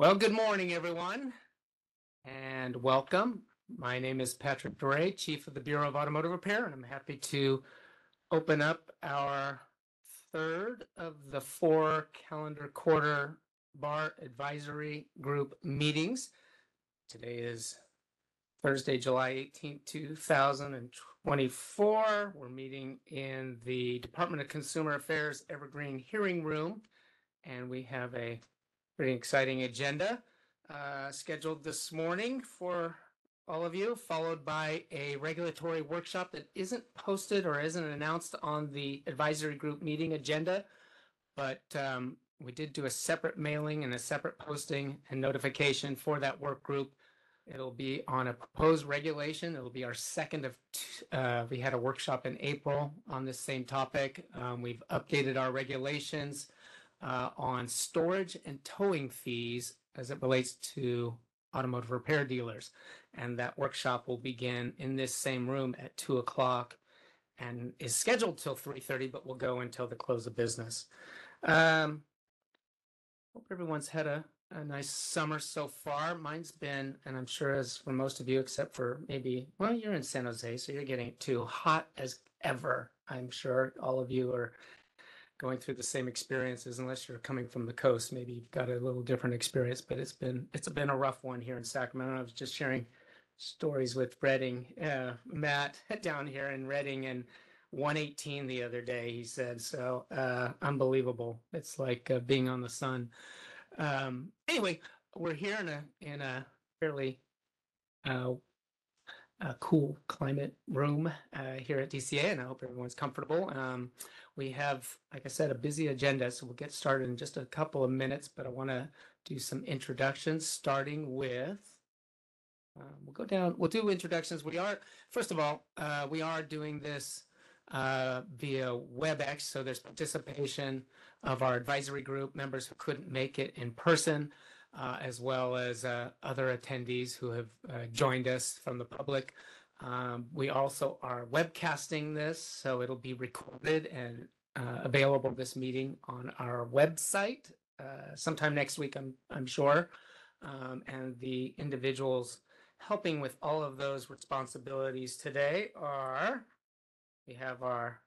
Well, good morning, everyone, and welcome. My name is Patrick Duray, Chief of the Bureau of Automotive Repair, and I'm happy to open up our third of the 4 calendar quarter bar advisory group meetings. Today is Thursday, July 18th, 2024. We're meeting in the Department of Consumer Affairs Evergreen Hearing Room, and we have a pretty exciting agenda scheduled this morning for all of you, followed by a regulatory workshop that isn't posted or isn't announced on the advisory group meeting agenda, but we did do a separate mailing and a separate posting and notification for that work group. It'll be on a proposed regulation. It'll be our second of we had a workshop in April on this same topic. We've updated our regulations on storage and towing fees as it relates to automotive repair dealers. And that workshop will begin in this same room at 2 o'clock and is scheduled till 3:30, but will go until the close of business. Hope everyone's had a nice summer so far. Mine's been, and I'm sure as for most of you, except for maybe, well, you're in San Jose, so you're getting too hot as ever. I'm sure all of you are going through the same experiences, unless you're coming from the coast. Maybe you've got a little different experience, but it's been a rough one here in Sacramento. I was just sharing stories with Redding, Matt down here in Redding, and 118 the other day, he said. So unbelievable. It's like being on the sun. Anyway, we're here in a fairly cool climate room here at DCA, and I hope everyone's comfortable. We have, like I said, a busy agenda, so we'll get started in just a couple of minutes, but I want to do some introductions, starting with we'll do introductions. First of all, we are doing this via WebEx, so there's participation of our advisory group members who couldn't make it in person, as well as other attendees who have joined us from the public. We also are webcasting this, so it'll be recorded and available, this meeting, on our website sometime next week, I'm sure. And the individuals helping with all of those responsibilities today we have our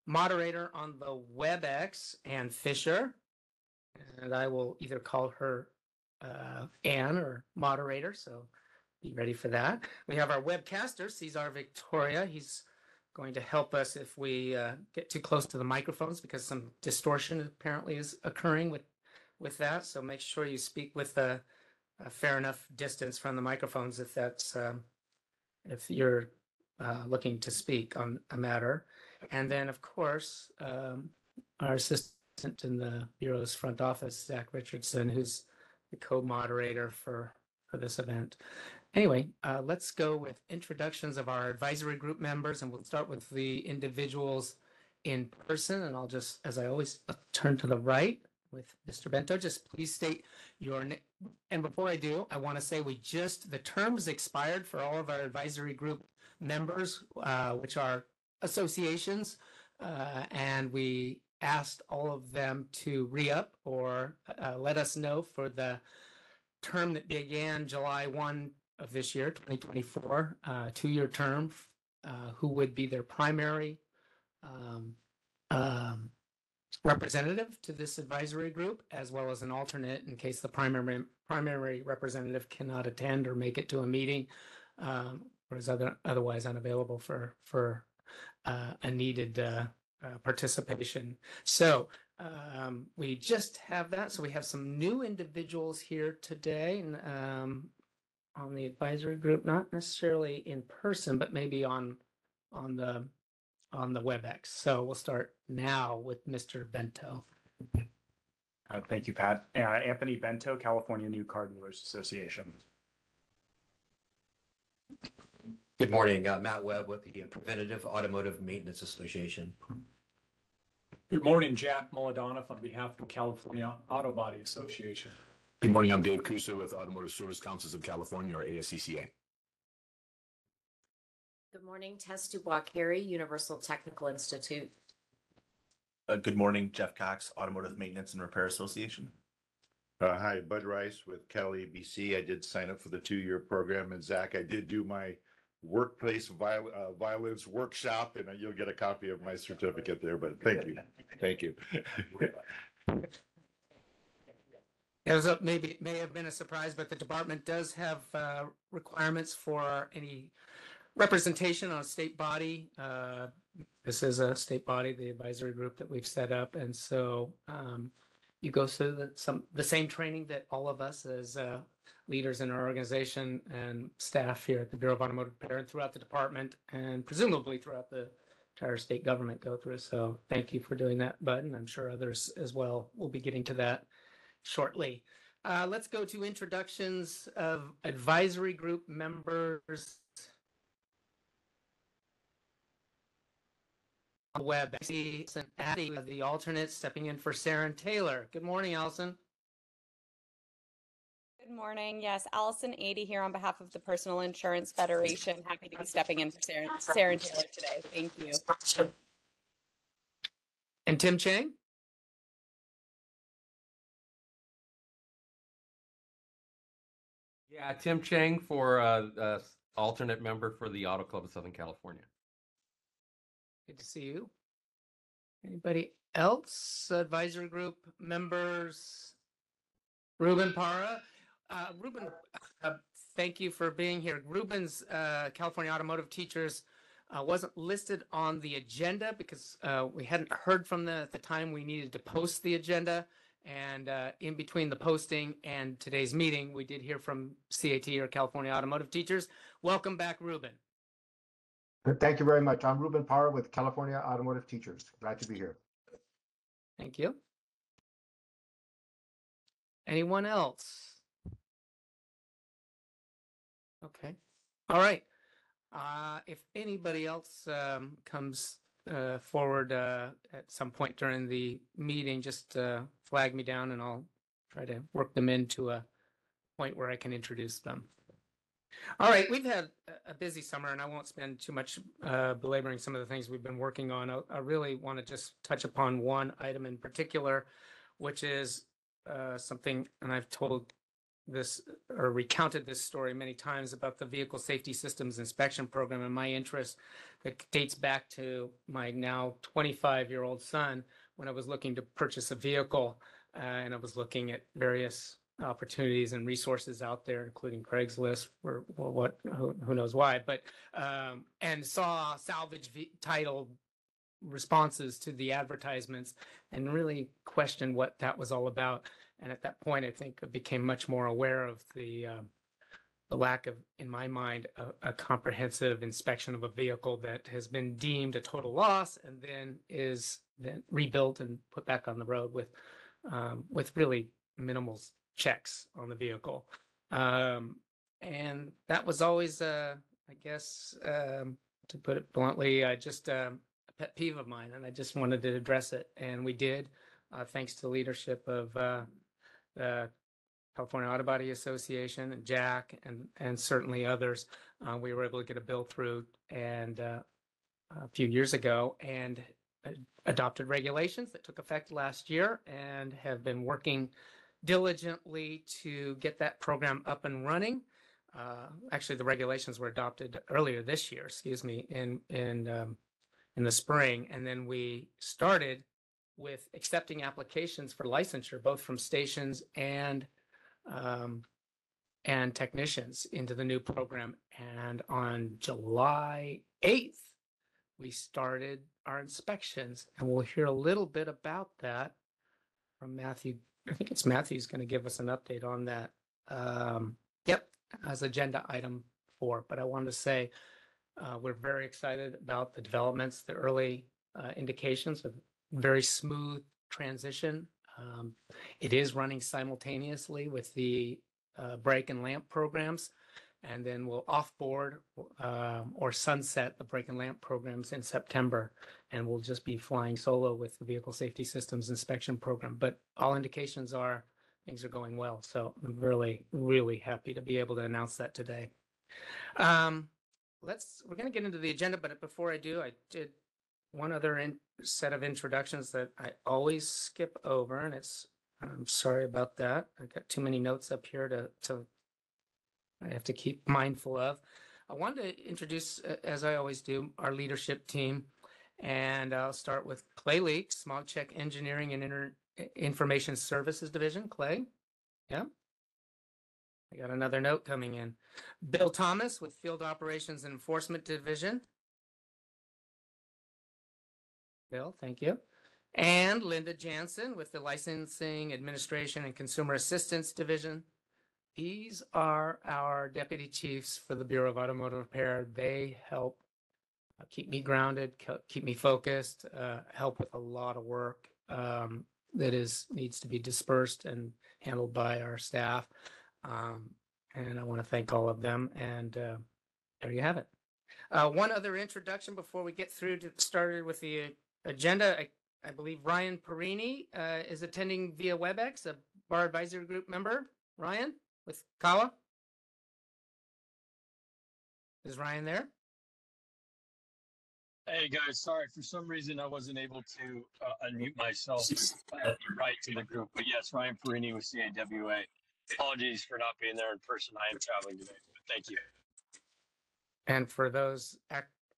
moderator on the WebEx, Ann Fisher, and I will either call her Ann or moderator, so be ready for that. We have our webcaster, Cesar Victoria. He's going to help us if we get too close to the microphones, because some distortion apparently is occurring with that. So make sure you speak with a fair enough distance from the microphones if you're looking to speak on a matter. And then, of course, our assistant in the Bureau's front office, Zach Richardson, who's the co-moderator for this event. Anyway, let's go with introductions of our advisory group members, and we'll start with the individuals in person. And I'll just, as I always, turn to the right with Mr. Bento. Just please state your name. And before I do, I want to say the terms expired for all of our advisory group members, which are associations, and we asked all of them to re-up or let us know for the term that began July 1 of this year, 2024, 2-year term, who would be their primary representative to this advisory group, as well as an alternate in case the primary representative cannot attend or make it to a meeting, or is otherwise unavailable for a needed participation. So we just have that. So we have some new individuals here today on the advisory group, not necessarily in person, but maybe on the WebEx. So we'll start now with Mr. Bento. Thank you, Pat. Anthony Bento, California New Car Dealers Association. Good morning, Matt Webb with the Preventative Automotive Maintenance Association. Good morning, Jack Molodanoff on behalf of California Auto Body Association. Good morning, I'm Dave Kusa with Automotive Service Councils of California, or ASCCA. Good morning, Tess Dubois-Carey, Universal Technical Institute. Good morning, Jeff Cox, Automotive Maintenance and Repair Association. Hi, Bud Rice with Cal ABC. I did sign up for the 2-year program, and Zach, I did do my workplace violence workshop, and you'll get a copy of my certificate there, but thank you. Thank you. It may have been a surprise, but the department does have requirements for any representation on a state body. This is a state body, the advisory group that we've set up, and so you go through the same training that all of us as leaders in our organization and staff here at the Bureau of Automotive Repair and throughout the department, and presumably throughout the entire state government go through. So thank you for doing that, Bud, and I'm sure others as well will be getting to that shortly. Let's go to introductions of advisory group members. On the web, I see Addie, the alternate, stepping in for Sarah Taylor. Good morning, Allison. Good morning. Yes, Allison Ady here on behalf of the Personal Insurance Federation. Happy to be stepping in for Sarah Taylor today. Thank you. And Tim Chang? Yeah, Tim Chang for alternate member for the Auto Club of Southern California. Good to see you. Anybody else? Advisory group members? Ruben Para. Ruben, thank you for being here. Ruben's California Automotive Teachers wasn't listed on the agenda because we hadn't heard from them at the time we needed to post the agenda. And in between the posting and today's meeting, we did hear from CAT, or California Automotive Teachers. Welcome back, Ruben. Thank you very much. I'm Ruben Parra with California Automotive Teachers. Glad to be here. Thank you. Anyone else? Okay. All right. If anybody else comes forward at some point during the meeting, just flag me down and I'll try to work them into a point where I can introduce them. All right, we've had a busy summer and I won't spend too much belaboring some of the things we've been working on. I really want to just touch upon one item in particular, which is something, and I've told this or recounted this story many times about the Vehicle Safety Systems Inspection Program and my interest that dates back to my now 25-year-old son when I was looking to purchase a vehicle and I was looking at various opportunities and resources out there, including Craigslist or who knows why, but and saw salvage title responses to the advertisements and really questioned what that was all about. And at that point, I think I became much more aware of the lack of, in my mind, a comprehensive inspection of a vehicle that has been deemed a total loss and then is then rebuilt and put back on the road with really minimal checks on the vehicle. And that was always, I guess, to put it bluntly, just a pet peeve of mine, and I just wanted to address it. And we did, thanks to the leadership of the California Auto Body Association and Jack and certainly others. We were able to get a bill through and a few years ago and adopted regulations that took effect last year and have been working diligently to get that program up and running. Actually, the regulations were adopted earlier this year, in the spring, and then we started with accepting applications for licensure, both from stations and technicians into the new program. And on July 8th, we started our inspections, and we'll hear a little bit about that from Matthew. I think it's Matthew's going to give us an update on that. Yep, as agenda item 4. But I wanted to say we're very excited about the developments, the early indications of very smooth transition. It is running simultaneously with the brake and lamp programs, and then we'll offboard or sunset the brake and lamp programs in September, and we'll just be flying solo with the Vehicle Safety Systems Inspection Program. But all indications are things are going well, so I'm really, really happy to be able to announce that today. We're going to get into the agenda, but before I do, I did one other set of introductions that I always skip over, and it's I'm sorry about that. I've got too many notes up here to I have to keep mindful of. I wanted to introduce, as I always do, our leadership team. And I'll start with Clay Leak, Smog Check Engineering and Information Services Division. Clay? Yeah. I got another note coming in. Bill Thomas with Field Operations and Enforcement Division. Bill, thank you. And Linda Jansen with the Licensing Administration and Consumer Assistance Division. These are our deputy chiefs for the Bureau of Automotive Repair. They help keep me grounded, keep me focused, help with a lot of work that needs to be dispersed and handled by our staff. And I want to thank all of them. And there you have it. One other introduction before we get started with the agenda. I believe Ryan Perini is attending via WebEx, a Bar Advisory Group member. Ryan with Kawa. Is Ryan there? Hey guys, sorry, for some reason I wasn't able to unmute myself right to the group. But yes, Ryan Perini with CAWA. Apologies for not being there in person. I am traveling today, but thank you. And for those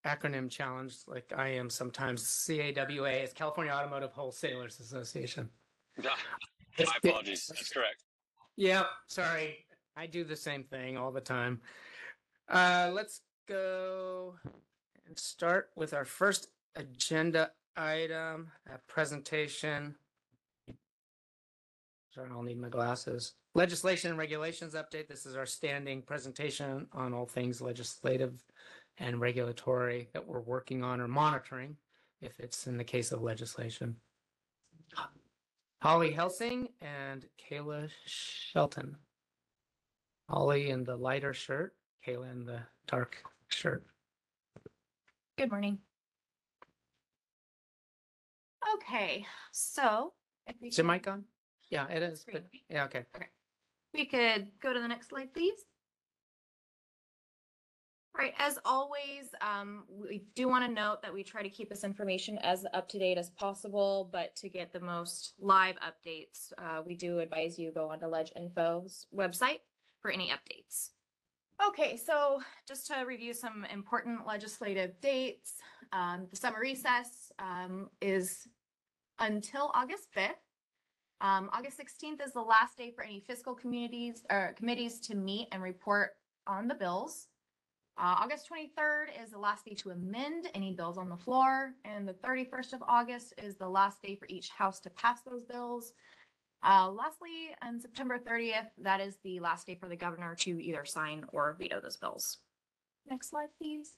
acronym challenged, like I am sometimes, CAWA is California Automotive Wholesalers Association. My apologies. That's correct. Yeah, sorry. I do the same thing all the time. Let's go and start with our first agenda item, a presentation. Sorry, I'll need my glasses. Legislation and regulations update. This is our standing presentation on all things legislative and regulatory that we're working on or monitoring, if it's in the case of legislation. Holly Helsing and Kayla Shelton. Holly in the lighter shirt, Kayla in the dark shirt. Good morning. Okay, so if we Is your mic on? Yeah, it is. But, Screen. yeah, okay. We could go to the next slide, please. All right, as always, we do want to note that we try to keep this information as up to date as possible, but to get the most live updates, we do advise you go onto LegInfo's website for any updates. Okay, so just to review some important legislative dates, the summer recess is until August 5th. August 16th is the last day for any fiscal committees to meet and report on the bills. August 23rd is the last day to amend any bills on the floor, and the 31st of August is the last day for each house to pass those bills. Lastly, on September 30th, that is the last day for the governor to either sign or veto those bills. Next slide, please.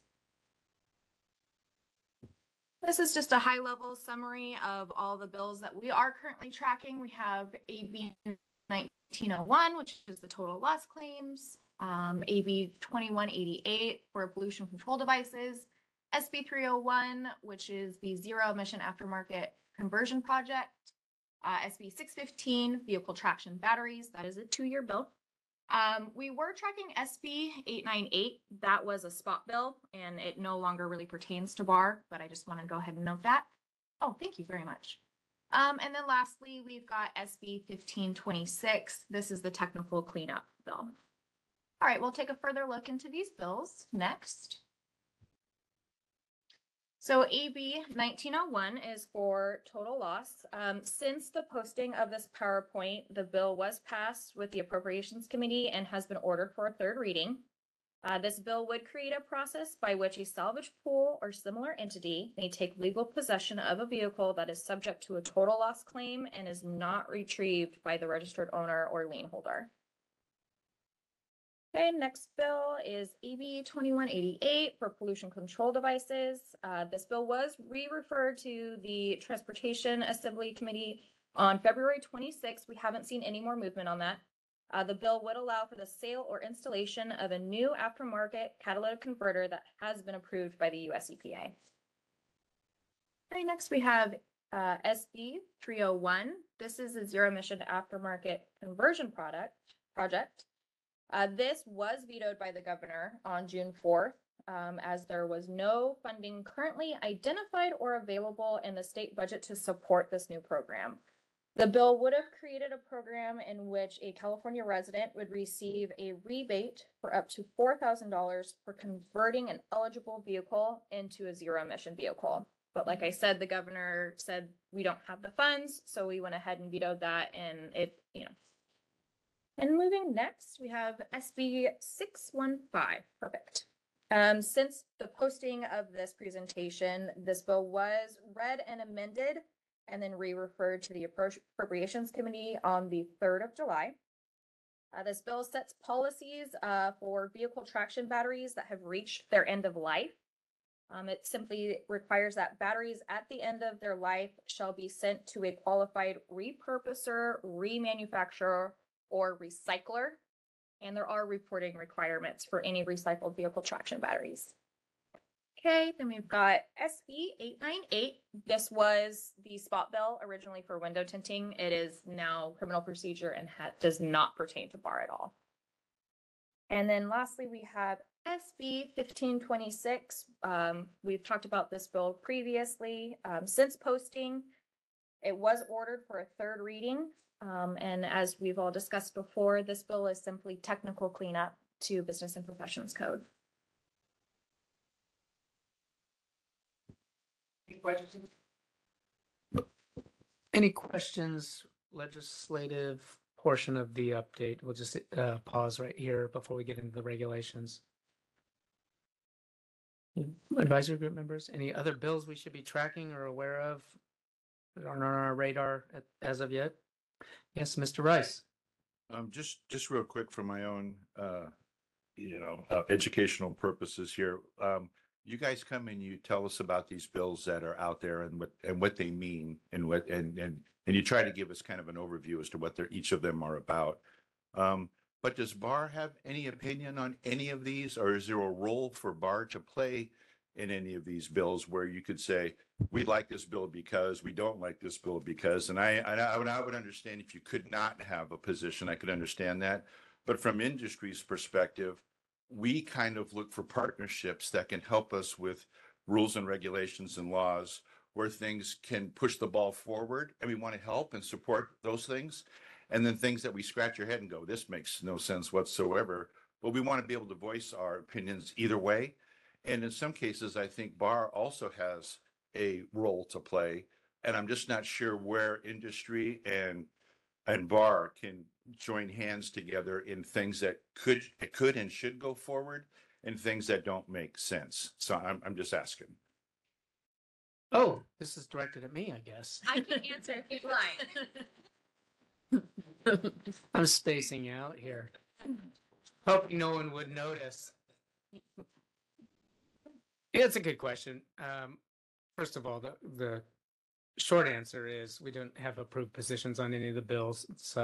This is just a high-level summary of all the bills that we are currently tracking. We have AB 1901, which is the total loss claims, AB 2188 for pollution control devices, SB 301, which is the zero emission aftermarket conversion project, SB 615, vehicle traction batteries. That is a 2-year bill. We were tracking SB 898. That was a spot bill, and it no longer really pertains to BAR, but I just want to go ahead and note that. Oh, thank you very much. And then lastly, we've got SB 1526. This is the technical cleanup bill. All right, we'll take a further look into these bills next. So AB 1901 is for total loss. Since the posting of this PowerPoint, the bill was passed with the Appropriations Committee and has been ordered for a third reading. This bill would create a process by which a salvage pool or similar entity may take legal possession of a vehicle that is subject to a total loss claim and is not retrieved by the registered owner or lien holder. Okay, next bill is AB 2188 for pollution control devices. This bill was re-referred to the Transportation Assembly Committee on February 26th. We haven't seen any more movement on that. The bill would allow for the sale or installation of a new aftermarket catalytic converter that has been approved by the US EPA. Okay, next we have SB 301. This is a zero emission aftermarket conversion project. This was vetoed by the governor on June 4th, as there was no funding currently identified or available in the state budget to support this new program. The bill would have created a program in which a California resident would receive a rebate for up to $4,000 for converting an eligible vehicle into a zero emission vehicle. But like I said, the governor said we don't have the funds, so we went ahead and vetoed that, and it, And moving next, we have SB 615. Perfect. Since the posting of this presentation, this bill was read and amended and then re-referred to the Appropriations Committee on the 3rd of July. This bill sets policies for vehicle traction batteries that have reached their end of life. It simply requires that batteries at the end of their life shall be sent to a qualified repurposer, remanufacturer, or recycler. And there are reporting requirements for any recycled vehicle traction batteries. Okay, then we've got SB 898. This was the spot bill originally for window tinting. It is now criminal procedure and does not pertain to bar at all. And then lastly, we have SB 1526. We've talked about this bill previously. Since posting, it was ordered for a third reading. And as we've all discussed before, this bill is simply technical cleanup to Business and Professions Code. Any questions, legislative portion of the update? We'll just pause right here before we get into the regulations. Advisory group members, any other bills we should be tracking or aware of that aren't on our radar as of yet? Yes, Mr. Rice. Just real quick for my own, educational purposes here. You guys come and you tell us about these bills that are out there and what they mean and you try to give us kind of an overview as to what each of them are about. But does BAR have any opinion on any of these, or is there a role for BAR to play in any of these bills where you could say, we like this bill because, we don't like this bill because, and I would understand if you could not have a position, I could understand that. But from industry's perspective, we kind of look for partnerships that can help us with rules and regulations and laws where things can push the ball forward, and we want to help and support those things. And then things that we scratch your head and go, this makes no sense whatsoever. But we want to be able to voice our opinions either way. And in some cases, I think BAR also has a role to play. And I'm just not sure where industry and BAR can join hands together in things that could and should go forward and things that don't make sense. So I'm just asking. Oh, this is directed at me, I guess. I can answer if you'd like. I'm spacing out here. Hoping no one would notice. Yeah, it's a good question. First of all, the short answer is we don't have approved positions on any of the bills. It's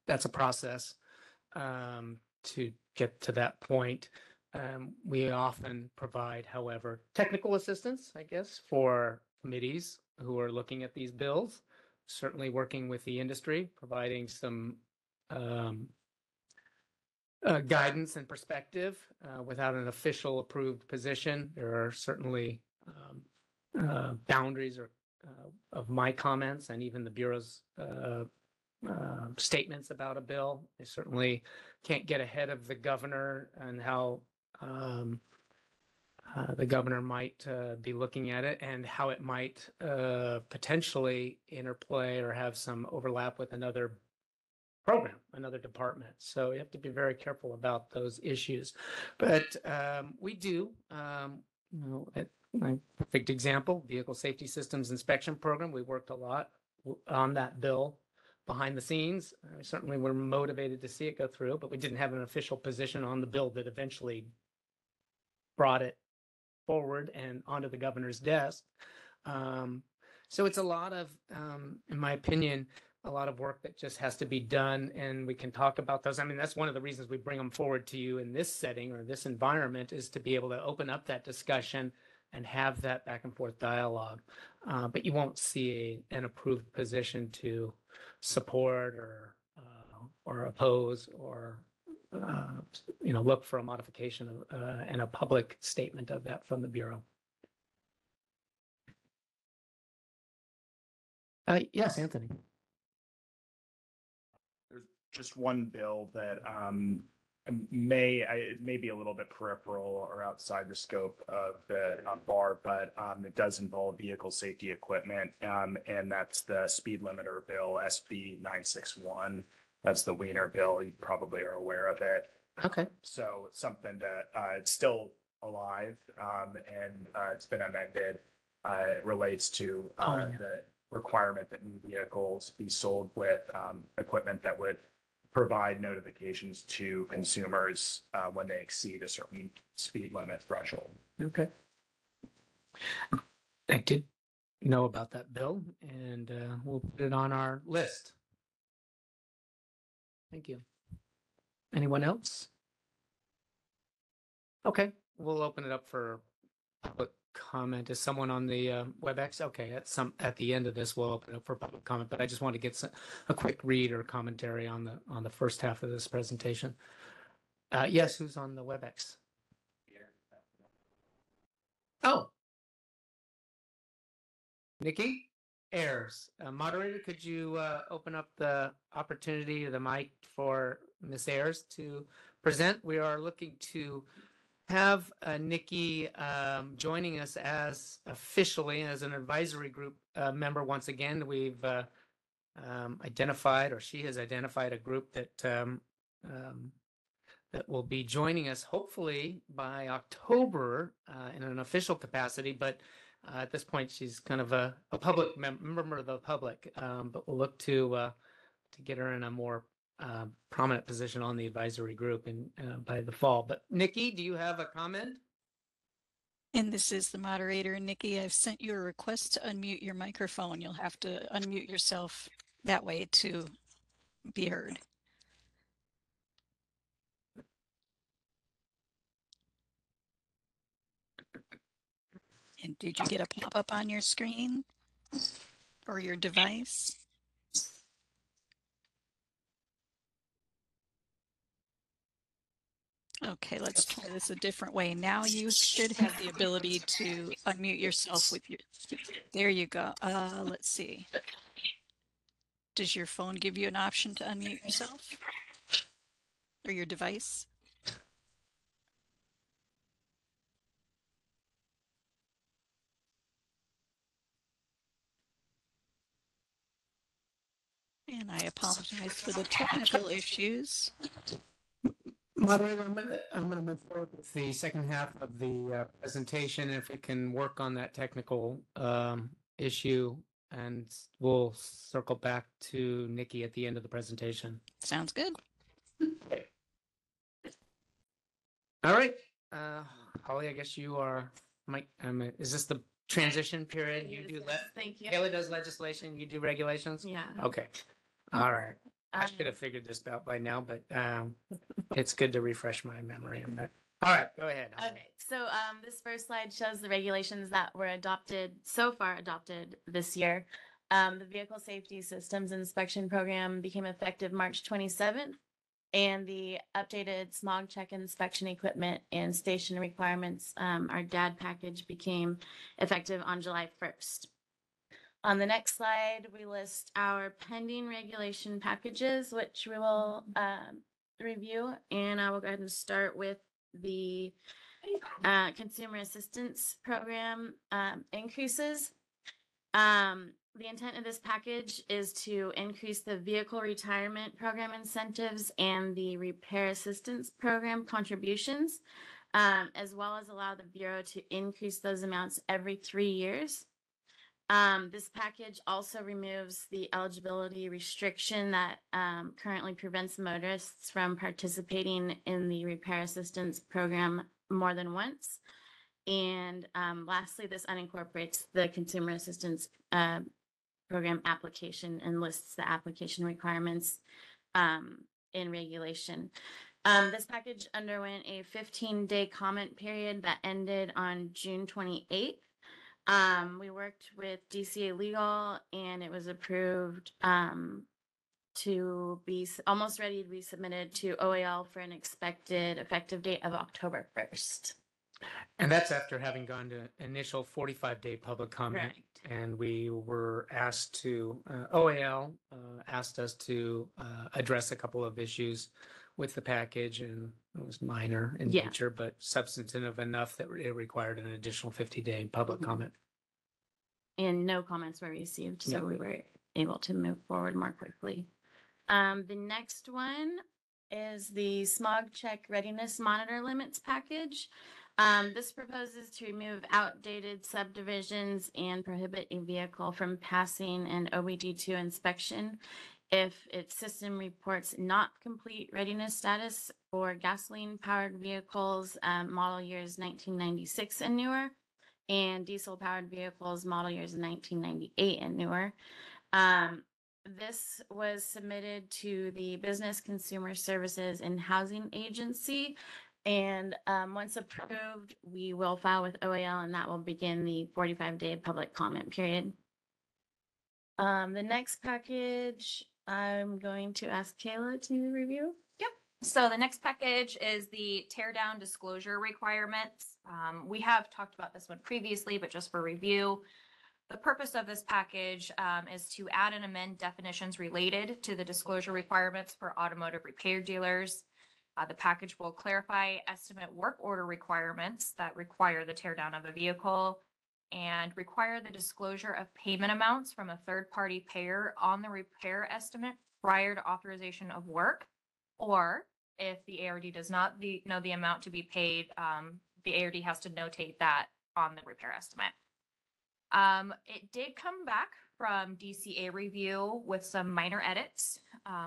that's a process to get to that point. We often provide, however, technical assistance, I guess, for committees who are looking at these bills. Certainly working with the industry, providing some guidance and perspective without an official approved position. There are certainly boundaries of my comments and even the Bureau's statements about a bill. They certainly can't get ahead of the governor and how the governor might be looking at it and how it might potentially interplay or have some overlap with another program, another department. So you have to be very careful about those issues. But we do, my perfect example, Vehicle Safety Systems Inspection Program. We worked a lot on that bill behind the scenes. Certainly we're motivated to see it go through, but we didn't have an official position on the bill that eventually brought it forward and onto the governor's desk. So it's a lot of, in my opinion, a lot of work that just has to be done, and we can talk about those. I mean, that's one of the reasons we bring them forward to you in this setting or this environment, is to be able to open up that discussion and have that back and forth dialogue. But you won't see an approved position to support or oppose or look for a modification of, and a public statement of that from the Bureau. Yes, Anthony. just one bill that it may be a little bit peripheral or outside the scope of the bar, but it does involve vehicle safety equipment, and that's the speed limiter bill, SB 961. That's the Wiener bill. You probably are aware of it. Okay. So it's something that it's still alive, and it's been amended. It relates to the requirement that new vehicles be sold with equipment that would provide notifications to consumers when they exceed a certain speed limit threshold. Okay. I did know about that bill, and we'll put it on our list. Thank you. Anyone else? Okay, we'll open it up for public comment. Is someone on the WebEx? Okay, at the end of this, we'll open it up for public comment. But I just want to get a quick read or commentary on the first half of this presentation. Yes, who's on the WebEx? Oh, Nikki Ayers, moderator. Could you open up the opportunity, the mic for Ms. Ayers to present? We are looking to have Nikki joining us as officially as an advisory group member once again. We've identified, or she has identified, a group that that will be joining us hopefully by October in an official capacity. But at this point, she's kind of a public member of the public. But we'll look to get her in a more prominent position on the advisory group by the fall. But Nikki, do you have a comment? And this is the moderator, Nikki. I've sent you a request to unmute your microphone. You'll have to unmute yourself that way to be heard. And did you get a pop-up on your screen or your device? Okay, let's try this a different way. Now you should have the ability to unmute yourself with your, there you go. Let's see. Does your phone give you an option to unmute yourself or your device? I'm for the technical issues. Moderator, I'm gonna move forward with the second half of the presentation. If we can work on that technical issue, and we'll circle back to Nikki at the end of the presentation. Sounds good. All right, Holly, I guess you are. Mike, is this the transition period? You do Thank you. Kayla does legislation. You do regulations. Yeah. Okay. All right. I should have figured this out by now, but it's good to refresh my memory on that. All right, go ahead. Okay, so this first slide shows the regulations that were adopted this year. The Vehicle Safety Systems Inspection Program became effective March 27th, and the updated smog check inspection equipment and station requirements, our DAD package, became effective on July 1st. On the next slide, we list our pending regulation packages, which we will review. And I will go ahead and start with the Consumer Assistance Program increases. The intent of this package is to increase the Vehicle Retirement Program incentives and the Repair Assistance Program contributions, as well as allow the Bureau to increase those amounts every 3 years. This package also removes the eligibility restriction that currently prevents motorists from participating in the Repair Assistance Program more than once. And lastly, this unincorporates the Consumer Assistance Program application and lists the application requirements in regulation. This package underwent a 15-day comment period that ended on June 28th. We worked with DCA Legal, and it was approved to be almost ready to be submitted to OAL for an expected effective date of October 1st. And that's after having gone to initial 45-day public comment. Correct. And we were asked to, OAL asked us to address a couple of issues with the package, and it was minor in Yeah. nature, but substantive enough that it required an additional 50-day public comment. And no comments were received, so Yeah. we were able to move forward more quickly. The next one is the smog check readiness monitor limits package. This proposes to remove outdated subdivisions and prohibit a vehicle from passing an OBD2 inspection if its system reports not complete readiness status for gasoline-powered vehicles, model years 1996 and newer, and diesel-powered vehicles, model years 1998 and newer. This was submitted to the Business Consumer Services and Housing Agency. And once approved, we will file with OAL, and that will begin the 45-day public comment period. The next package, I'm going to ask Kayla to review. Yep. So the next package is the tear down disclosure requirements. We have talked about this one previously, but just for review, the purpose of this package is to add and amend definitions related to the disclosure requirements for automotive repair dealers. The package will clarify estimate work order requirements that require the tear down of a vehicle and require the disclosure of payment amounts from a third-party payer on the repair estimate prior to authorization of work. Or if the ARD does not know the amount to be paid, the ARD has to notate that on the repair estimate. It did come back from DCA review with some minor edits.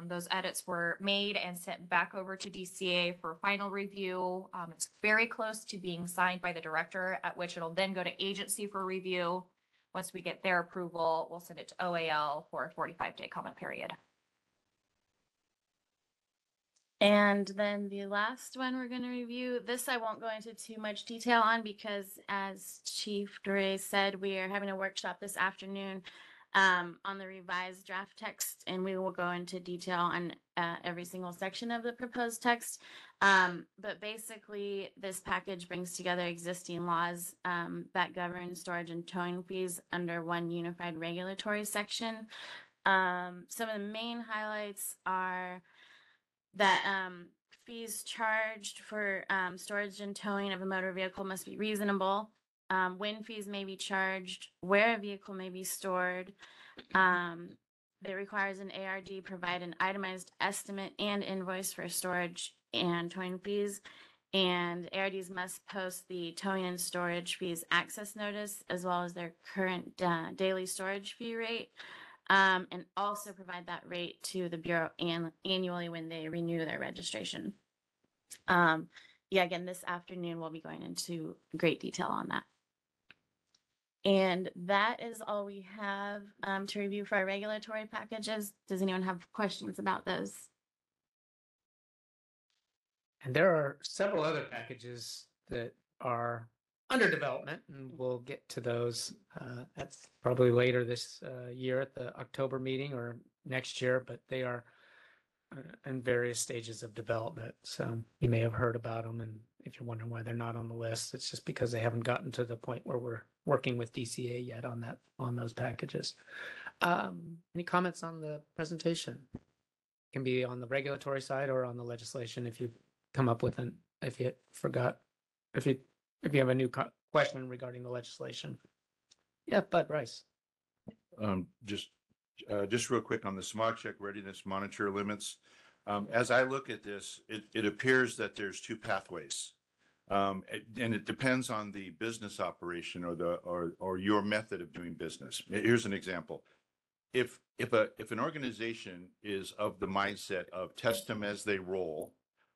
Those edits were made and sent back over to DCA for final review. It's very close to being signed by the director, at which it'll then go to agency for review. Once we get their approval, we'll send it to OAL for a 45-day comment period. And then the last one we're going to review, this I won't go into too much detail on because as Chief Dore said, we are having a workshop this afternoon on the revised draft text, and we will go into detail on every single section of the proposed text. But basically, this package brings together existing laws that govern storage and towing fees under one unified regulatory section. Some of the main highlights are that fees charged for storage and towing of a motor vehicle must be reasonable. When fees may be charged, where a vehicle may be stored. It requires an ARD provide an itemized estimate and invoice for storage and towing fees. And ARDs must post the towing and storage fees access notice as well as their current daily storage fee rate. And also provide that rate to the Bureau annually when they renew their registration. Yeah, again, this afternoon we'll be going into great detail on that. And that is all we have to review for our regulatory packages. Does anyone have questions about those? And there are several other packages that are under development, and we'll get to those. That's probably later this year at the October meeting or next year, but they are in various stages of development. So you may have heard about them, and if you're wondering why they're not on the list, it's just because they haven't gotten to the point where we're working with DCA yet on those packages. Any comments on the presentation? It can be on the regulatory side or on the legislation if you come up with if you have a new question regarding the legislation. Yeah, Bud Rice. Just real quick on the smog check readiness monitor limits. As I look at this, it appears that there's two pathways. And it depends on the business operation or your method of doing business. Here's an example. If an organization is of the mindset of test them as they roll,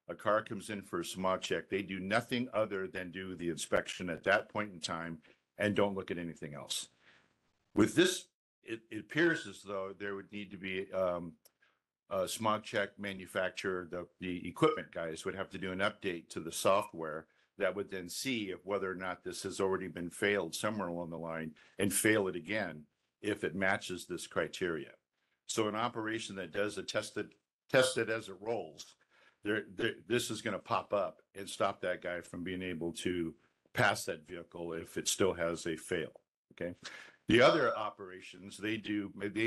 a car comes in for a smog check, they do nothing other than do the inspection at that point in time and don't look at anything else. With this, it appears as though there would need to be a smog check manufacturer, the equipment guys would have to do an update to the software that would then see if whether or not this has already been failed somewhere along the line and fail it again if it matches this criteria. So an operation that does a test it as it rolls, this is going to pop up and stop that guy from being able to pass that vehicle if it still has a fail. Okay. The other operations, they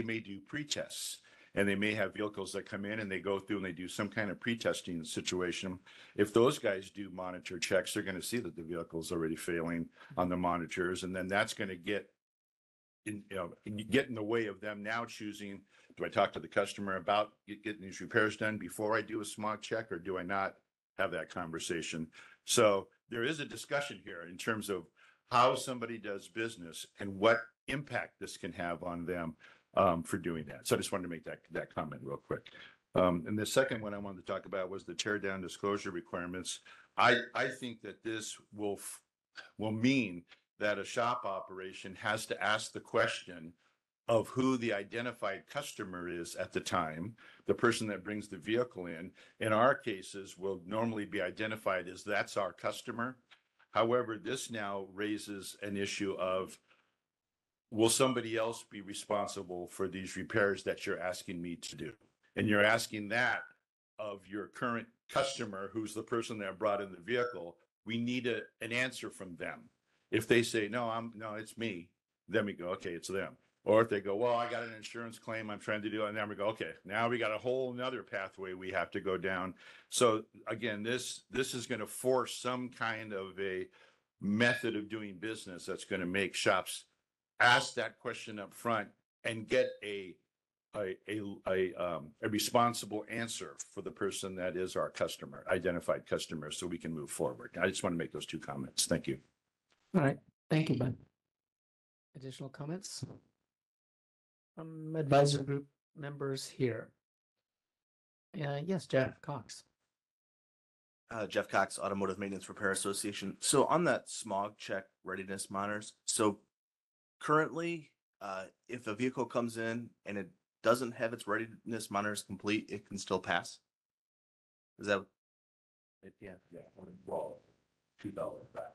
may do pre-tests, and they may have vehicles that come in and they go through and they do some kind of pre-testing situation. If those guys do monitor checks, they're going to see that the vehicle's already failing on the monitors, and then that's going to get in the way of them now choosing, do I talk to the customer about getting these repairs done before I do a smog check, or do I not have that conversation? So there is a discussion here in terms of how somebody does business and what impact this can have on them for doing that. So I just wanted to make that comment real quick. And the second one I wanted to talk about was the tear down disclosure requirements. I think that this will mean that a shop operation has to ask the question of who the identified customer is at the time, the person that brings the vehicle in. In our cases, will normally be identified as that's our customer. However, this now raises an issue of, will somebody else be responsible for these repairs that you're asking me to do? And you're asking that of your current customer, who's the person that brought in the vehicle. We need an answer from them. If they say, no, it's me, then we go, okay, it's them. Or if they go, well, I got an insurance claim I'm trying to do, and then we go, okay, now we got a whole nother pathway we have to go down. So again, this is going to force some kind of a method of doing business that's going to make shops ask that question up front and get a responsible answer for the person that is our customer, identified customer, so we can move forward. I just want to make those two comments. Thank you. All right, thank you, Bud. Additional comments from advisory group members here? Yes, Jeff Cox. Jeff Cox, Automotive Maintenance Repair Association. So on that smog check readiness monitors, so currently, if a vehicle comes in and it doesn't have its readiness monitors complete, it can still pass? Is that? Yeah. Well, $2 back.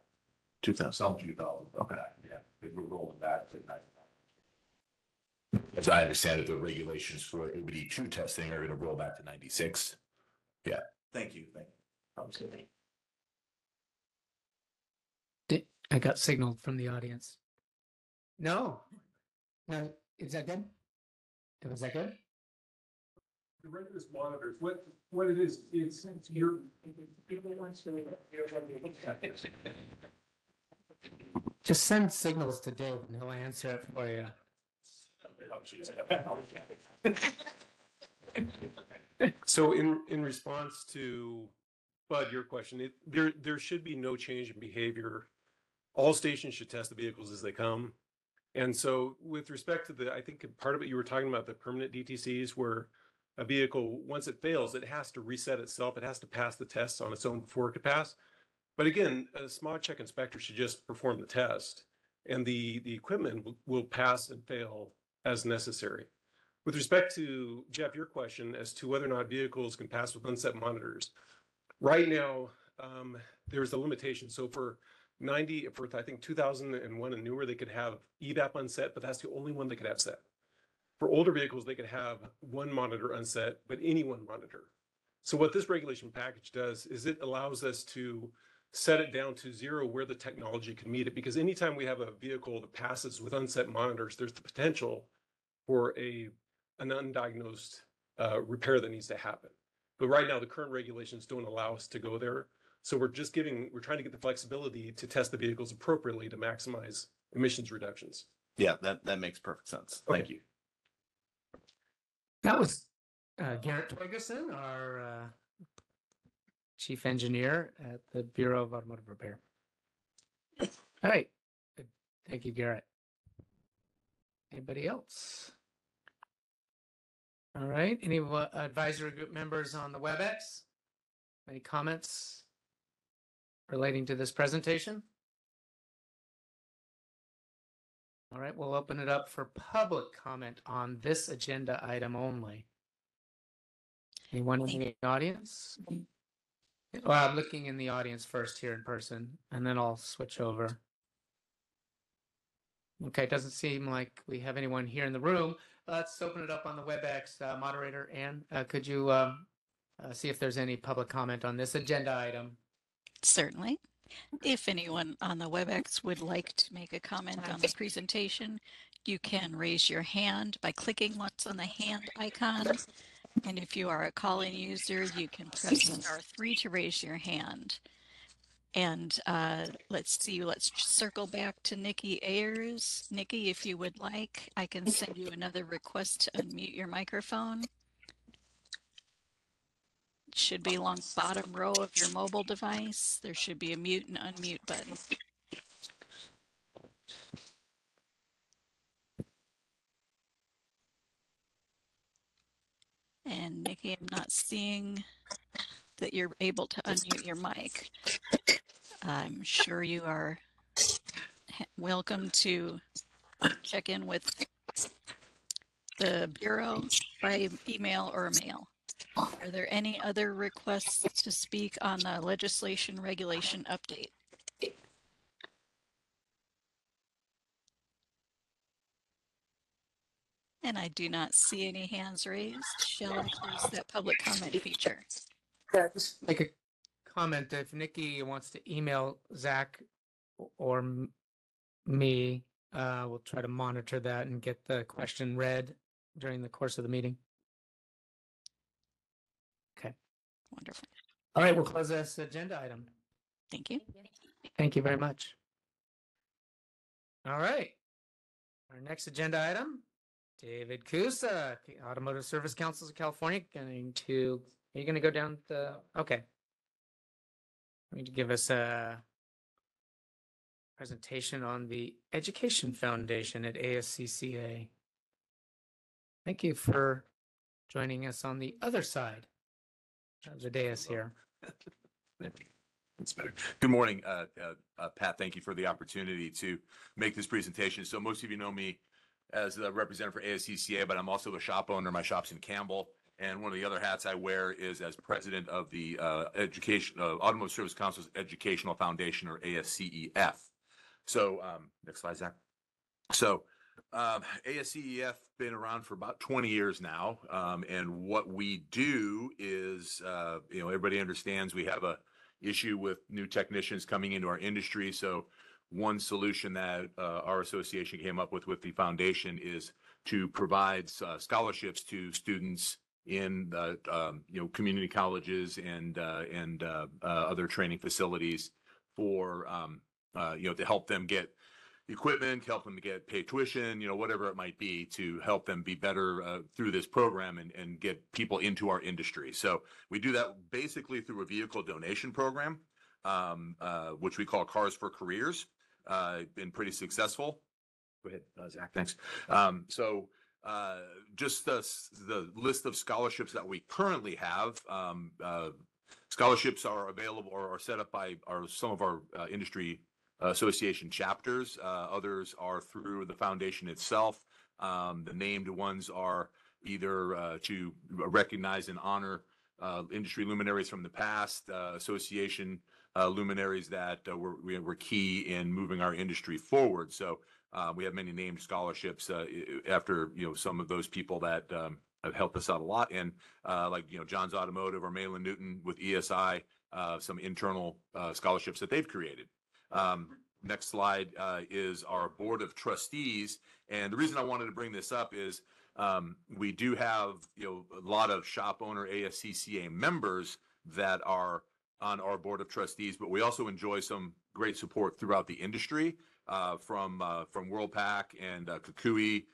2,000. Some $2 Okay. back, yeah. We're rolling back to 99. As I understand it, the regulations for OBD2 testing are going to roll back to 96. Yeah. Thank you. Absolutely. I got signaled from the audience. No. No, is that good? Was that good? The readiness monitors, what it is, it's your. Just send signals to Dave and he'll answer it for you. So in response to Bud, your question, there should be no change in behavior. All stations should test the vehicles as they come. And so with respect to I think part of it you were talking about the permanent DTCs, where a vehicle, once it fails, it has to reset itself. It has to pass the tests on its own before it could pass. But again, a smog check inspector should just perform the test, and the equipment will pass and fail as necessary. With respect to, Jeff, your question as to whether or not vehicles can pass with unset monitors, right now, there's a limitation. So for I think 2001 and newer, they could have EVAP unset, but that's the only one they could have set. For older vehicles, they could have one monitor unset, but any one monitor. So what this regulation package does is it allows us to set it down to 0 where the technology can meet it. Because anytime we have a vehicle that passes with unset monitors, there's the potential for an undiagnosed repair that needs to happen. But right now, the current regulations don't allow us to go there. So we're trying to get the flexibility to test the vehicles appropriately to maximize emissions reductions. Yeah, that makes perfect sense. Thank you. That was Garrett Twigerson, our chief engineer at the Bureau of Automotive Repair. All right. Good. Thank you, Garrett. Anybody else? All right. Any advisory group members on the WebEx? Any comments relating to this presentation? All right, we'll open it up for public comment on this agenda item only. Anyone in the audience? Well, I'm looking in the audience first here in person, and then I'll switch over. Okay, it doesn't seem like we have anyone here in the room. Let's open it up on the WebEx. Moderator Ann, could you see if there's any public comment on this agenda item? Certainly. If anyone on the WebEx would like to make a comment on the presentation, you can raise your hand by clicking once on the hand icon. And if you are a call-in user, you can press *3 to raise your hand. And let's see, let's circle back to Nikki Ayers. Nikki, if you would like, I can send you another request to unmute your microphone. It should be along the bottom row of your mobile device. There should be a mute and unmute button. And Nikki, I'm not seeing that you're able to unmute your mic. I'm sure you are welcome to check in with the Bureau by email or mail. Are there any other requests to speak on the legislation regulation update? And I do not see any hands raised. Shall I close that public comment feature? Just make a comment. If Nikki wants to email Zach or me, we'll try to monitor that and get the question read during the course of the meeting. Okay. Wonderful. All right, we'll close this agenda item. Thank you. Thank you very much. All right. Our next agenda item, David Kusa, Automotive Service Councils of California, are you going to go down the, okay. Going to give us a presentation on the Education Foundation at ASCCA. Thank you for joining us on the other side of the dais here. That's better. Good morning, Pat. Thank you for the opportunity to make this presentation. So most of you know me as the representative for ASCCA, but I'm also a shop owner. My shop's in Campbell. And one of the other hats I wear is as president of the Automotive Service Council's Educational Foundation, or ASCEF. So next slide, Zach. So ASCEF been around for about 20 years now. And what we do is, everybody understands we have a issue with new technicians coming into our industry. So one solution that our association came up with the foundation is to provide scholarships to students in community colleges and other training facilities for to help them get equipment, help them to get paid tuition, whatever it might be, to help them be better through this program and get people into our industry. So we do that basically through a vehicle donation program, which we call Cars for Careers. Been pretty successful. Go ahead, Zach. Thanks. Just the list of scholarships that we currently have. Scholarships are available or are set up by some of our industry association chapters. Others are through the foundation itself. The named ones are either to recognize and honor industry luminaries from the past, association luminaries that were key in moving our industry forward. So we have many named scholarships after some of those people that have helped us out a lot, and like John's Automotive or Malin Newton with ESI, some internal scholarships that they've created. Next slide is our board of trustees, and the reason I wanted to bring this up is we do have a lot of shop owner ASCCA members that are on our board of trustees, but we also enjoy some great support throughout the industry from Worldpac and Kukui,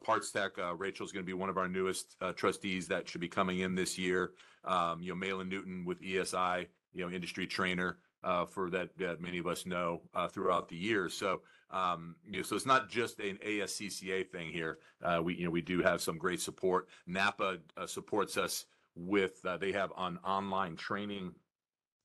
Parts Tech. Rachel's going to be one of our newest trustees that should be coming in this year. Malin Newton with ESI, industry trainer for that many of us know throughout the years. So so it's not just an ASCCA thing here. We do have some great support. NAPA supports us with they have an online training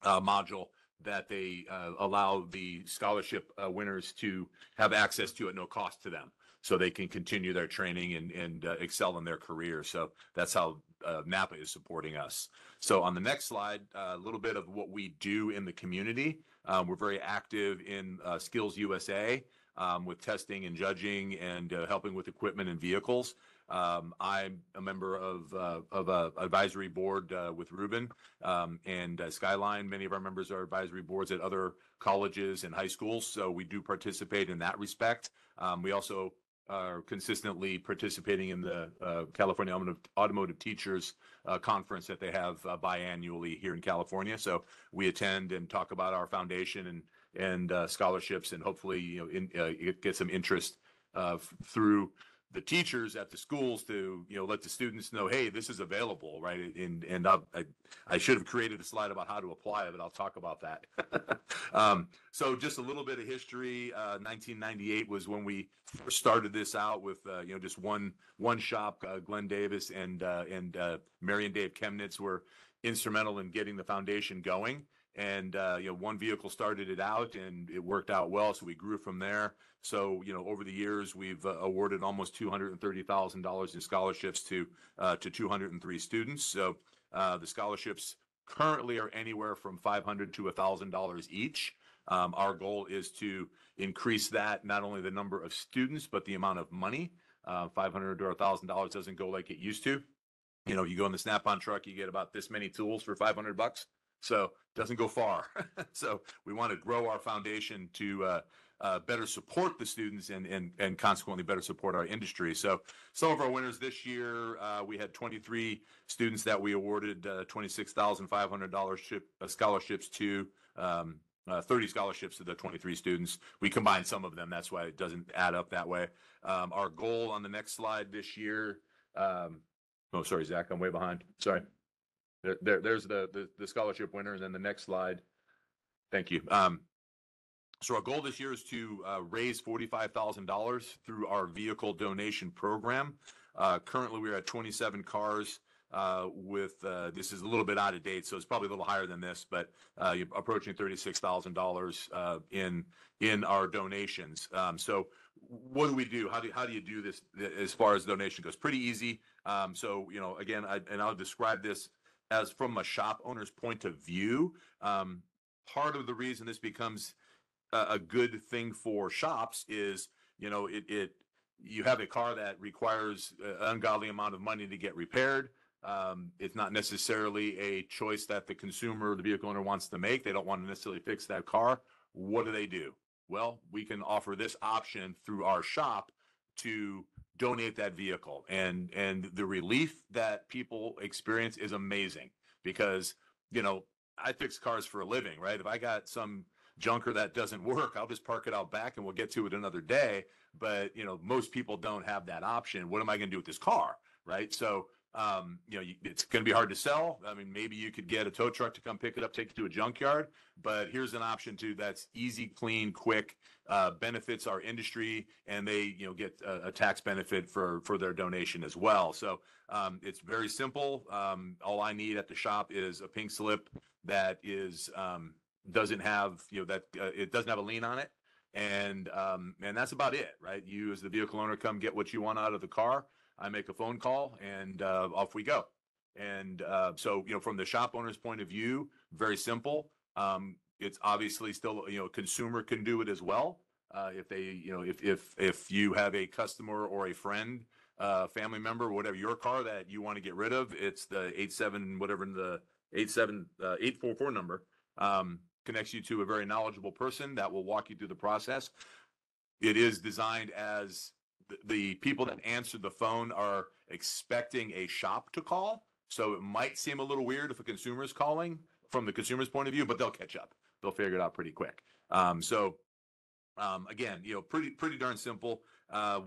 module that they allow the scholarship winners to have access to at no cost to them, so they can continue their training and excel in their career. So that's how NAPA is supporting us. So on the next slide, a little bit of what we do in the community. We're very active in Skills USA with testing and judging and helping with equipment and vehicles. I'm a member of a advisory board with Ruben and Skyline. Many of our members are advisory boards at other colleges and high schools, so we do participate in that respect. We also are consistently participating in the California Automotive Teachers Conference that they have biannually here in California. So we attend and talk about our foundation and scholarships, and hopefully get some interest through the teachers at the schools to let the students know, hey, this is available, right? And I should have created a slide about how to apply it, but I'll talk about that. So just a little bit of history. 1998 was when we first started this out with just one shop. Glenn Davis and Marion Dave Chemnitz were instrumental in getting the foundation going. And one vehicle started it out, and it worked out well, so we grew from there. So over the years, we've awarded almost $230,000 in scholarships to 203 students. So the scholarships currently are anywhere from $500 to $1,000 each. Our goal is to increase that, not only the number of students but the amount of money. $500 or $1,000 doesn't go like it used to. You go in the Snap-on truck, you get about this many tools for $500. So it doesn't go far. So we want to grow our foundation to better support the students and consequently better support our industry. So some of our winners this year, we had 23 students that we awarded $26,500 scholarships to, 30 scholarships to the 23 students. We combined some of them. That's why it doesn't add up that way. Our goal on the next slide this year, oh, sorry, Zach, I'm way behind. Sorry. There's the scholarship winner, and then the next slide. Thank you. So our goal this year is to raise $45,000 through our vehicle donation program. Currently, we're at 27 cars with, this is a little bit out of date, so it's probably a little higher than this, but you're approaching $36,000 in our donations. So what do we do? How do you do this as far as donation goes? Pretty easy. So, again, I'll describe this as from a shop owner's point of view. Part of the reason this becomes a good thing for shops is, you have a car that requires an ungodly amount of money to get repaired. It's not necessarily a choice that the consumer, the vehicle owner, wants to make. They don't want to necessarily fix that car. What do? Well, we can offer this option through our shop to donate that vehicle, and the relief that people experience is amazing, because I fix cars for a living, right? If I got some junker that doesn't work, I'll just park it out back and we'll get to it another day. But most people don't have that option. What am I going to do with this car, right? So it's going to be hard to sell. I mean, maybe you could get a tow truck to come pick it up, take it to a junkyard, but here's an option too that's easy, clean, quick, benefits our industry, and they get a tax benefit for their donation as well. So it's very simple. All I need at the shop is a pink slip that is doesn't have it doesn't have a lien on it, and that's about it, right? You as the vehicle owner come get what you want out of the car. I make a phone call, and off we go. And so, from the shop owner's point of view, very simple. It's obviously still, consumer can do it as well. If they, if you have a customer or a friend, family member, whatever, your car that you want to get rid of, it's the 844 number, connects you to a very knowledgeable person that will walk you through the process. It is designed as the people that answer the phone are expecting a shop to call. So it might seem a little weird if a consumer is calling from the consumer's point of view, but they'll catch up. They'll figure it out pretty quick. Again, pretty darn simple.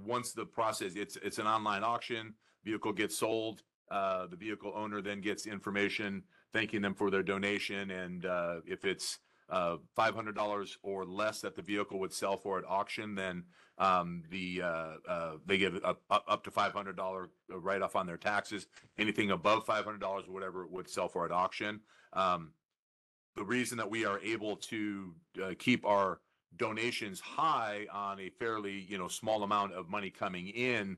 Once the process, it's an online auction, vehicle gets sold. The vehicle owner then gets information thanking them for their donation. And if it's $500 or less that the vehicle would sell for at auction, then they give up to $500 write-off on their taxes. Anything above $500 or whatever it would sell for at auction. The reason that we are able to keep our donations high on a fairly small amount of money coming in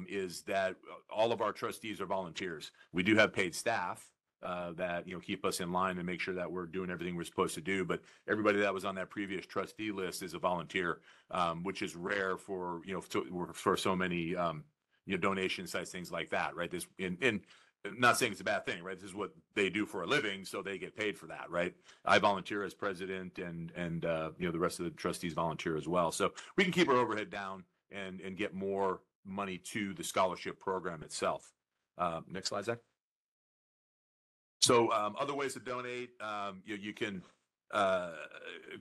is that all of our trustees are volunteers. We do have paid staff that keep us in line and make sure that we're doing everything we're supposed to do, but everybody that was on that previous trustee list is a volunteer, which is rare for for so many donation sites, things like that, right? This in not saying it's a bad thing, right? This is what they do for a living, so they get paid for that, right? I volunteer as president, and the rest of the trustees volunteer as well. So we can keep our overhead down and get more money to the scholarship program itself. Next slide, Zach. So other ways to donate, you can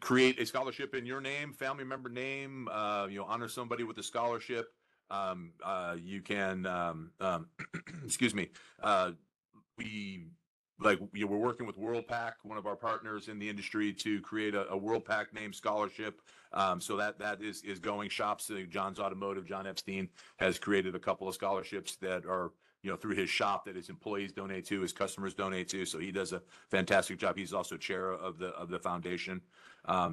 create a scholarship in your name, family member name, honor somebody with a scholarship. You can, excuse me, we're working with WorldPack, one of our partners in the industry, to create a WorldPack name scholarship. So that is going. Shops, John's Automotive, John Epstein has created a couple of scholarships that are, through his shop, that his employees donate to, his customers donate to. So he does a fantastic job. He's also chair of the foundation.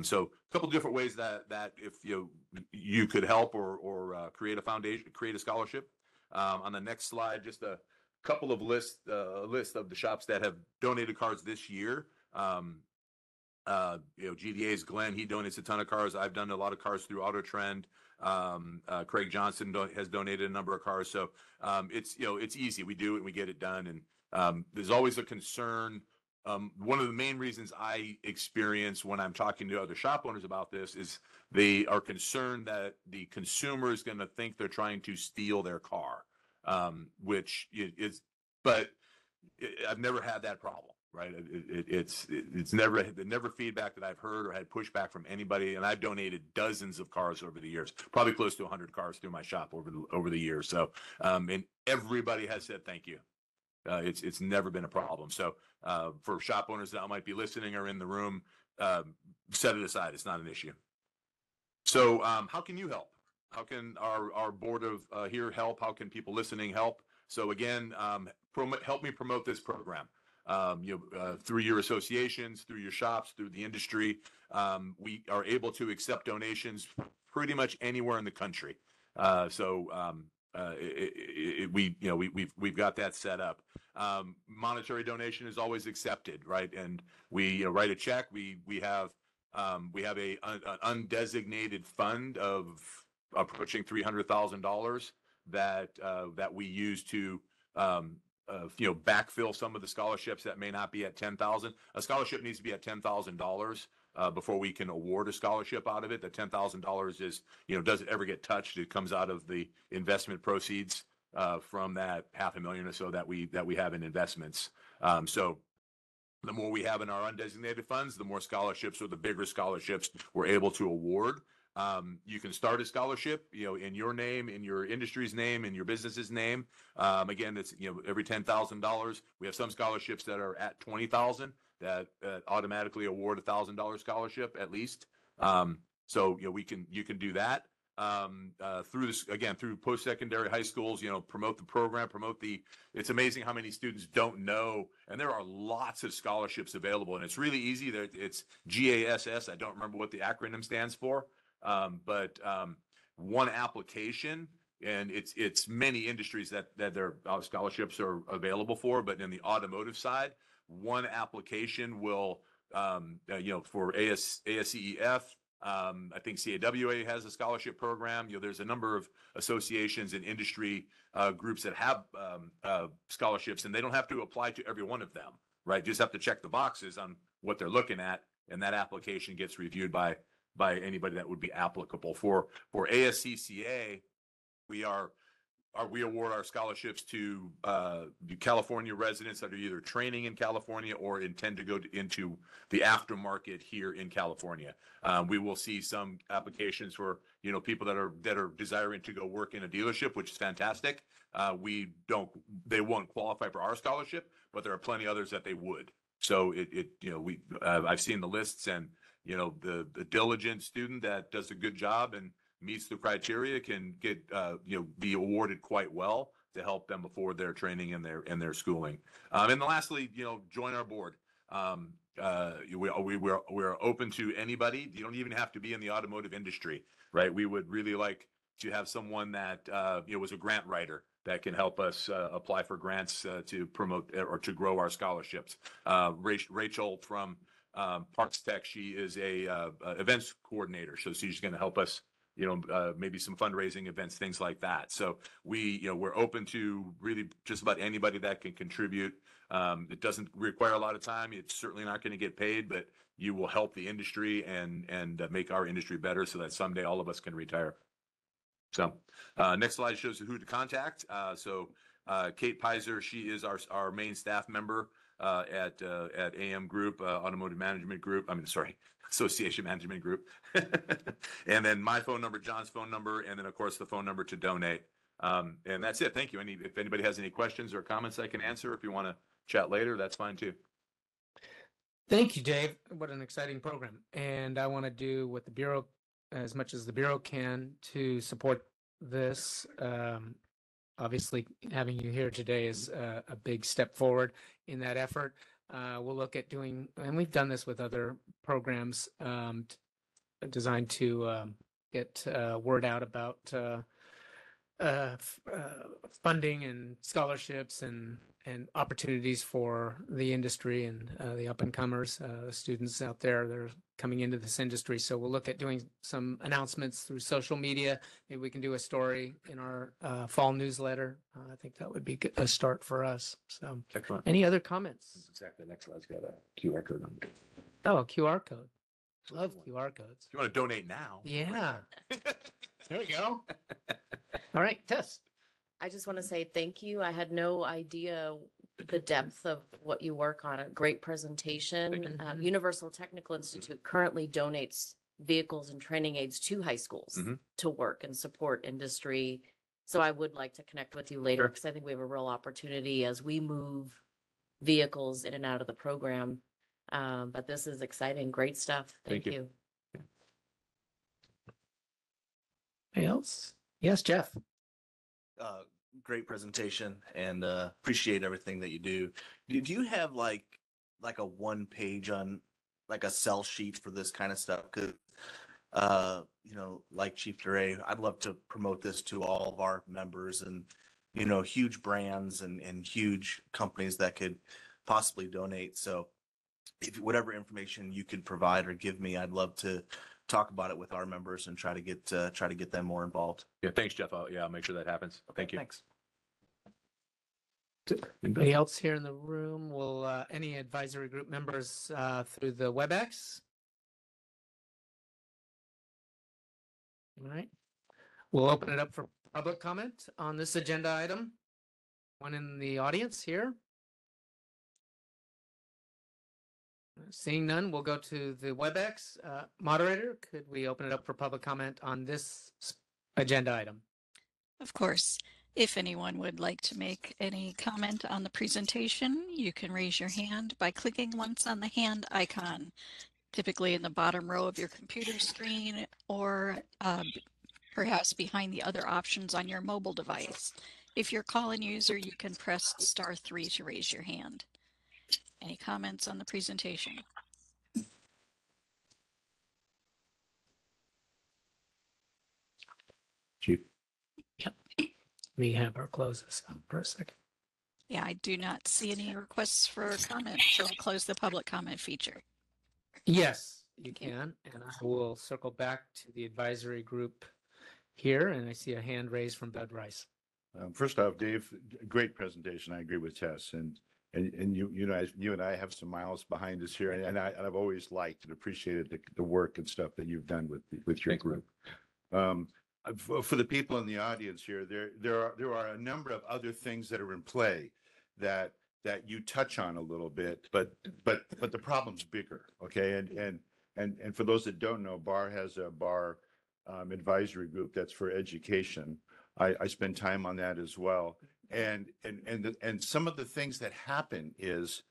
So a couple of different ways that if you could help or create a foundation, create a scholarship. On the next slide, just a couple of list of the shops that have donated cars this year. GDA's Glenn, he donates a ton of cars. I've done a lot of cars through Auto Trend. Craig Johnson has donated a number of cars. So it's easy. We do it and we get it done. And there's always a concern. One of the main reasons I experience when I'm talking to other shop owners about this is they are concerned that the consumer is going to think they're trying to steal their car, which is, but I've never had that problem. Right. It's never feedback that I've heard or had pushback from anybody. And I've donated dozens of cars over the years, probably close to 100 cars through my shop over the years. So, and everybody has said thank you. It's never been a problem. So, for shop owners that might be listening or in the room, set it aside. It's not an issue. So, how can you help? How can our board of here help? How can people listening help? So again, help me promote this program. Through your associations, through your shops, through the industry, we are able to accept donations pretty much anywhere in the country. We've got that set up. Monetary donation is always accepted, right? And we write a check. We have an undesignated fund of approaching $300,000 that we use to backfill some of the scholarships that may not be at 10,000. A scholarship needs to be at $10,000 before we can award a scholarship out of it. The $10,000 is, does it ever get touched? It comes out of the investment proceeds from that $500,000 or so that we have in investments. So the more we have in our undesignated funds, the more scholarships or the bigger scholarships we're able to award. You can start a scholarship, in your name, in your industry's name, in your business's name. Again, it's, every $10,000. We have some scholarships that are at $20,000 that automatically award $1,000 scholarship at least. So, you can do that. Through this, again, through post-secondary high schools, promote the program, it's amazing how many students don't know. And there are lots of scholarships available, and it's really easy. It's GASS. I don't remember what the acronym stands for. But one application, and it's many industries that their scholarships are available for, but in the automotive side, one application will, for ASCEF, I think CAWA has a scholarship program. There's a number of associations and industry groups that have scholarships, and they don't have to apply to every one of them, right? Just have to check the boxes on what they're looking at, and that application gets reviewed by anybody that would be applicable. For ASCCA, we award our scholarships to California residents that are either training in California or intend to go into the aftermarket here in California. We will see some applications for people that are desiring to go work in a dealership, which is fantastic. They won't qualify for our scholarship, but there are plenty others that they would. So I've seen the lists, and the diligent student that does a good job and meets the criteria can get be awarded quite well to help them afford their training and their schooling. And then lastly, join our board. We're open to anybody. You don't even have to be in the automotive industry, right? We would really like to have someone that was a grant writer that can help us apply for grants to promote or to grow our scholarships. Rachel from Parks Tech, she is a events coordinator, so she's going to help us maybe some fundraising events, things like that. So we're open to really just about anybody that can contribute. It doesn't require a lot of time. It's certainly not going to get paid, but you will help the industry and make our industry better so that someday all of us can retire. So next slide shows who to contact. Kate Pizer, she is our main staff member at AM Group, Automotive Management Group. Association Management Group. And then my phone number, John's phone number, and then of course the phone number to donate. And that's it. Thank you. If anybody has any questions or comments I can answer, if you want to chat later, that's fine too. Thank you, Dave. What an exciting program. And I want to do what the Bureau, as much as the Bureau can, to support this. Obviously, having you here today is a big step forward in that effort. We'll look at doing, and we've done this with other programs designed to get word out about funding and scholarships and opportunities for the industry and the up and comers, students out there that are coming into this industry. So we'll look at doing some announcements through social media. Maybe we can do a story in our fall newsletter. I think that would be a start for us. So excellent. Any other comments? Exactly. Next slide's got a QR code on it. Oh, a QR code. Love QR codes. If you want to donate now. Yeah. There we go. All right, Tess. I just want to say thank you. I had no idea the depth of what you work on. A great presentation. Universal Technical Institute currently donates vehicles and training aids to high schools to work and support industry. So I would like to connect with you later because I think we have a real opportunity as we move vehicles in and out of the program. But this is exciting. Great stuff. Thank you. Anything else? Yes, Jeff. Great presentation and appreciate everything that you do. Do you have like a 1 page on like a sell sheet for this kind of stuff? Because like Chief DeRay, I'd love to promote this to all of our members and huge brands and huge companies that could possibly donate. So if whatever information you could provide or give me, I'd love to talk about it with our members and try to get them more involved. Yeah, thanks, Jeff. I'll make sure that happens. Thank you. Thanks. Anybody else here in the room? Will any advisory group members through the WebEx? All right. We'll open it up for public comment on this agenda item. One in the audience here. Seeing none, we'll go to the WebEx. Moderator, could we open it up for public comment on this agenda item? Of course. If anyone would like to make any comment on the presentation, you can raise your hand by clicking once on the hand icon, typically in the bottom row of your computer screen or perhaps behind the other options on your mobile device. If you're a call-in user, you can press *3 to raise your hand. Any comments on the presentation? Chief. Yep. We have our closes up for a second. Yeah, I do not see any requests for comment, so I'll close the public comment feature. Yes, you can, and I will circle back to the advisory group here, and I see a hand raised from Bud Rice. First off, Dave, great presentation. I agree with Tess, and you and I have some miles behind us here, and I've always liked and appreciated the work and stuff that you've done with your group. For the people in the audience here, there are a number of other things that are in play that you touch on a little bit, but the problem's bigger, okay? And for those that don't know, BAR has a BAR advisory group that's for education. I spend time on that as well. And some of the things that happen is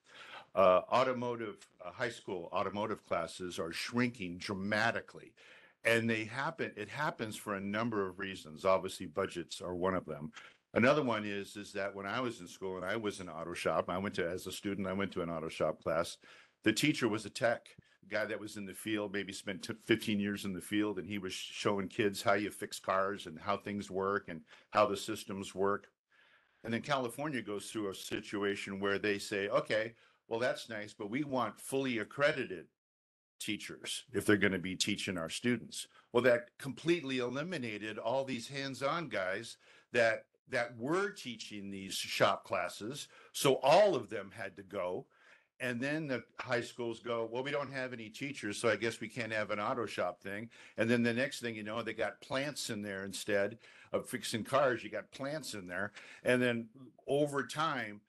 high school automotive classes are shrinking dramatically. And it happens for a number of reasons. Obviously, budgets are one of them. Another one is that when I was in school and I was in auto shop, as a student, I went to an auto shop class. The teacher was a tech guy that was in the field, maybe spent 15 years in the field, and he was showing kids how you fix cars and how things work and how the systems work. And then California goes through a situation where they say, okay, well, that's nice, but we want fully accredited teachers if they're going to be teaching our students. Well, that completely eliminated all these hands-on guys that were teaching these shop classes. So all of them had to go. And then the high schools go, well, we don't have any teachers, so I guess we can't have an auto shop thing. And then the next thing you know, they got plants in there instead of fixing cars. You got plants in there. And then over time,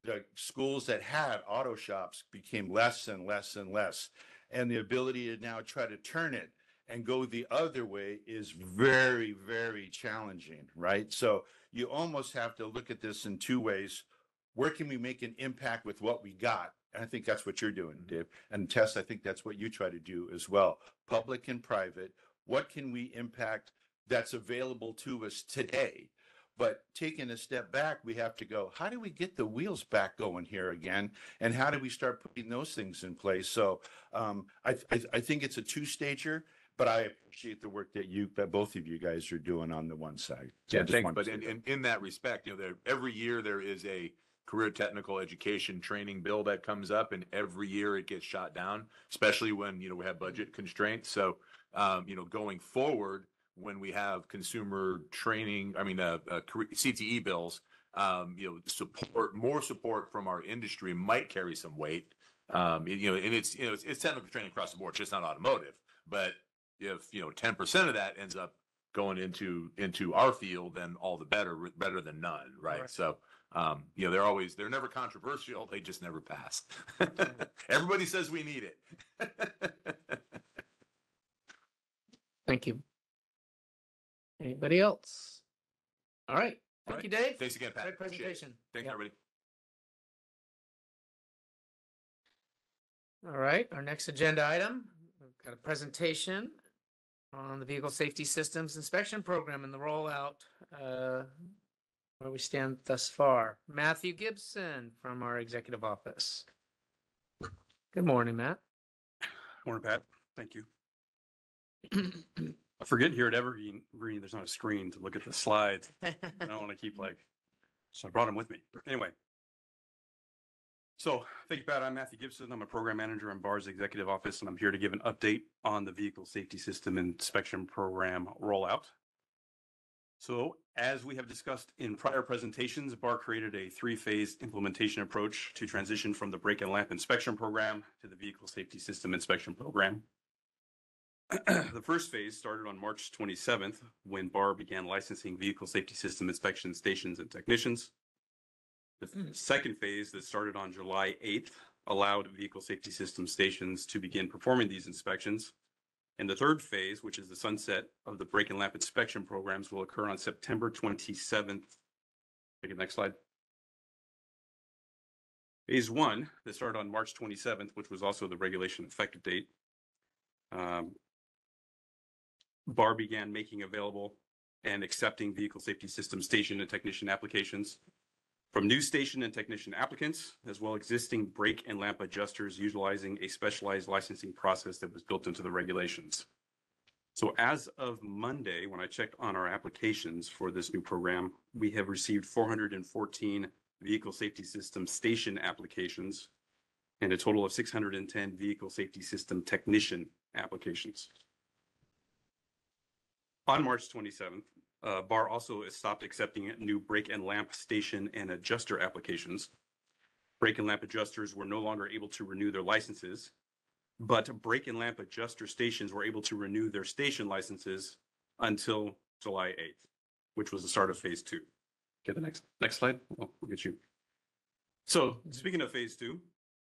the schools that had auto shops became less and less and less. And the ability to now try to turn it and go the other way is very, very challenging, right? So you almost have to look at this in two ways. Where can we make an impact with what we got? And I think that's what you're doing, Dave. And Tess, I think that's what you try to do as well. Public and private. What can we impact that's available to us today? But taking a step back, we have to go, how do we get the wheels back going here again? And how do we start putting those things in place? So I think it's a two-stager, but I appreciate the work that both of you guys are doing on the one side. So I Yeah, just thanks. wanted But to say that. in that respect, every year there is a career technical education training bill that comes up, and every year it gets shot down, especially when, we have budget constraints. So, going forward, when we have consumer training, CTE bills, more support from our industry might carry some weight. And it's technical training across the board, it's just not automotive. But if 10% of that ends up going into our field, then all the better than none, right? Right. So they're never controversial, they just never pass. Everybody says we need it. Thank you. Anybody else? All right. Thank Right. you, Dave. Thanks again, Pat. Great Appreciate it. presentation. Thanks, Yeah. everybody. All right, our next agenda item, we've got a presentation on the Vehicle Safety Systems Inspection Program and the rollout, where we stand thus far. Matthew Gibson from our executive office. Good morning, Matt. Morning, Pat. Thank you. I forget here at Evergreen, there's not a screen to look at the slides. I don't want to keep so I brought them with me. Anyway. So thank you, Pat. I'm Matthew Gibson. I'm a program manager in BAR's executive office, and I'm here to give an update on the Vehicle Safety System Inspection Program rollout. So as we have discussed in prior presentations, BAR created a three-phase implementation approach to transition from the brake and lamp inspection program to the Vehicle Safety System Inspection Program. The first phase started on March 27th when BAR began licensing vehicle safety system inspection stations and technicians. The second phase that started on July 8th allowed vehicle safety system stations to begin performing these inspections. And the third phase, which is the sunset of the brake and lamp inspection programs, will occur on September 27th. Take it next slide. Phase one that started on March 27th, which was also the regulation effective date. BAR began making available and accepting vehicle safety system station and technician applications from new station and technician applicants, as well as existing brake and lamp adjusters utilizing a specialized licensing process that was built into the regulations. So as of Monday, when I checked on our applications for this new program, we have received 414 vehicle safety system station applications and a total of 610 vehicle safety system technician applications. On March 27th, BAR also stopped accepting new brake and lamp station and adjuster applications. Brake and lamp adjusters were no longer able to renew their licenses, but brake and lamp adjuster stations were able to renew their station licenses until July 8th, which was the start of phase two. Get the next slide. We'll get you. So speaking of phase two,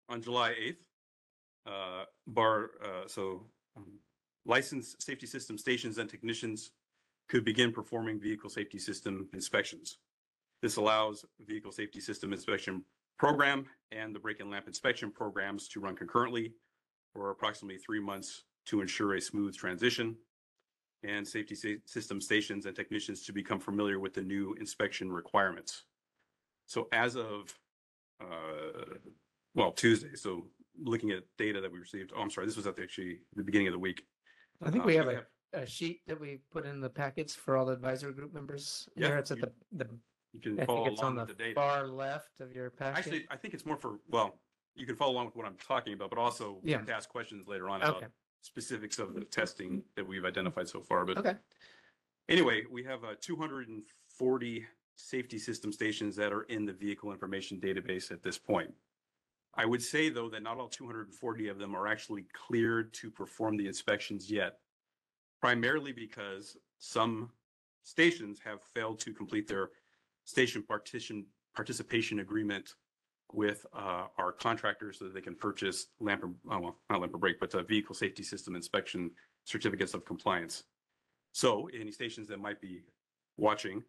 on July 8th, BAR, licensed safety system stations and technicians could begin performing vehicle safety system inspections. This allows vehicle safety system inspection program and the brake and lamp inspection programs to run concurrently for approximately 3 months to ensure a smooth transition, and safety system stations and technicians to become familiar with the new inspection requirements. So as of, Tuesday, so looking at data that we received, this was at the beginning of the week. I think we have a sheet that we put in the packets for all the advisory group members. Yeah, There, it's at you can I follow think it's on along the with the data. far left of your packet. Actually, I think it's more for, you can follow along with what I'm talking about, but also Yeah. to ask questions later on Okay. about specifics of the testing that we've identified so far. But Okay. anyway, we have 240 safety system stations that are in the vehicle information database at this point. I would say, though, that not all 240 of them are actually cleared to perform the inspections yet, primarily because some stations have failed to complete their station participation agreement with our contractors so that they can purchase not lamp and brake, but vehicle safety system inspection certificates of compliance. So any stations that might be watching,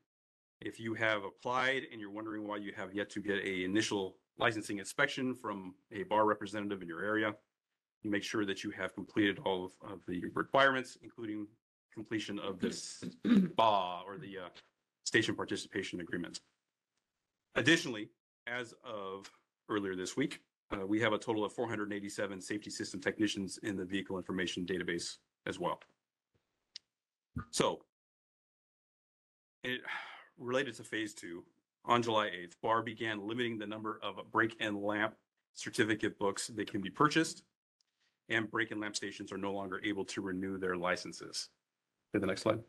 if you have applied and you're wondering why you have yet to get a initial licensing inspection from a bar representative in your area, you make sure that you have completed all of the requirements, including completion of this BA or the station participation agreement. Additionally, as of earlier this week, we have a total of 487 safety system technicians in the vehicle information database as well. So, related to phase 2, on July 8th, BAR began limiting the number of brake and lamp certificate books that can be purchased, and brake and lamp stations are no longer able to renew their licenses. To the next slide.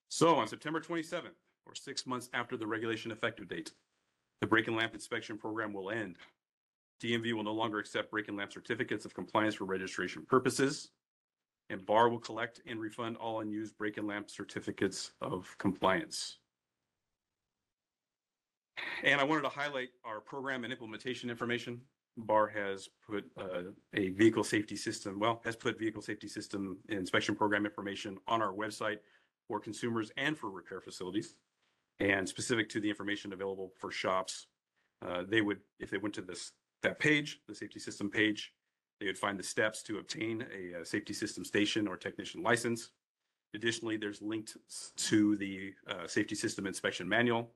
So on September 27th, or 6 months after the regulation effective date, the brake and lamp inspection program will end. DMV will no longer accept brake and lamp certificates of compliance for registration purposes, and BAR will collect and refund all unused brake and lamp certificates of compliance. And I wanted to highlight our program and implementation information. BAR has put a vehicle safety system, has put vehicle safety system inspection program information on our website for consumers and for repair facilities. And specific to the information available for shops, they would, if they went to that page, the safety system page, they would find the steps to obtain a safety system station or technician license. Additionally, there's linked to the safety system inspection manual,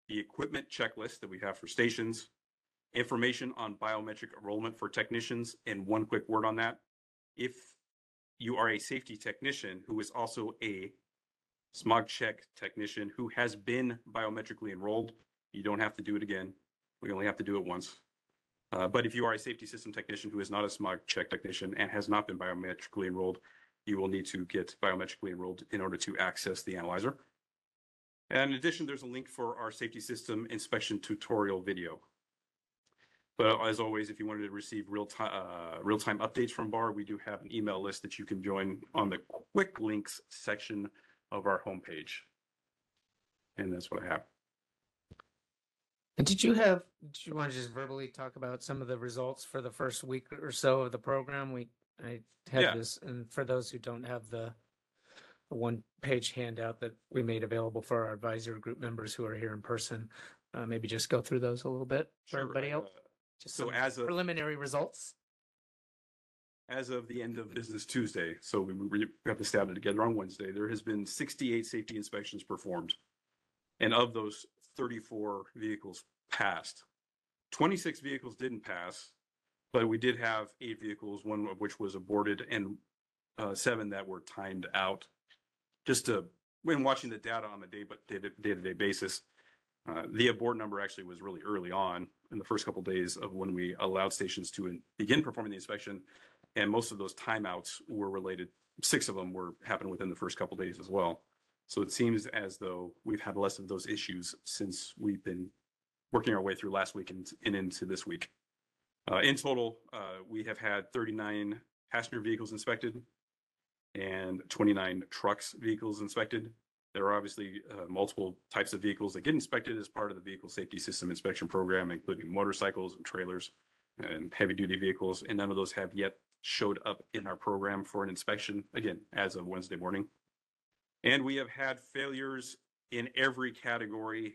the equipment checklist that we have for stations, information on biometric enrollment for technicians, and one quick word on that. If you are a safety technician who is also a smog check technician who has been biometrically enrolled, you don't have to do it again. We only have to do it once. But if you are a safety system technician who is not a smog check technician and has not been biometrically enrolled, you will need to get biometrically enrolled in order to access the analyzer. And in addition, there's a link for our safety system inspection tutorial video. But as always, if you wanted to receive real-time updates from BAR, we do have an email list that you can join on the quick links section of our homepage. And that's what I have. And did you want to just verbally talk about some of the results for the first week or so of the program? I had this, and for those who don't have the one-page handout that we made available for our advisory group members who are here in person, maybe just go through those a little bit for everybody else. Just so some as of preliminary results. As of the end of business Tuesday, so we got this data together on Wednesday, there has been 68 safety inspections performed. And of those, 34 vehicles passed. 26 vehicles didn't pass, but we did have 8 vehicles, one of which was aborted, and 7 that were timed out. When watching the data on a day-to-day basis, the abort number actually was really early on in the first couple of days of when we allowed stations to begin performing the inspection. And most of those timeouts were related. 6 of them happened within the first couple of days as well. So it seems as though we've had less of those issues since we've been working our way through last week and into this week. In total, we have had 39 passenger vehicles inspected and 29 trucks vehicles inspected. There are obviously multiple types of vehicles that get inspected as part of the vehicle safety system inspection program, including motorcycles and trailers and heavy duty vehicles. And none of those have yet showed up in our program for an inspection, again, as of Wednesday morning. And we have had failures in every category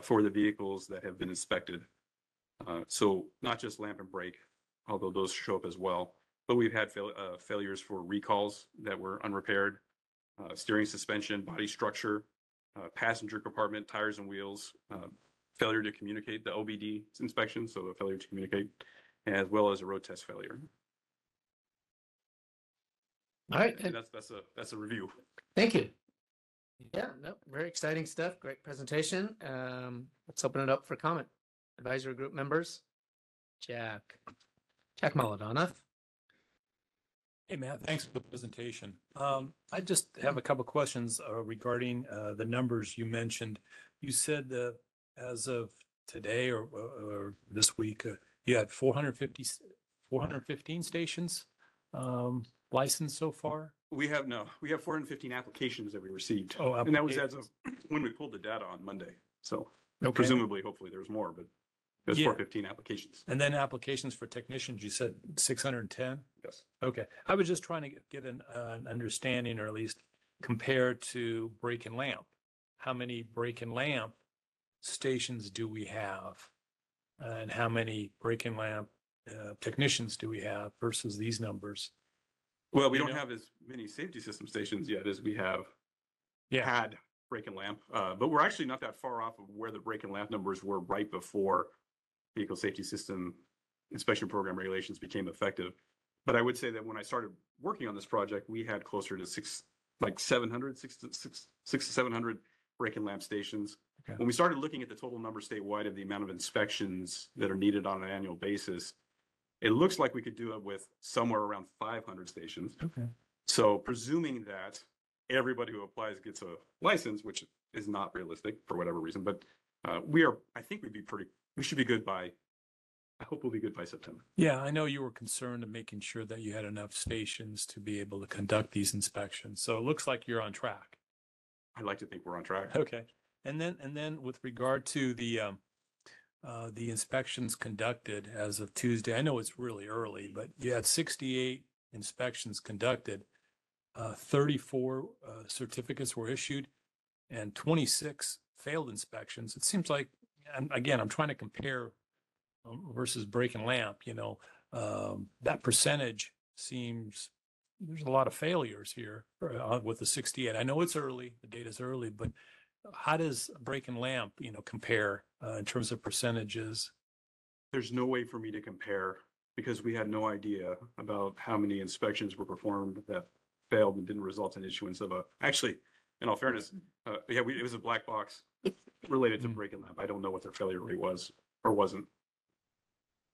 for the vehicles that have been inspected. So not just lamp and brake, although those show up as well, but we've had failures for recalls that were unrepaired, steering suspension, body structure, passenger compartment, tires and wheels, failure to communicate, the OBD inspection, so the failure to communicate, as well as a road test failure. All right. And that's a review. Thank you. Yeah, no, very exciting stuff. Great presentation. Let's open it up for comment. advisory group members. Jack Maladonna. Hey, Matt, thanks for the presentation. I just have a couple questions regarding the numbers you mentioned. You said that as of today or this week, you had 415 stations licensed so far? We have 415 applications that we received. Oh, and that was as of when we pulled the data on Monday. So Okay. presumably, hopefully there's more, but there's Yeah. 415 applications. And then applications for technicians, you said 610? Yes. Okay, I was just trying to get an understanding, or at least compared to Break and Lamp. How many Break and Lamp stations do we have? And how many Break and Lamp technicians do we have versus these numbers? Well, we You don't know? have as many safety system stations yet as we have Yeah. had Break and Lamp, but we're actually not that far off of where the Break and Lamp numbers were right before vehicle safety system inspection program regulations became effective. But I would say that when I started working on this project, we had closer to 700 to 700 Break and Lamp stations. Okay. When we started looking at the total number statewide of the amount of inspections that are needed on an annual basis, it looks like we could do it with somewhere around 500 stations. Okay. So presuming that everybody who applies gets a license, which is not realistic for whatever reason, but I think we should be good by, I hope we'll be good by September. Yeah, I know you were concerned of making sure that you had enough stations to be able to conduct these inspections. So it looks like you're on track. I'd like to think we're on track. Okay. And then with regard to the inspections conducted as of Tuesday, I know it's really early, but you had 68 inspections conducted. 34 certificates were issued and 26 failed inspections. It seems like, and again, I'm trying to compare versus Break and Lamp, that percentage seems, there's a lot of failures here with the 68. I know it's early, the data's early, but how does Break and Lamp, compare in terms of percentages? There's no way for me to compare because we had no idea about how many inspections were performed that failed and didn't result in issuance of actually, in all fairness, it was a black box related to Break and Lamp. I don't know what their failure rate was or wasn't.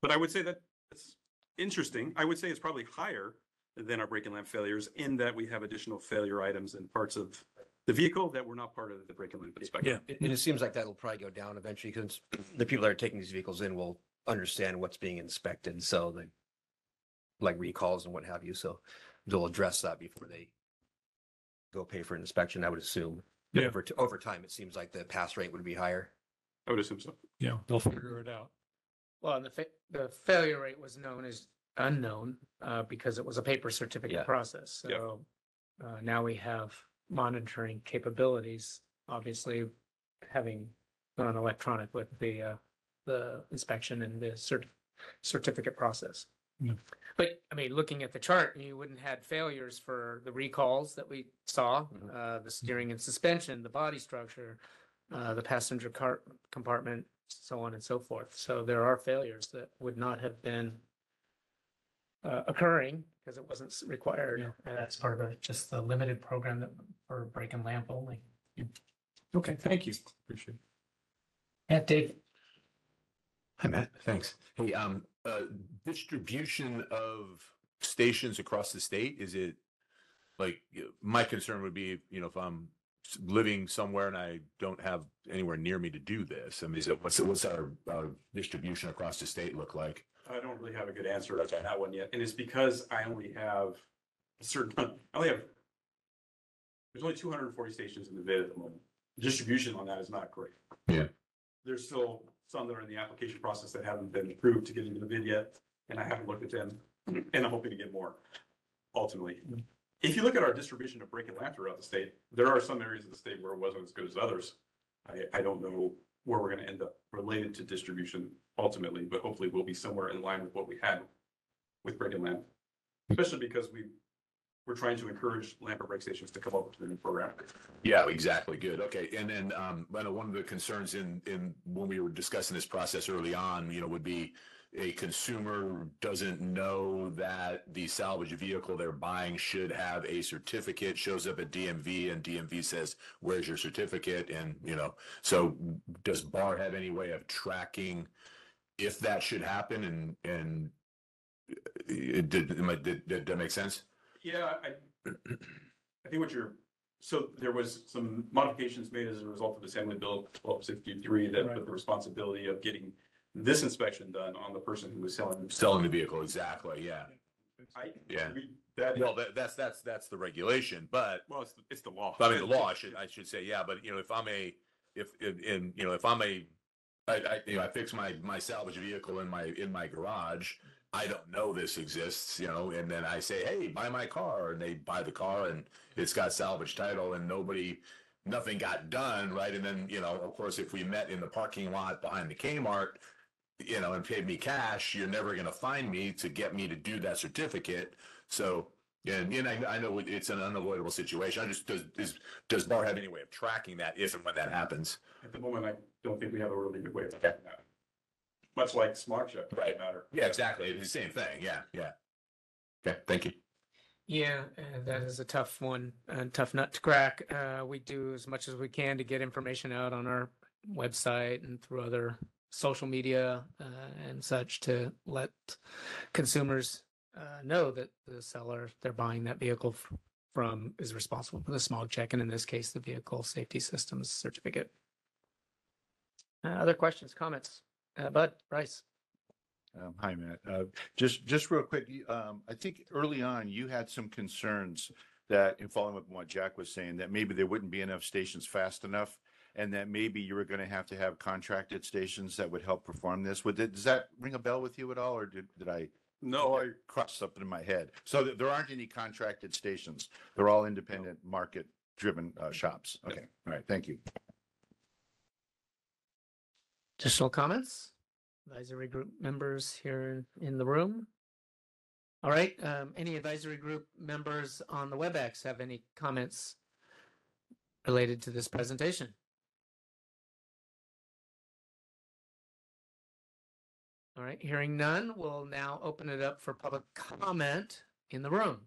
But I would say that it's interesting. I would say it's probably higher than our Break and Lamp failures in that we have additional failure items and parts of the vehicle that were not part of the Break and Lamp inspection. And it seems like that'll probably go down eventually because the people that are taking these vehicles in will understand what's being inspected. So they, like recalls and what have you. So they'll address that before they go pay for an inspection, I would assume. Yeah. Over time, it seems like the pass rate would be higher. I would assume so. Yeah, they'll figure it out. Well, and the failure rate was known as unknown because it was a paper certificate process. So now we have monitoring capabilities, obviously having gone electronic with the inspection and the certificate process. Yeah. But I mean, looking at the chart, you wouldn't had failures for the recalls that we saw, the steering and suspension, the body structure, the passenger car compartment, so on and so forth. So there are failures that would not have been occurring because it wasn't required. And that's part of just the limited program that for Break and Lamp only. Okay, thank you. Appreciate it. Yeah, Dave. Hi, Matt. Thanks. Hey, distribution of stations across the state, is it like, my concern would be, if I'm living somewhere and I don't have anywhere near me to do this, I mean, what's our distribution across the state look like? I don't really have a good answer to that one yet. And it's because I only have there's only 240 stations in the vid at the moment. Distribution on that is not great. Yeah. There's still some that are in the application process that haven't been approved to get into the vid yet, and I haven't looked at them, and I'm hoping to get more ultimately. If you look at our distribution of Break and Lamp throughout the state, there are some areas of the state where it wasn't as good as others. I don't know where we're going to end up related to distribution ultimately, but hopefully we'll be somewhere in line with what we had with Break and Lamp, especially because we're trying to encourage lamp or brake stations to come up with the new program. Yeah, exactly. Good. Okay. And then, I know one of the concerns in when we were discussing this process early on, would be a consumer doesn't know that the salvage vehicle they're buying should have a certificate, shows up at DMV and DMV says, where's your certificate? And, so does BAR have any way of tracking if that should happen? And did that make sense? Yeah, I think so there was some modifications made as a result of Assembly Bill 1263 that put the responsibility of getting this inspection done on the person who was Selling the vehicle, exactly, yeah. Yeah. Well, that's the regulation, but well, it's the law. I mean, the law, I should say, yeah, but I fix my salvage vehicle in my garage. I don't know this exists, and then I say, hey, buy my car, and they buy the car, and it's got salvage title, and nothing got done, right? And then, of course, if we met in the parking lot behind the Kmart, and paid me cash, you're never going to find me to get me to do that certificate. So, and I know it's an unavoidable situation. Does BAR have any way of tracking that if and when that happens? At the moment, I don't think we have a really good way of tracking that. Much like smart check, right? Matter. Yeah, exactly. It's the same thing. Yeah, yeah. Okay, thank you. Yeah, that is a tough one, a tough nut to crack. We do as much as we can to get information out on our website and through other social media and such to let consumers know that the seller they're buying that vehicle from is responsible for the smog check, and in this case, the vehicle safety systems certificate. Other questions, comments? Bud, Bryce. Hi, Matt. Just real quick, I think early on you had some concerns that, in following up on what Jack was saying, that maybe there wouldn't be enough stations fast enough, and that maybe you were going to have contracted stations that would help perform this. Does that ring a bell with you at all, or did I? No, I crossed something in my head. So there aren't any contracted stations. They're all independent, market-driven shops. Okay. All right. Thank you. Additional comments? Advisory group members here in the room? All right. Any advisory group members on the WebEx have any comments related to this presentation? All right. Hearing none, we'll now open it up for public comment in the room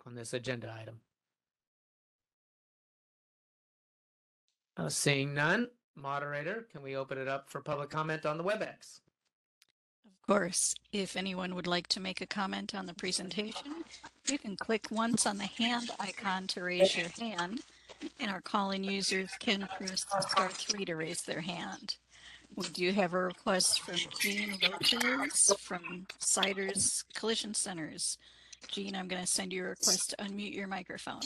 on this agenda item. Seeing none, moderator, can we open it up for public comment on the WebEx? Of course, if anyone would like to make a comment on the presentation, you can click once on the hand icon to raise your hand, and our call-in users can press *3 to raise their hand. We do have a request from Jean Lopez from Siders Collision Centers. Jean, I'm going to send you a request to unmute your microphone.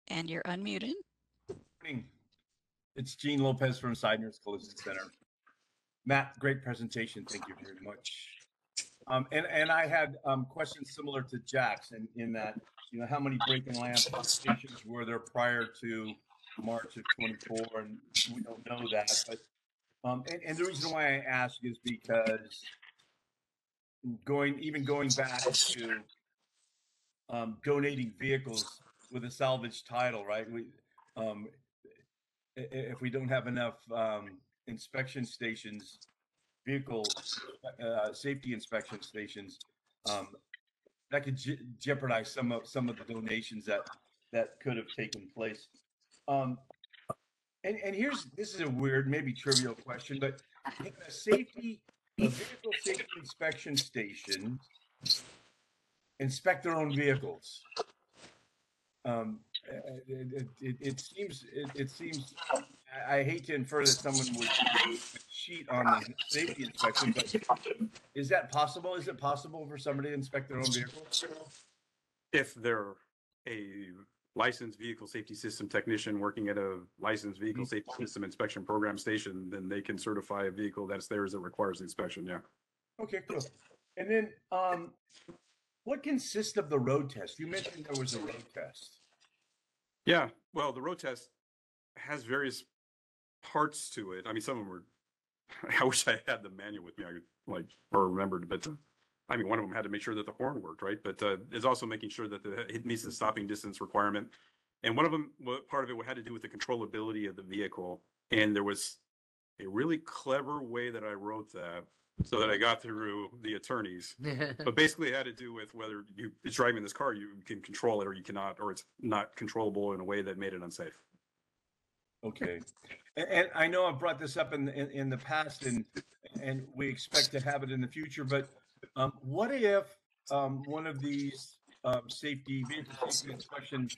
And you're unmuted. Morning. It's Gene Lopez from Siders Collision Center. Matt, great presentation. Thank you very much. And I had questions similar to Jack's in that, how many break-in lamp stations were there prior to March of 24? And we don't know that. But and the reason why I ask is because going back to donating vehicles with a salvage title, right? If we don't have enough inspection stations, vehicle safety inspection stations, that could jeopardize some of the donations that could have taken place. And this is a weird, maybe trivial question, but can a vehicle safety inspection station inspect their own vehicles? It seems. I hate to infer that someone would cheat on the safety inspection, but is that possible? Is it possible for somebody to inspect their own vehicle? If they're a licensed vehicle safety system technician working at a licensed vehicle safety system inspection program station, then they can certify a vehicle that's theirs that requires inspection. Yeah. Okay, cool. And then, what consists of the road test? You mentioned there was a road test. Yeah, well, the road test has various parts to it. I mean, some of them were, I wish I had the manual with me, or remembered, but one of them had to make sure that the horn worked, right? But it's also making sure that it meets the stopping distance requirement. And one of them, part of it had to do with the controllability of the vehicle. And there was a really clever way that I wrote that so that I got through the attorneys. But basically it had to do with whether it's driving this car, you can control it or you cannot, or it's not controllable in a way that made it unsafe. Okay. And I know I've brought this up in the past and we expect to have it in the future, but what if one of these vehicle safety inspection,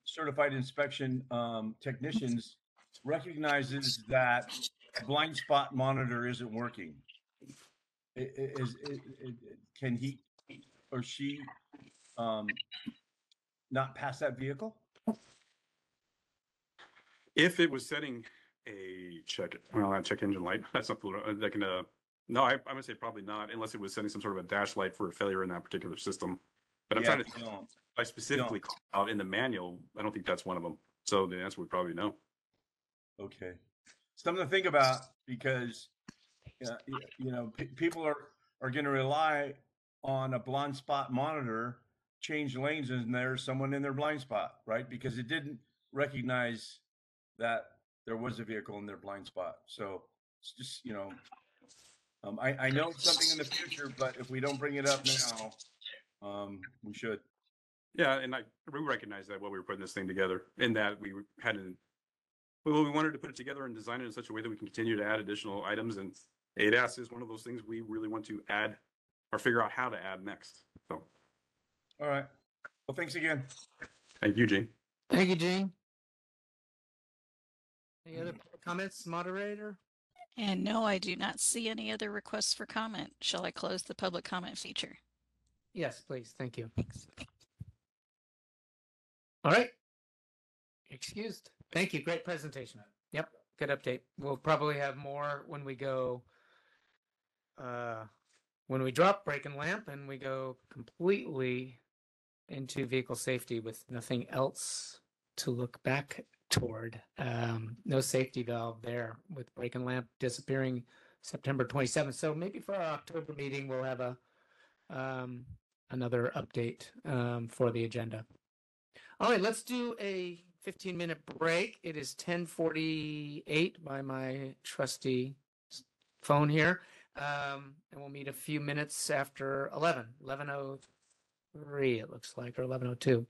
certified inspection technicians recognizes that a blind spot monitor isn't working? Can he or she not pass that vehicle? If it was setting a not check engine light, that's not that can, no, I'm gonna say probably not, unless it was setting some sort of a dash light for a failure in that particular system. But I'm trying to, I specifically call out in the manual, I don't think that's one of them. So the answer would probably no. Okay. Something to think about, because people are going to rely on a blind spot monitor, change lanes, and there's someone in their blind spot, right? Because it didn't recognize that there was a vehicle in their blind spot. So it's just, I know it's something in the future, but if we don't bring it up now, we should. Yeah, and we recognize that while we were putting this thing together, in that we we wanted to put it together and design it in such a way that we can continue to add additional items. And ADAS is one of those things we really want to add or figure out how to add next. So, all right. Well, thanks again. Thank you, Gene. Thank you, Gene. Any other comments, moderator? And no, I do not see any other requests for comment. Shall I close the public comment feature? Yes, please. Thank you. All right. Excused. Thank you. Great presentation. Yep. Good update. We'll probably have more when we go, when we drop brake and lamp and we go completely into vehicle safety with nothing else to look back toward. No safety valve there with brake and lamp disappearing September 27th. So maybe for our October meeting, we'll have a another update for the agenda. All right, let's do a 15-minute break. It is 10:48 by my trusty phone here. And we'll meet a few minutes after 11:03 it looks like, or 11:02.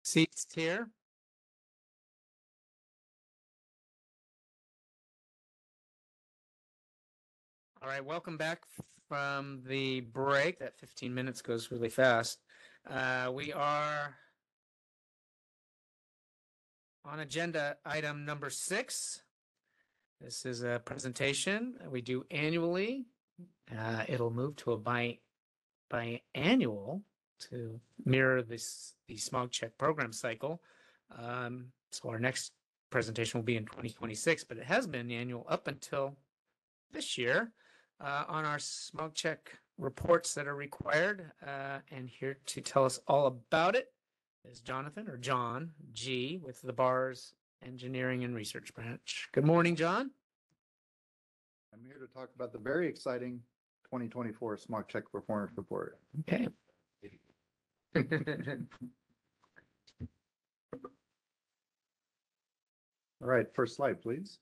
seats here. All right, welcome back from the break. That 15 minutes goes really fast. We are on agenda item number 6. This is a presentation that we do annually. It'll move to a biannual to mirror the smog check program cycle. So our next presentation will be in 2026, but it has been annual up until this year. On our smog check reports that are required, and here to tell us all about it is Jonathan, or John G, with the BARS Engineering and Research Branch. Good morning, John. I'm here to talk about the very exciting 2024 smog check performance report. Okay. All right, first slide, please.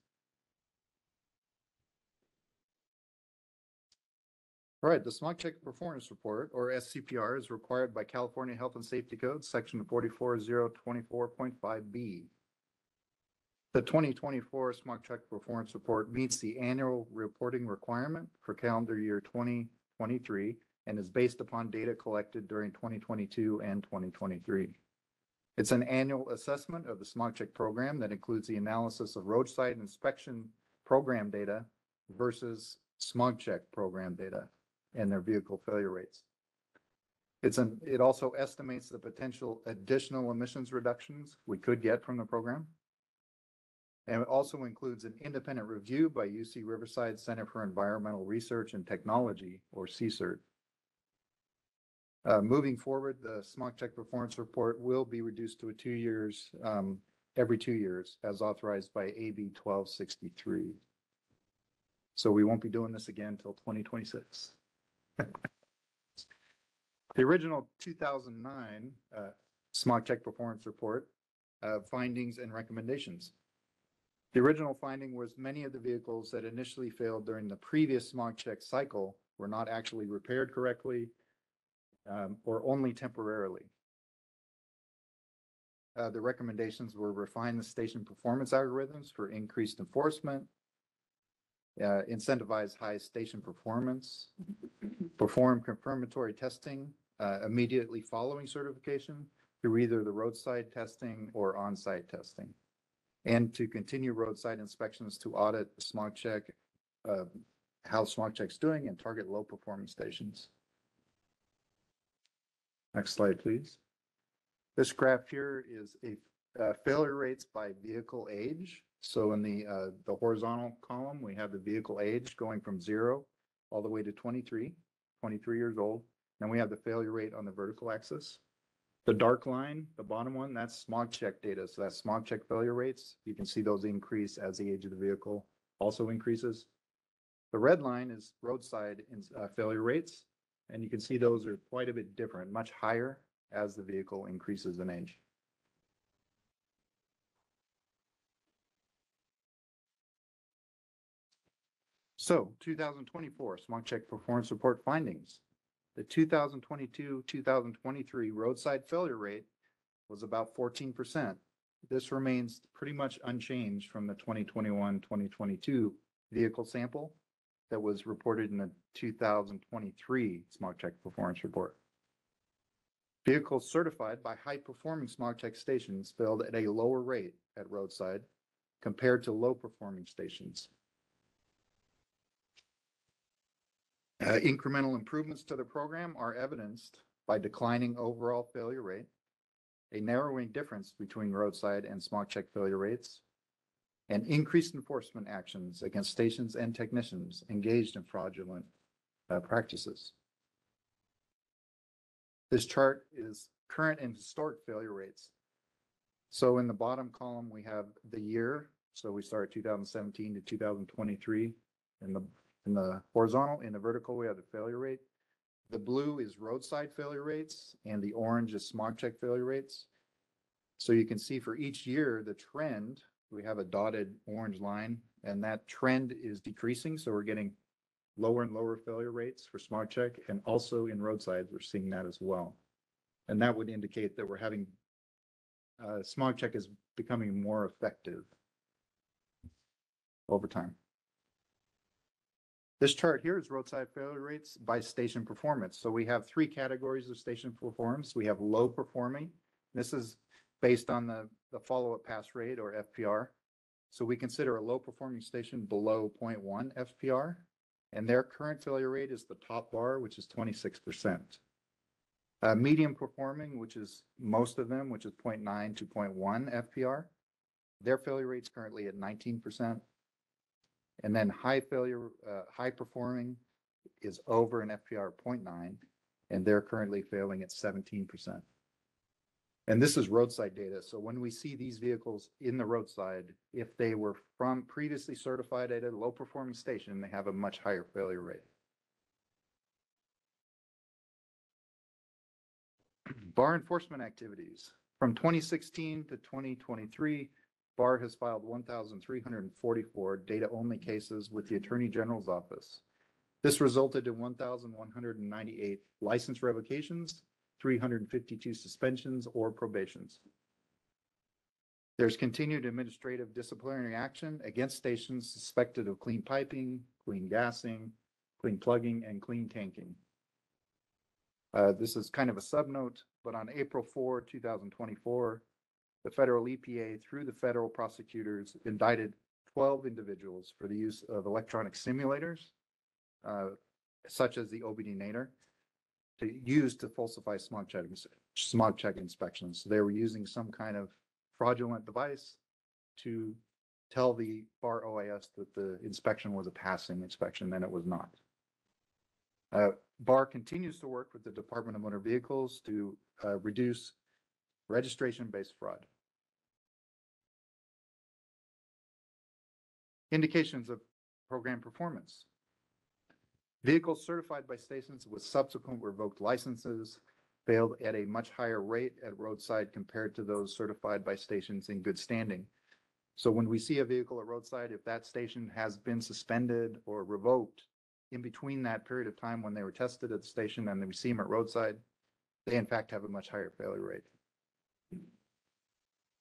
All right, the Smog Check Performance Report, or SCPR, is required by California Health and Safety Code, Section 44024.5B. The 2024 Smog Check Performance Report meets the annual reporting requirement for calendar year 2023 and is based upon data collected during 2022 and 2023. It's an annual assessment of the Smog Check program that includes the analysis of roadside inspection program data versus Smog Check program data and their vehicle failure rates. It also estimates the potential additional emissions reductions we could get from the program. And it also includes an independent review by UC Riverside Center for Environmental Research and Technology, or CSERT. Moving forward, the Smog Check Performance Report will be reduced to every 2 years, as authorized by AB 1263. So we won't be doing this again until 2026. The original 2009 Smog Check Performance Report, findings and recommendations. The original finding was many of the vehicles that initially failed during the previous smog check cycle were not actually repaired correctly, or only temporarily. The recommendations were refine the station performance algorithms for increased enforcement, incentivize high station performance, perform confirmatory testing immediately following certification through either the roadside testing or on-site testing, and to continue roadside inspections to audit the smog check, how smog check's doing, and target low performing stations. Next slide, please. This graph here is a failure rates by vehicle age. So in the horizontal column, we have the vehicle age going from 0 all the way to 23 years old. And we have the failure rate on the vertical axis. The dark line, the bottom one, that's smog check data. So that's smog check failure rates. You can see those increase as the age of the vehicle also increases. The red line is roadside failure rates. And you can see those are quite a bit different, much higher as the vehicle increases in age. So 2024 Smog Check Performance Report findings. The 2022-2023 roadside failure rate was about 14%. This remains pretty much unchanged from the 2021-2022 vehicle sample that was reported in the 2023 Smog Check Performance Report. Vehicles certified by high-performing smog check stations failed at a lower rate at roadside compared to low-performing stations. Incremental improvements to the program are evidenced by declining overall failure rate, a narrowing difference between roadside and smog check failure rates, and increased enforcement actions against stations and technicians engaged in fraudulent practices. This chart is current and historic failure rates. So in the bottom column, we have the year. So we start 2017 to 2023 in the horizontal. In the vertical, we have the failure rate. The blue is roadside failure rates, and the orange is smog check failure rates. So you can see for each year, the trend, we have a dotted orange line, and that trend is decreasing. So we're getting lower and lower failure rates for smog check, and also in roadsides, we're seeing that as well. And that would indicate that we're having smog check is becoming more effective over time. This chart here is roadside failure rates by station performance. So we have three categories of station performance. We have low performing. This is based on the follow-up pass rate or FPR. So we consider a low performing station below 0.1 FPR, and their current failure rate is the top bar, which is 26%. Medium performing, which is most of them, which is 0.9 to 0.1 FPR, their failure rate's currently at 19%. And then high performing is over an FPR of 0.9, and they're currently failing at 17%. And this is roadside data. So when we see these vehicles in the roadside, if they were from previously certified at a low performing station, they have a much higher failure rate. BAR enforcement activities. From 2016 to 2023, BAR has filed 1,344 data-only cases with the Attorney General's office. This resulted in 1,198 license revocations, 352 suspensions or probations. There's continued administrative disciplinary action against stations suspected of clean piping, clean gassing, clean plugging, and clean tanking. This is kind of a subnote, but on April 4, 2024, the federal EPA, through the federal prosecutors, indicted 12 individuals for the use of electronic simulators, such as the OBD-NATR, to falsify smog check inspections. So they were using some kind of fraudulent device to tell the BAR OIS that the inspection was a passing inspection, and it was not. BAR continues to work with the Department of Motor Vehicles to reduce registration-based fraud. Indications of program performance. Vehicles certified by stations with subsequent revoked licenses failed at a much higher rate at roadside compared to those certified by stations in good standing. So when we see a vehicle at roadside, if that station has been suspended or revoked in between that period of time when they were tested at the station and then we see them at roadside, they in fact have a much higher failure rate.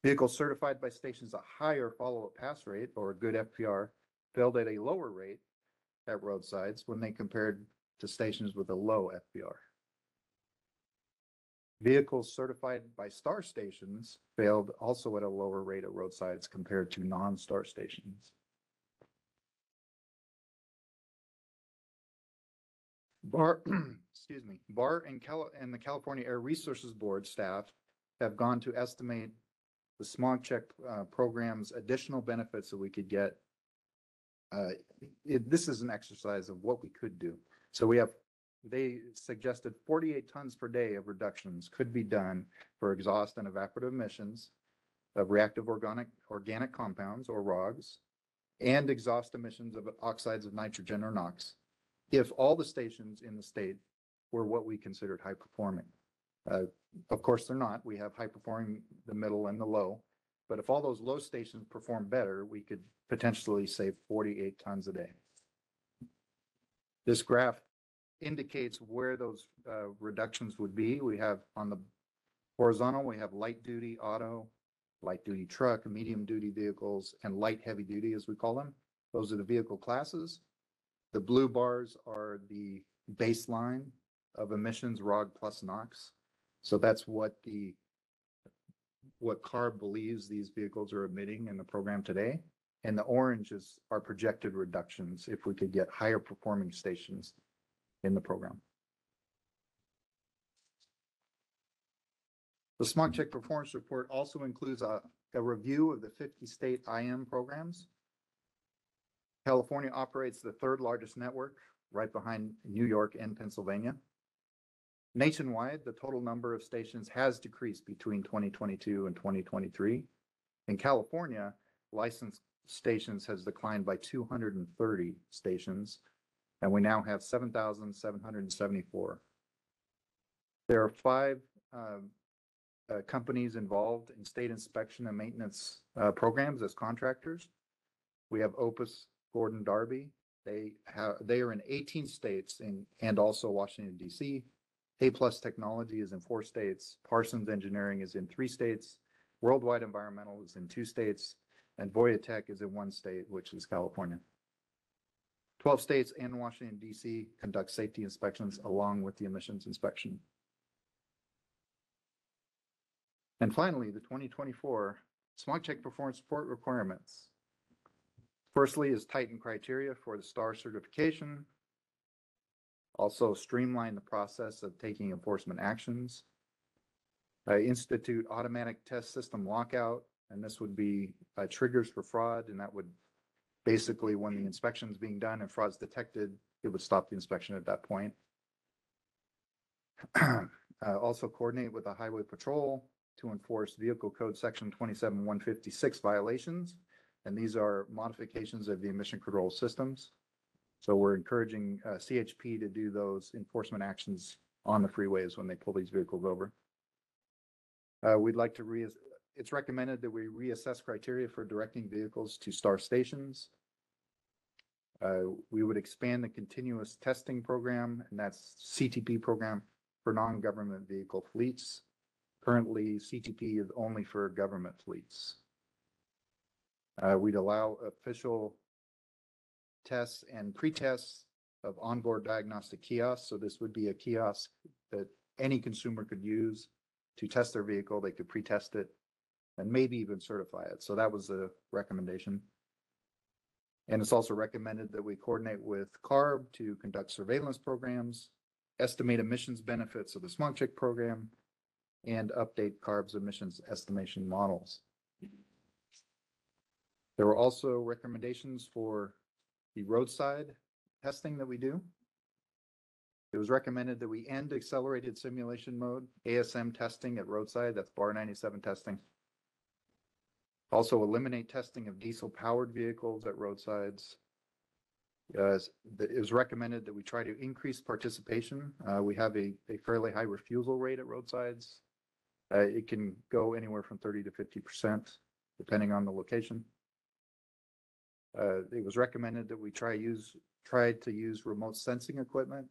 Vehicles certified by stations a higher follow-up pass rate or a good FPR failed at a lower rate at roadsides when they compared to stations with a low FPR. Vehicles certified by STAR stations failed also at a lower rate at roadsides compared to non-STAR stations. BAR, excuse me, BAR and the California Air Resources Board staff have gone to estimate the smog check program's additional benefits that we could get. This is an exercise of what we could do. So they suggested 48 tons per day of reductions could be done for exhaust and evaporative emissions of reactive organic compounds or ROGs and exhaust emissions of oxides of nitrogen or NOx if all the stations in the state were what we considered high performing. Of course, they're not. We have high performing, the middle, and the low. But if all those low stations perform better, we could potentially save 48 tons a day. This graph indicates where those reductions would be. We have on the horizontal, we have light duty auto, light duty truck, medium duty vehicles, and light heavy duty, as we call them. Those are the vehicle classes. The blue bars are the baseline of emissions, ROG plus NOx. So that's what CARB believes these vehicles are emitting in the program today. And the orange is our projected reductions if we could get higher performing stations in the program. The Smog Check Performance Report also includes a review of the 50 state IM programs. California operates the third largest network, right behind New York and Pennsylvania. Nationwide, the total number of stations has decreased between 2022 and 2023. In California, licensed stations has declined by 230 stations, and we now have 7,774. There are 5 companies involved in state inspection and maintenance programs as contractors. We have Opus Gordon Darby. They are in 18 states and also Washington, D.C. A Plus Technology is in 4 states. Parsons Engineering is in 3 states. Worldwide Environmental is in 2 states, and Voyatech is in 1 state, which is California. 12 states and Washington, D.C. conduct safety inspections along with the emissions inspection. And finally, the 2024 Smog Check Performance Report requirements. Firstly is tighten criteria for the STAR certification. Also streamline the process of taking enforcement actions. Institute automatic test system lockout, and this would be triggers for fraud, and that would basically, when the inspection is being done and fraud's detected, it would stop the inspection at that point. Also coordinate with the Highway Patrol to enforce Vehicle Code Section 27156 violations, and these are modifications of the emission control systems. So we're encouraging CHP to do those enforcement actions on the freeways when they pull these vehicles over. We'd like to it's recommended that we reassess criteria for directing vehicles to STAR stations. We would expand the continuous testing program, and that's CTP program for non-government vehicle fleets. Currently, CTP is only for government fleets. We'd allow official tests and pre-tests of onboard diagnostic kiosks. So this would be a kiosk that any consumer could use to test their vehicle. They could pre-test it and maybe even certify it. So that was the recommendation. And it's also recommended that we coordinate with CARB to conduct surveillance programs, estimate emissions benefits of the Smog Check program, and update CARB's emissions estimation models. There were also recommendations for the roadside testing that we do. It was recommended that we end accelerated simulation mode, ASM testing at roadside, that's bar 97 testing. Also eliminate testing of diesel powered vehicles at roadsides. It was recommended that we try to increase participation. We have a fairly high refusal rate at roadsides. It can go anywhere from 30 to 50%, depending on the location. It was recommended that we try to use remote sensing equipment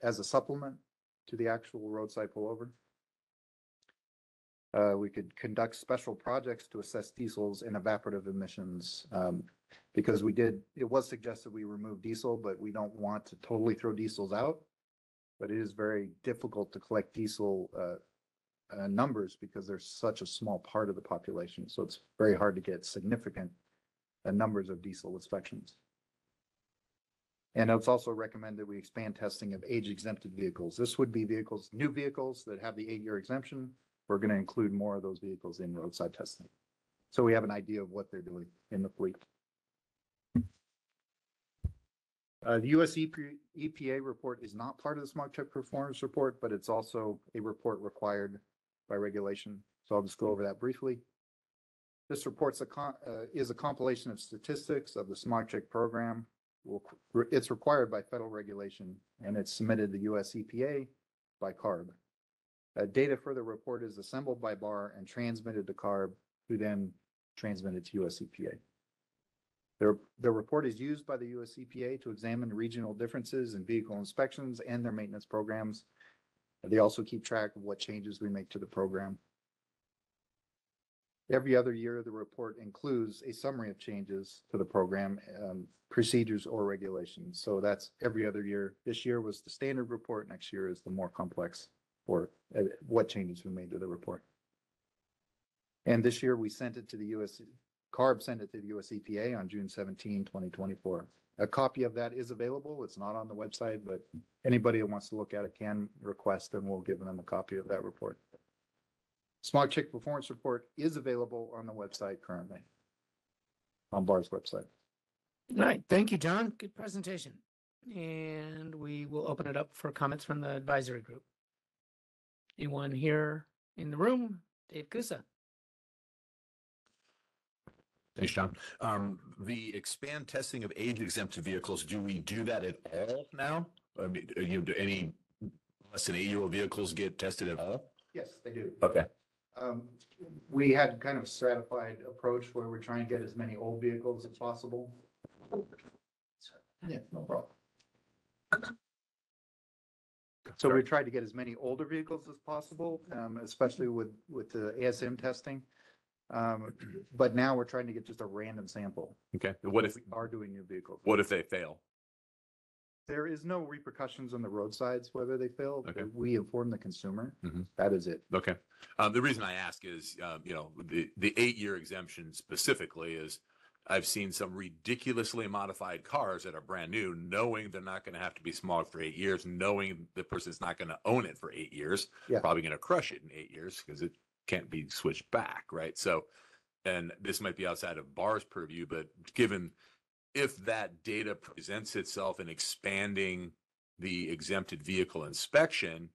as a supplement to the actual roadside pullover. We could conduct special projects to assess diesels and evaporative emissions because it was suggested we remove diesel, but we don't want to totally throw diesels out. But it is very difficult to collect diesel numbers because there's such a small part of the population. So it's very hard to get significant numbers of diesel inspections. And it's also recommended we expand testing of age exempted vehicles. This would be new vehicles that have the 8-year exemption. We're going to include more of those vehicles in roadside testing. So we have an idea of what they're doing in the fleet. The US EPA report is not part of the Smog Check Performance Report, but it's also a report required by regulation. So I'll just go over that briefly. This report is a compilation of statistics of the Smog Check program. It's required by federal regulation, and it's submitted to the US EPA by CARB. Data for the report is assembled by BAR and transmitted to CARB, who then transmit it to US EPA. The report is used by the US EPA to examine regional differences in vehicle inspections and their maintenance programs. They also keep track of what changes we make to the program. Every other year, the report includes a summary of changes to the program, procedures or regulations. So that's every other year. This year was the standard report. Next year is the more complex, or what changes we made to the report. And this year we sent it to the CARB sent it to the US EPA on June 17, 2024. A copy of that is available. It's not on the website, but anybody that wants to look at it can request, and we'll give them a copy of that report. Smog Check Performance Report is available on the website currently, on BAR's website. All right. Thank you, John. Good presentation. And we will open it up for comments from the advisory group. Anyone here in the room? Dave Kusa. Thanks, John. The expand testing of age exempted vehicles, do we do that at all now? I mean, do any less than 8-year-old vehicles get tested at all? Yes, they do. Okay. We had kind of a stratified approach where we're trying to get as many old vehicles as possible. Yeah, no problem. So we tried to get as many older vehicles as possible, especially with the ASM testing. But now we're trying to get just a random sample. Okay. What if We are doing new vehicles. what if they fail? There is no repercussions on the roadsides whether they fail. Okay. We inform the consumer. Mhm. That is it. Okay. The reason I ask is, the 8-year exemption specifically is I've seen some ridiculously modified cars that are brand new, knowing they're not going to have to be smog for 8 years, knowing the person's not going to own it for 8 years, Yeah. probably going to crush it in 8 years because it can't be switched back, right? So, and this might be outside of BAR's purview, but given if that data presents itself in expanding the exempted vehicle inspection,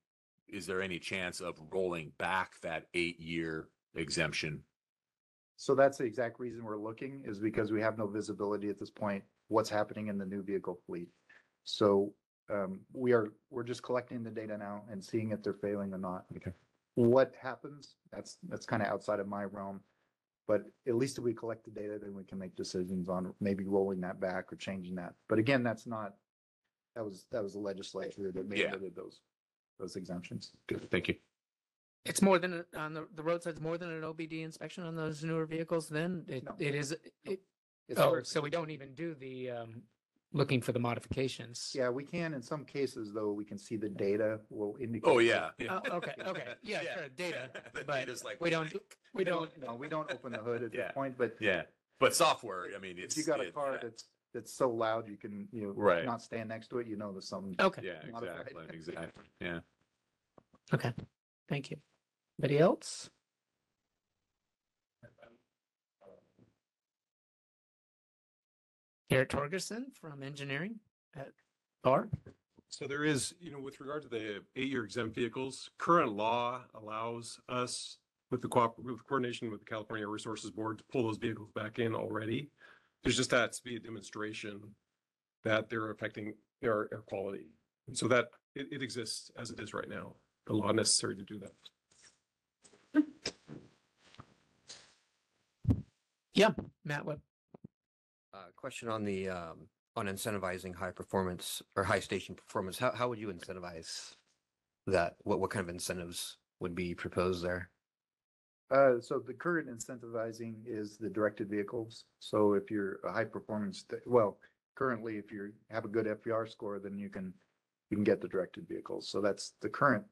is there any chance of rolling back that 8-year exemption? So that's the exact reason we're looking, is because we have no visibility at this point, what's happening in the new vehicle fleet. So we're just collecting the data now and seeing if they're failing or not. Okay. What happens, that's kind of outside of my realm. But at least if we collect the data, then we can make decisions on maybe rolling that back or changing that. But again, that was the legislature that mandated those exemptions. Good, thank you. It's more than on the roadside's more than an OBD inspection on those newer vehicles. Then it is. It's Oh, for- so we don't even do the looking for the modifications. Yeah, we can, in some cases, though, we can see the data will indicate. Oh, yeah. Oh, okay. Yeah, sure. Data, The but data's like- we don't. We don't. No, we don't open the hood at Yeah. this point, but Yeah, but software, I mean, if you got a car that's so loud, you can, Right. not stand next to it, there's something. Okay. Yeah, modified. exactly. Yeah. Okay. Thank you. Anybody else? Garrett Torgerson from engineering at BAR. So there is, with regard to the 8-year exempt vehicles, current law allows us with with coordination with the California Air Resources Board to pull those vehicles back in already. There's just has to be a demonstration that they're affecting air quality. And so that it exists as it is right now, the law necessary to do that. Yeah, Matt Webb. Question on the on incentivizing high performance or high station performance. How would you incentivize that? What kind of incentives would be proposed there? So the current incentivizing is the directed vehicles. So if you're a high performance, currently, if you have a good FVR score, then you can get the directed vehicles. So that's the current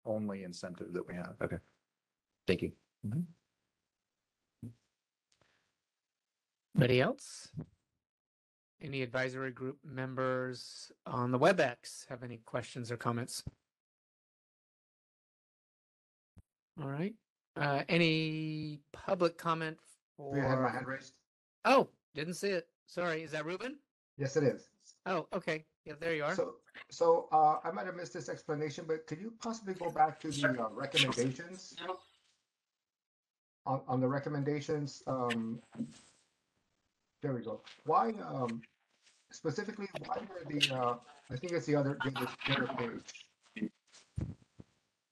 only incentive that we have. Okay. Thank you. Anybody else? Any advisory group members on the WebEx have any questions or comments? All right. Any public comment for? I had my hand raised. Oh, didn't see it. Sorry. Is that Ruben? Yes, it is. Oh, okay. Yeah, there you are. So I might have missed this explanation, but could you possibly go back to the recommendations? On the recommendations, there we go. Why, specifically, why were the, I think it's the other page.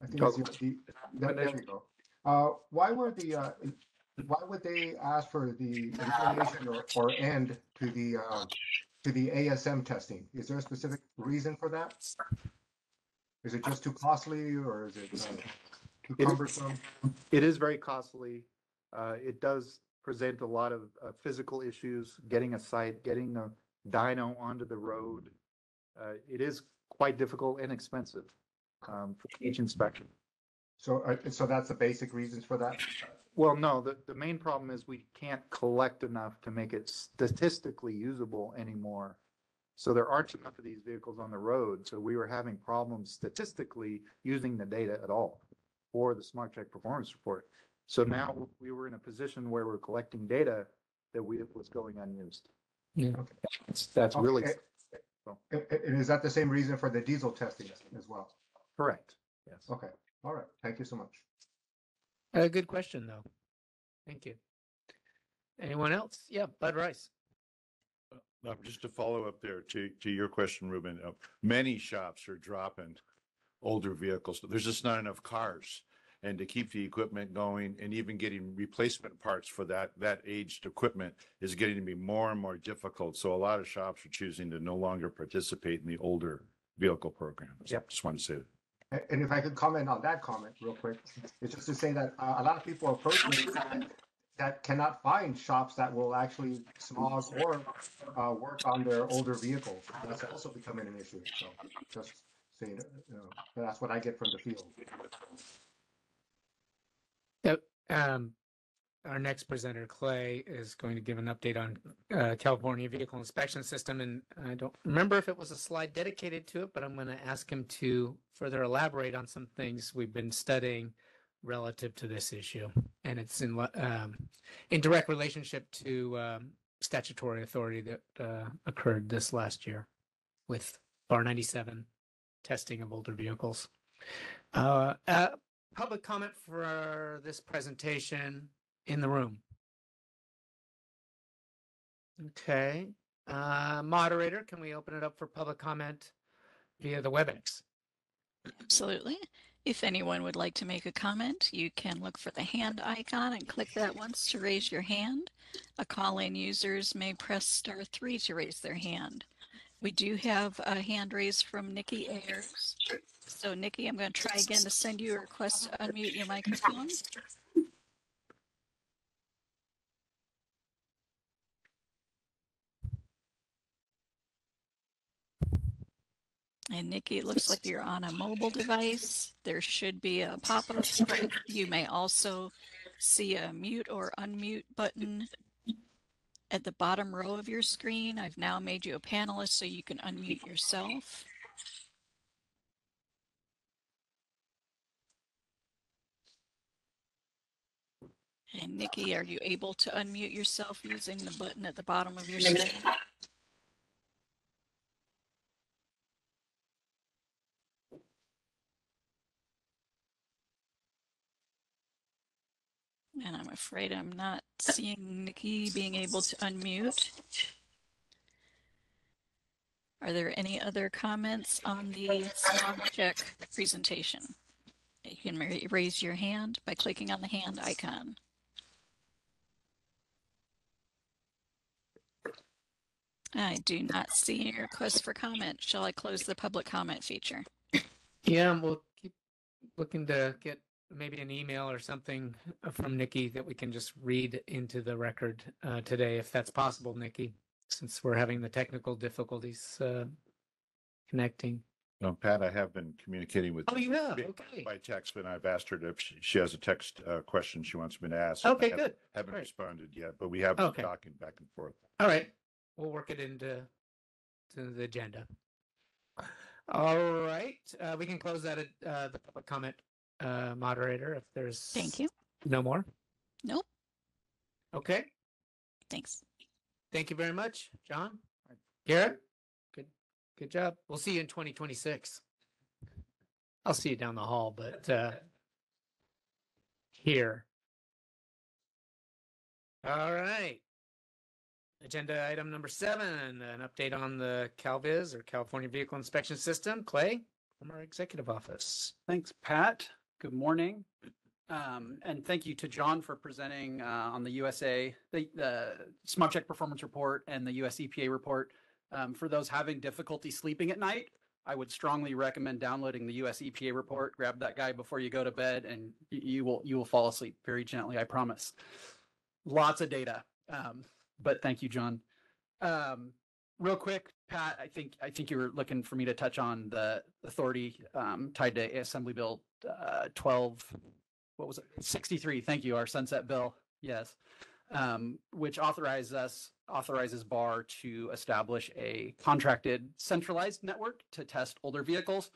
I think it's there we go. Why would they ask for the information or end to the ASM testing? Is there a specific reason for that? Is it just too costly or is it too cumbersome? It is very costly. It does present a lot of physical issues, getting a site, getting the dyno onto the road. It is quite difficult and expensive for each inspection. So that's the basic reasons for that? Well, no, the main problem is we can't collect enough to make it statistically usable anymore. So there aren't enough of these vehicles on the road. So we were having problems statistically using the data at all for the Smart Check performance report. So now we were in a position where we're collecting data that was going unused. Yeah. That's really. And is that the same reason for the diesel testing as well? Correct. Yes. Okay. All right. Thank you so much. Good question, though. Thank you. Anyone else? Yeah, Bud Rice. Just to follow up there to your question, Ruben, many shops are dropping older vehicles. There's just not enough cars. And to keep the equipment going and even getting replacement parts for that aged equipment is getting to be more and more difficult. So a lot of shops are choosing to no longer participate in the older vehicle program. So Yep. just wanted to say that. And if I could comment on that comment real quick, it's just to say that a lot of people approach me that cannot find shops that will actually smog or work on their older vehicles. That's also becoming an issue. So just saying, that's what I get from the field. Yep. Our next presenter, Clay, is going to give an update on California Vehicle Inspection System. And I don't remember if it was a slide dedicated to it, but I'm going to ask him to further elaborate on some things we've been studying relative to this issue. And it's in direct relationship to statutory authority that occurred this last year with Bar 97 testing of older vehicles. Public comment for this presentation in the room. Okay. Moderator, can we open it up for public comment via the WebEx? Absolutely. If anyone would like to make a comment, you can look for the hand icon and click that once to raise your hand. Call-in users may press *3 to raise their hand. We do have a hand raised from Nikki Ayers. So Nikki, I'm going to try again to send you a request to unmute your microphone. And Nikki, it looks like you're on a mobile device. There should be a pop-up. You may also see a mute or unmute button at the bottom row of your screen. I've now made you a panelist so you can unmute yourself. And Nikki, are you able to unmute yourself using the button at the bottom of your screen? And I'm afraid I'm not seeing Nikki being able to unmute. Are there any other comments on the smog check presentation? You can raise your hand by clicking on the hand icon. I do not see any requests for comment. Shall I close the public comment feature? Yeah, we'll keep looking to get maybe an email or something from Nikki that we can just read into the record today, if that's possible, Nikki, since we're having the technical difficulties connecting. No, Pat, I have been communicating with. Oh, you have? Okay. By text, and I've asked her if she has a text question she wants me to ask. Okay, I good. Haven't Great. responded yet, but we have been Okay. talking back and forth. All right. We'll work it into the agenda. All right. We can close that at the public comment moderator if there's Thank you. no more. Nope. Okay. Thanks. Thank you very much, John. Garrett, good job. We'll see you in 2026. I'll see you down the hall, but here. All right. Agenda item number 7, an update on the CalViz or California Vehicle Inspection System. Clay from our executive office. Thanks, Pat. Good morning. And thank you to John for presenting on the USA, the Smog Check Performance Report and the US EPA report. For those having difficulty sleeping at night, I would strongly recommend downloading the US EPA report. Grab that guy before you go to bed and you will fall asleep very gently, I promise. Lots of data. But thank you, John. Real quick, Pat, I think you were looking for me to touch on the authority tied to Assembly Bill 63. Thank you, our sunset bill. Yes, which authorizes BAR to establish a contracted centralized network to test older vehicles,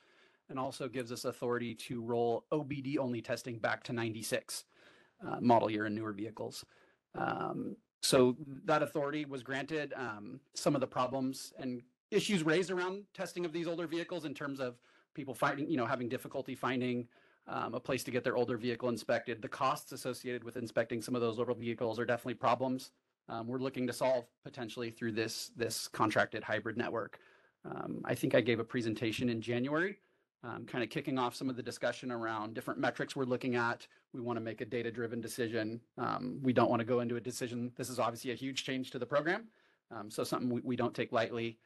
and also gives us authority to roll OBD only testing back to 96 model year and newer vehicles. So that authority was granted. Some of the problems and issues raised around testing of these older vehicles in terms of people having difficulty finding a place to get their older vehicle inspected. The costs associated with inspecting some of those older vehicles are definitely problems. We're looking to solve potentially through this contracted hybrid network. I think I gave a presentation in January, kind of kicking off some of the discussion around different metrics we're looking at. We want to make a data-driven decision. We don't want to go into a decision. This is obviously a huge change to the program, so something we don't take lightly.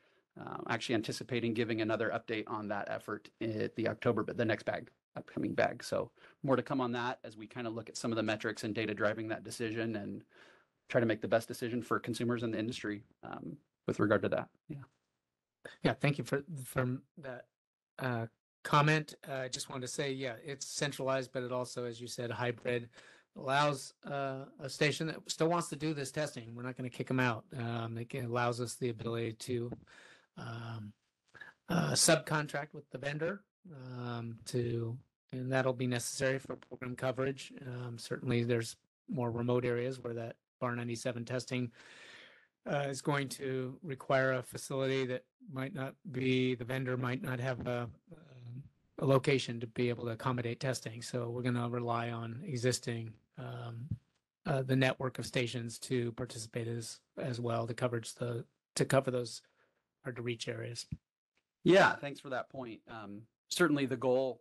Actually anticipating giving another update on that effort at the October, but the next upcoming bag. So more to come on that as we kind of look at some of the metrics and data driving that decision and try to make the best decision for consumers in the industry with regard to that. Yeah. Yeah, thank you for that comment. I just wanted to say, yeah, it's centralized, but it also, as you said, hybrid, allows a station that still wants to do this testing. We're not going to kick them out. It allows us the ability to subcontract with the vendor and that'll be necessary for program coverage. Certainly, there's more remote areas where that Bar 97 testing is going to require a facility that might not be, the vendor might not have a location to be able to accommodate testing. So we're going to rely on existing the network of stations to participate as well to cover those hard to reach areas. Yeah, thanks for that point. Certainly the goal,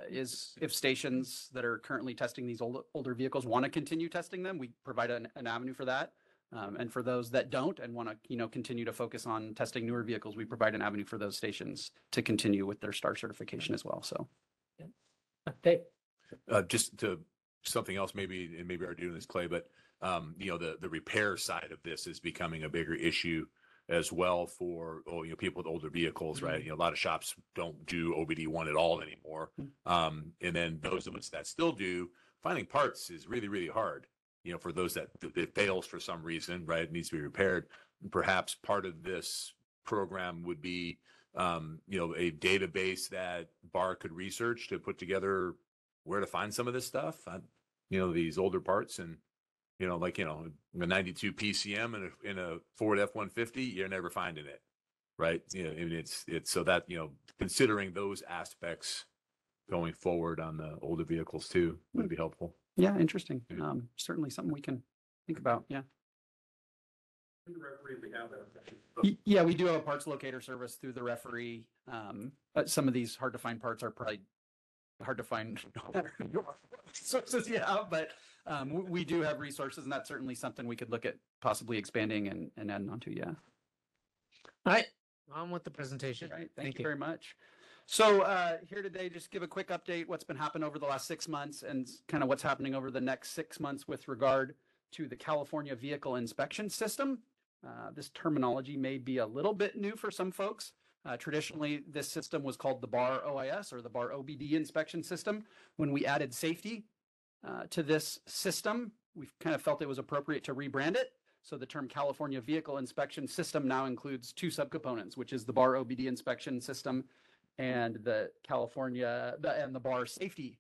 is if stations that are currently testing these older vehicles want to continue testing them, we provide an avenue for that. And for those that don't and want to, continue to focus on testing newer vehicles, we provide an avenue for those stations to continue with their STAR certification as well. So, Dave. Just to something else, maybe already doing this, Clay, but the repair side of this is becoming a bigger issue as well for people with older vehicles, right? A lot of shops don't do OBD1 at all anymore, and then those of us that still do, finding parts is really, really hard. For those that it fails for some reason, right? It needs to be repaired. Perhaps part of this program would be, a database that BAR could research to put together where to find some of this stuff. These older parts and, a 92 PCM in a Ford F-150, you're never finding it, right? It's so that, considering those aspects going forward on the older vehicles too would be helpful. Yeah, interesting. Certainly something we can think about. Yeah. Yeah, we do have a parts locator service through the referee. Some of these hard to find parts are probably hard to find no matter your sources you have, but we do have resources, and that's certainly something we could look at possibly expanding and adding on to. Yeah. All right. On with the presentation. Right. Thank you very much. So here today, just give a quick update what's been happening over the last 6 months and kind of what's happening over the next 6 months with regard to the California Vehicle Inspection System. This terminology may be a little bit new for some folks. Traditionally, this system was called the BAR OIS or the BAR OBD inspection system. When we added safety to this system, we kind of felt it was appropriate to rebrand it. So the term California Vehicle Inspection System now includes two subcomponents, which is the BAR OBD inspection system and the BAR Safety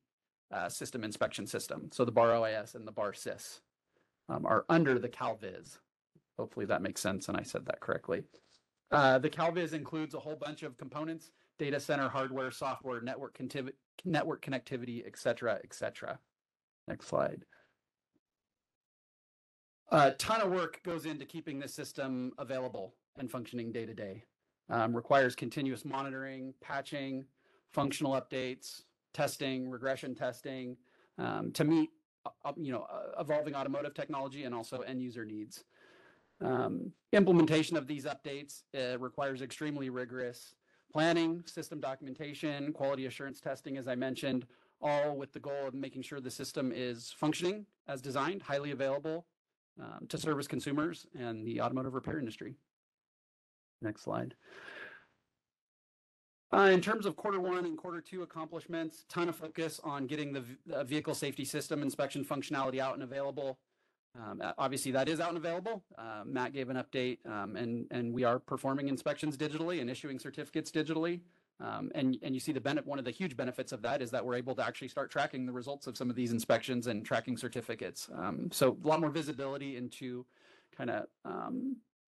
System Inspection System. So the BAR OIS and the BAR SIS are under the CalViz. Hopefully that makes sense and I said that correctly. The CalViz includes a whole bunch of components: data center, hardware, software, network connectivity, et cetera, et cetera. Next slide. A ton of work goes into keeping this system available and functioning day to day. Requires continuous monitoring, patching, functional updates, testing, regression testing, to meet evolving automotive technology and also end user needs. Implementation of these updates requires extremely rigorous planning, system documentation, quality assurance testing, as I mentioned, all with the goal of making sure the system is functioning as designed, highly available to service consumers and the automotive repair industry. Next slide. In terms of Q1 and Q2 accomplishments, ton of focus on getting the vehicle safety system inspection functionality out and available. Obviously, that is out and available. Matt gave an update, and we are performing inspections digitally and issuing certificates digitally. And you see one of the huge benefits of that is that we're able to actually start tracking the results of some of these inspections and tracking certificates. So a lot more visibility into kind of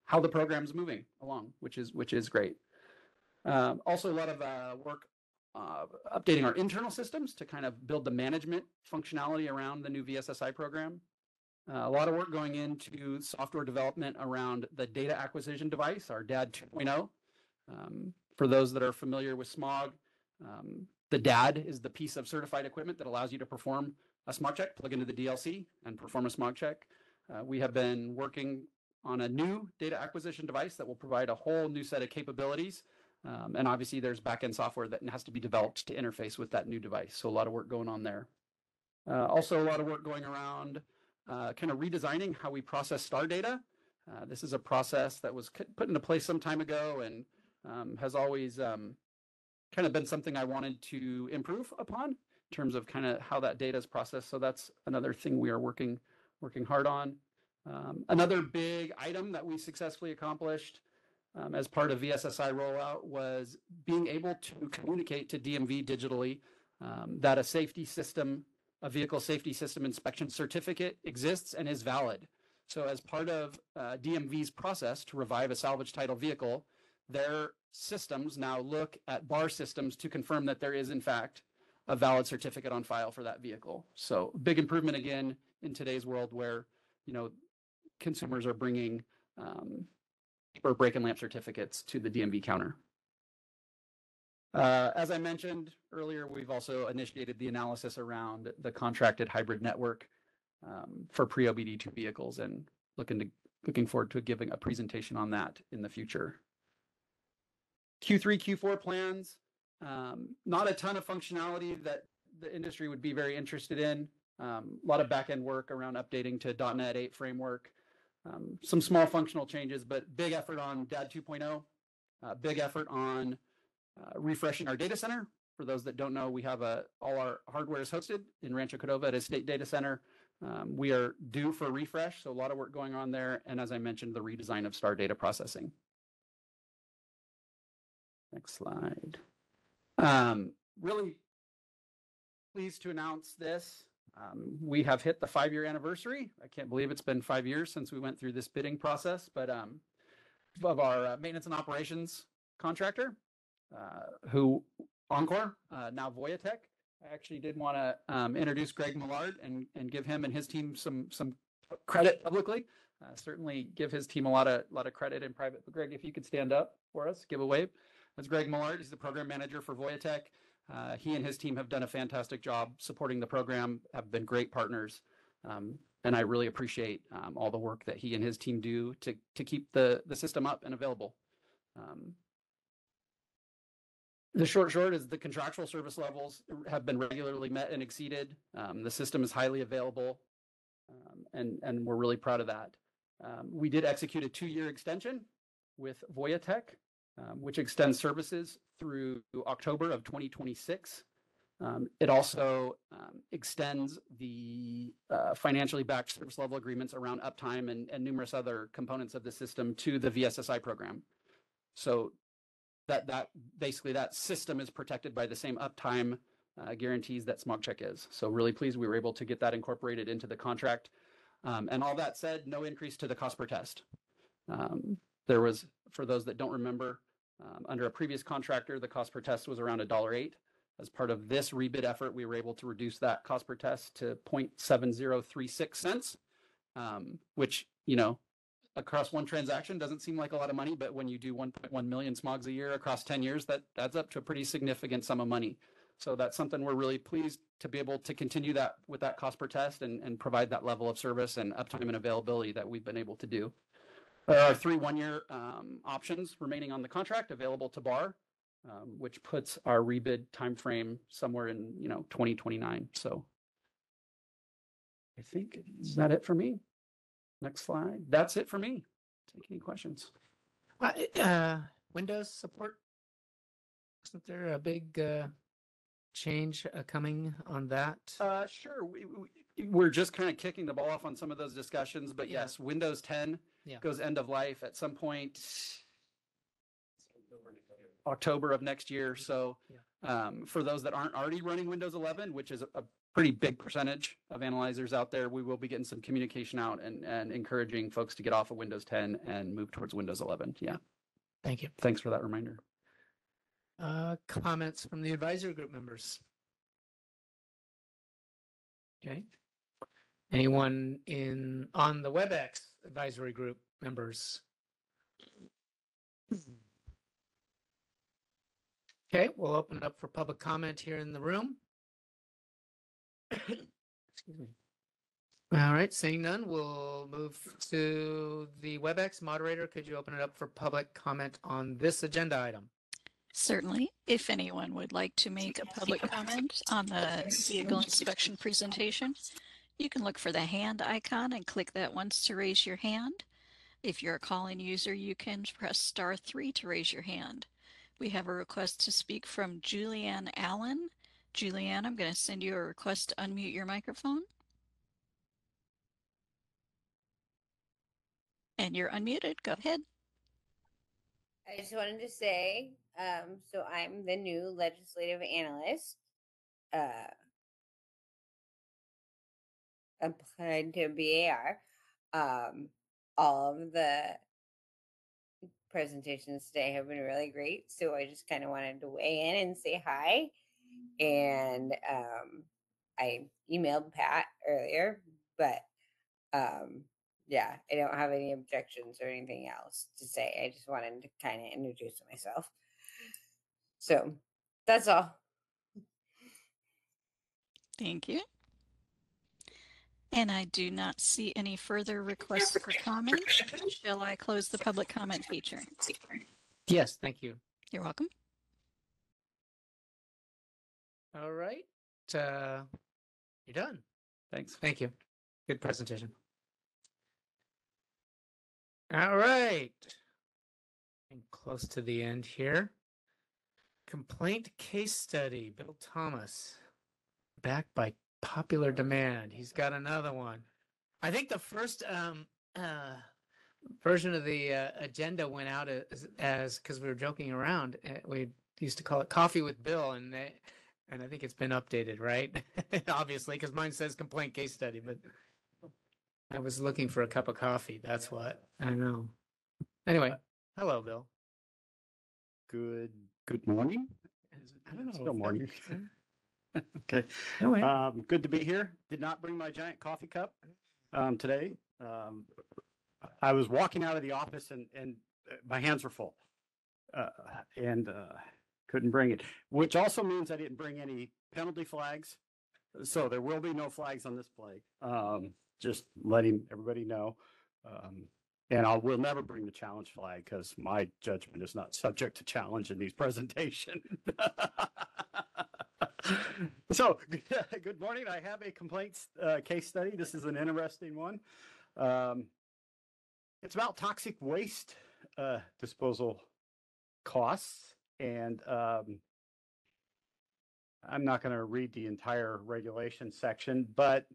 how the program's moving along, which is great. Also, a lot of work updating our internal systems to kind of build the management functionality around the new VSSI program. A lot of work going into software development around the data acquisition device, our DAD 2.0. For those that are familiar with SMOG, the DAD is the piece of certified equipment that allows you to perform a smog check, plug into the DLC, and perform a smog check. We have been working on a new data acquisition device that will provide a whole new set of capabilities. And obviously there's backend software that has to be developed to interface with that new device. So a lot of work going on there. Also a lot of work going around kind of redesigning how we process STAR data. This is a process that was put into place some time ago and has always kind of been something I wanted to improve upon in terms of kind of how that data is processed. So that's another thing we are working hard on. Another big item that we successfully accomplished as part of VSSI rollout was being able to communicate to DMV digitally that a vehicle safety system inspection certificate exists and is valid. So as part of DMV's process to revive a salvage title vehicle, their systems now look at BAR systems to confirm that there is in fact a valid certificate on file for that vehicle. So big improvement again in today's world where, you know, consumers are bringing or brake and lamp certificates to the DMV counter. As I mentioned earlier, we've also initiated the analysis around the contracted hybrid network for pre-OBD2 vehicles and looking forward to giving a presentation on that in the future. Q3, Q4 plans, not a ton of functionality that the industry would be very interested in. A lot of back-end work around updating to .NET 8 framework. Some small functional changes, but big effort on DAD 2.0, big effort on refreshing our data center. For those that don't know, we have all our hardware is hosted in Rancho Cordova at a state data center. We are due for a refresh, so a lot of work going on there. And as I mentioned, the redesign of STAR data processing. Next slide. Really pleased to announce this. We have hit the 5-year anniversary. I can't believe it's been 5 years since we went through this bidding process, but of our maintenance and operations contractor, who Encore, now Voyatech. I actually did want to introduce Greg Millard and give him and his team some credit publicly. Certainly give his team a lot of credit in private. But Greg, if you could stand up for us, give a wave. That's Greg Millard. He's the program manager for Voyatech. He and his team have done a fantastic job supporting the program, have been great partners. And I really appreciate all the work that he and his team do to keep the system up and available. The short is the contractual service levels have been regularly met and exceeded. The system is highly available, and we're really proud of that. We did execute a 2-year extension with Voyatech, which extends services through October of 2026. It also extends the financially backed service level agreements around uptime and numerous other components of the system to the VSSI program. So that basically that system is protected by the same uptime guarantees that SmogCheck is. So really pleased we were able to get that incorporated into the contract. And all that said, no increase to the cost per test. There was, for those that don't remember, under a previous contractor, the cost per test was around $1.08. As part of this rebid effort, we were able to reduce that cost per test to 0.7036 cents, which, you know, across one transaction doesn't seem like a lot of money, but when you do 1.1 million smogs a year across 10 years, that adds up to a pretty significant sum of money. So that's something we're really pleased to be able to continue that with that cost per test and provide that level of service and uptime and availability that we've been able to do. There are 3 1-year options remaining on the contract available to BAR, which puts our rebid timeframe somewhere in 2029. So I think, is that it for me? Next slide. That's it for me. Take any questions. Windows support. Isn't there a big change coming on that? Sure. We're just kind of kicking the ball off on some of those discussions, but yes, Windows 10 goes end of life at some point October of next year. So for those that aren't already running Windows 11, which is a pretty big percentage of analyzers out there, we will be getting some communication out and encouraging folks to get off of Windows 10 and move towards Windows 11. Yeah. Thank you. Thanks for that reminder. Comments from the advisory group members? Okay. Anyone on the WebEx advisory group members? Okay, we'll open it up for public comment here in the room. Excuse me. All right, seeing none, we'll move to the WebEx. Moderator, could you open it up for public comment on this agenda item? Certainly, if anyone would like to make a public comment on the vehicle inspection presentation, you can look for the hand icon and click that once to raise your hand. If you're a calling user, you can press *3 to raise your hand. We have a request to speak from Julianne Allen. Julianne, I'm going to send you a request to unmute your microphone. And you're unmuted. Go ahead. I just wanted to say, so I'm the new legislative analyst, applied to BAR. All of the presentations today have been really great, so I just kind of wanted to weigh in and say hi. And I emailed Pat earlier, but yeah, I don't have any objections or anything else to say. I just wanted to kind of introduce myself. So that's all. Thank you. And I do not see any further requests for comment. Shall I close the public comment feature? Yes, thank you. You're welcome. All right, you're done. Thanks. Thank you. Good presentation. All right. And close to the end here. Complaint case study, Bill Thomas. Back by popular demand. He's got another one. I think the first version of the agenda went out as because we were joking around. We used to call it Coffee with Bill, and I think it's been updated, right? Obviously, because mine says complaint case study, but I was looking for a cup of coffee. That's what I know. Anyway, hello, Bill. Good morning. I don't know. Still morning. Okay. Anyway. Good to be here. Did not bring my giant coffee cup today. I was walking out of the office and my hands were full and couldn't bring it, which also means I didn't bring any penalty flags. So there will be no flags on this play. Just letting everybody know. And I will never bring the challenge flag because my judgment is not subject to challenge in these presentations. So, good morning. I have a complaints case study. This is an interesting one. It's about toxic waste disposal costs. And I'm not going to read the entire regulation section, but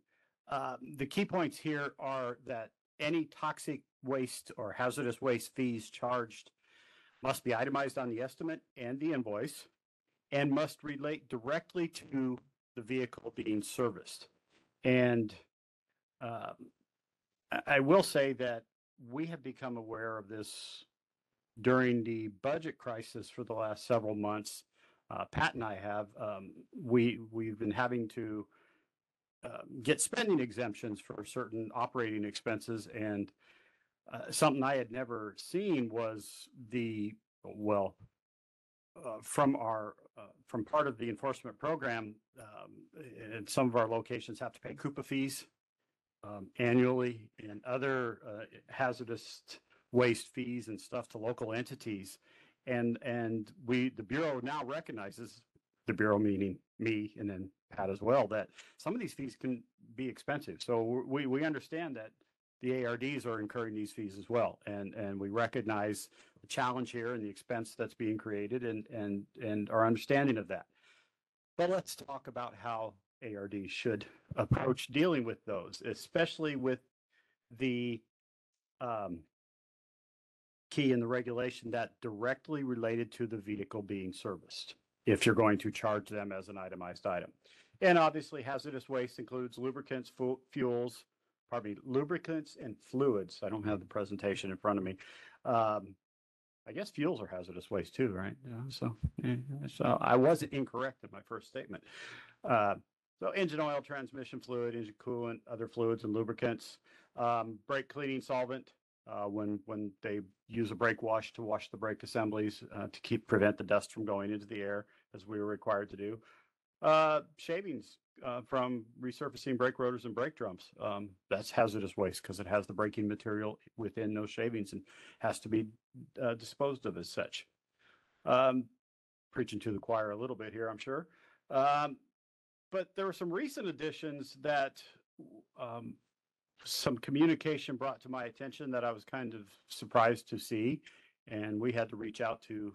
the key points here are that any toxic waste or hazardous waste fees charged must be itemized on the estimate and the invoice and must relate directly to the vehicle being serviced. And I will say that we have become aware of this during the budget crisis for the last several months. Pat and I have. We've been having to get spending exemptions for certain operating expenses, and something I had never seen was from part of the enforcement program, and some of our locations have to pay Coupa fees annually and other hazardous waste fees and stuff to local entities. And the Bureau now recognizes, the Bureau meaning me and then Pat as well, that some of these fees can be expensive. So we understand that the ARDs are incurring these fees as well. And we recognize the challenge here and the expense that's being created and our understanding of that. But let's talk about how ARDs should approach dealing with those, especially with the key in the regulation that directly related to the vehicle being serviced, if you're going to charge them as an itemized item. And obviously hazardous waste includes lubricants, lubricants and fluids. I don't have the presentation in front of me. I guess fuels are hazardous waste too, right? Yeah, so I wasn't incorrect in my first statement. So engine oil, transmission fluid, engine coolant, other fluids and lubricants, brake cleaning solvent, when they use a brake wash to wash the brake assemblies to prevent the dust from going into the air, as we were required to do. Shavings from resurfacing brake rotors and brake drums. That's hazardous waste because it has the braking material within those shavings and has to be disposed of as such. Preaching to the choir a little bit here, I'm sure. But there were some recent additions that some communication brought to my attention that I was kind of surprised to see. And we had to reach out to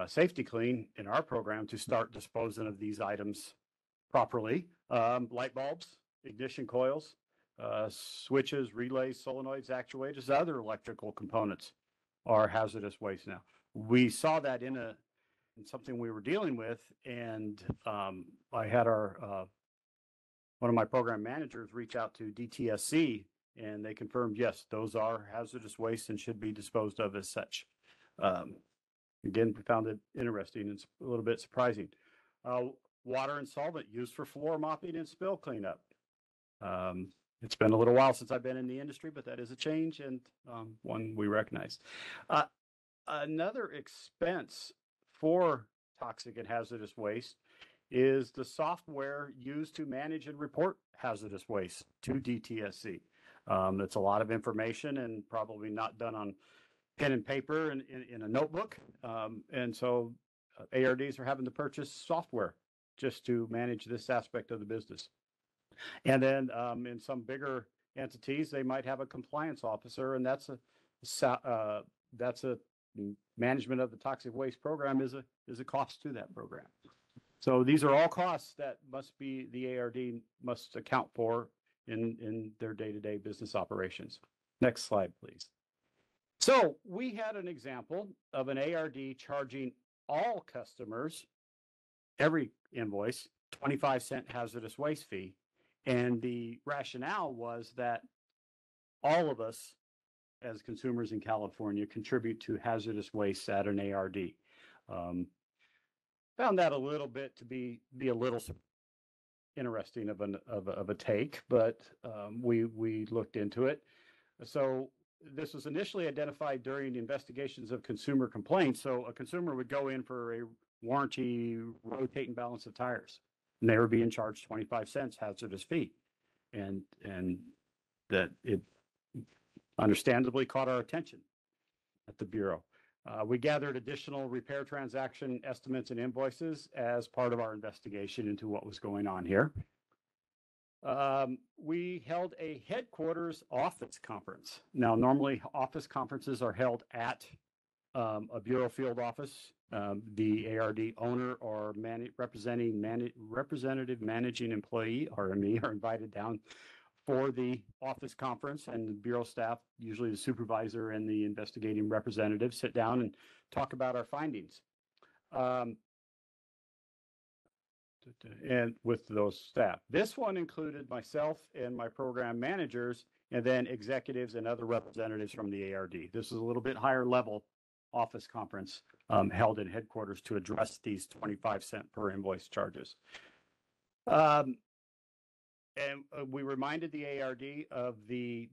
Safety Clean in our program to start disposing of these items properly. Light bulbs, ignition coils, switches, relays, solenoids, actuators, other electrical components are hazardous waste now. We saw that in something we were dealing with, and I had one of my program managers reach out to DTSC, and they confirmed, yes, those are hazardous waste and should be disposed of as such. Again, we found it interesting and a little bit surprising. Water and solvent used for floor mopping and spill cleanup. It's been a little while since I've been in the industry, but that is a change and one we recognize. Another expense for toxic and hazardous waste is the software used to manage and report hazardous waste to DTSC. It's a lot of information and probably not done on pen and paper in a notebook. And so ARDs are having to purchase software just to manage this aspect of the business. And then in some bigger entities, they might have a compliance officer, and that's a management of the toxic waste program is a cost to that program. So these are all costs that the ARD must account for in their day-to-day business operations. Next slide, please. So we had an example of an ARD charging all customers, every invoice, 25-cent hazardous waste fee. And the rationale was that all of us as consumers in California contribute to hazardous waste at an ARD. Found that a little bit to be a little interesting of a take, but we looked into it. So this was initially identified during investigations of consumer complaints. So a consumer would go in for a warranty rotate and balance of tires, and they were being charged 25 cents hazardous fee, and that it understandably caught our attention at the Bureau. We gathered additional repair transaction estimates and invoices as part of our investigation into what was going on here. We held a headquarters office conference. Now, normally office conferences are held at a Bureau field office. The ARD owner or representative managing employee, RME, are invited down for the office conference, and the Bureau staff, usually the supervisor and the investigating representative, sit down and talk about our findings. And with those staff. This one included myself and my program managers, and then executives and other representatives from the ARD. This is a little bit higher level office conference held in headquarters to address these 25-cent per invoice charges. And we reminded the ARD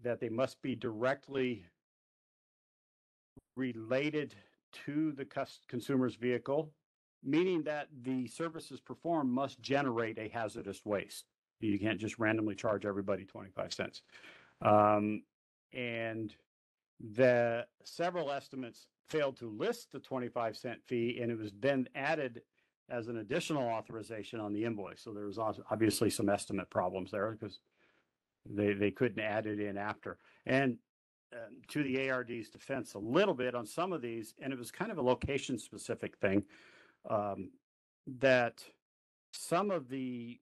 that they must be directly related to the consumer's vehicle, meaning that the services performed must generate a hazardous waste. You can't just randomly charge everybody 25 cents. And the several estimates failed to list the 25-cent fee, and it was then added as an additional authorization on the invoice. So there was obviously some estimate problems there because they couldn't add it in after. And to the ARD's defense a little bit on some of these, and it was kind of a location specific thing, that some of the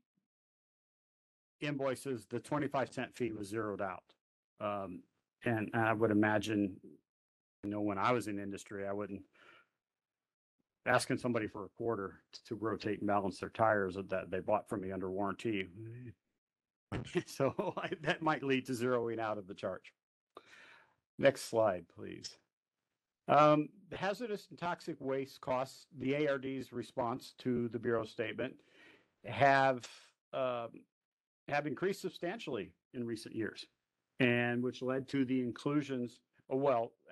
invoices, the 25-cent fee was zeroed out. And I would imagine, when I was in industry, I wouldn't asking somebody for a quarter to rotate and balance their tires that they bought from me under warranty. So that might lead to zeroing out of the charge. Next slide, please. The hazardous and toxic waste costs, the ARD's response to the Bureau statement, have increased substantially in recent years, and which led to the inclusions,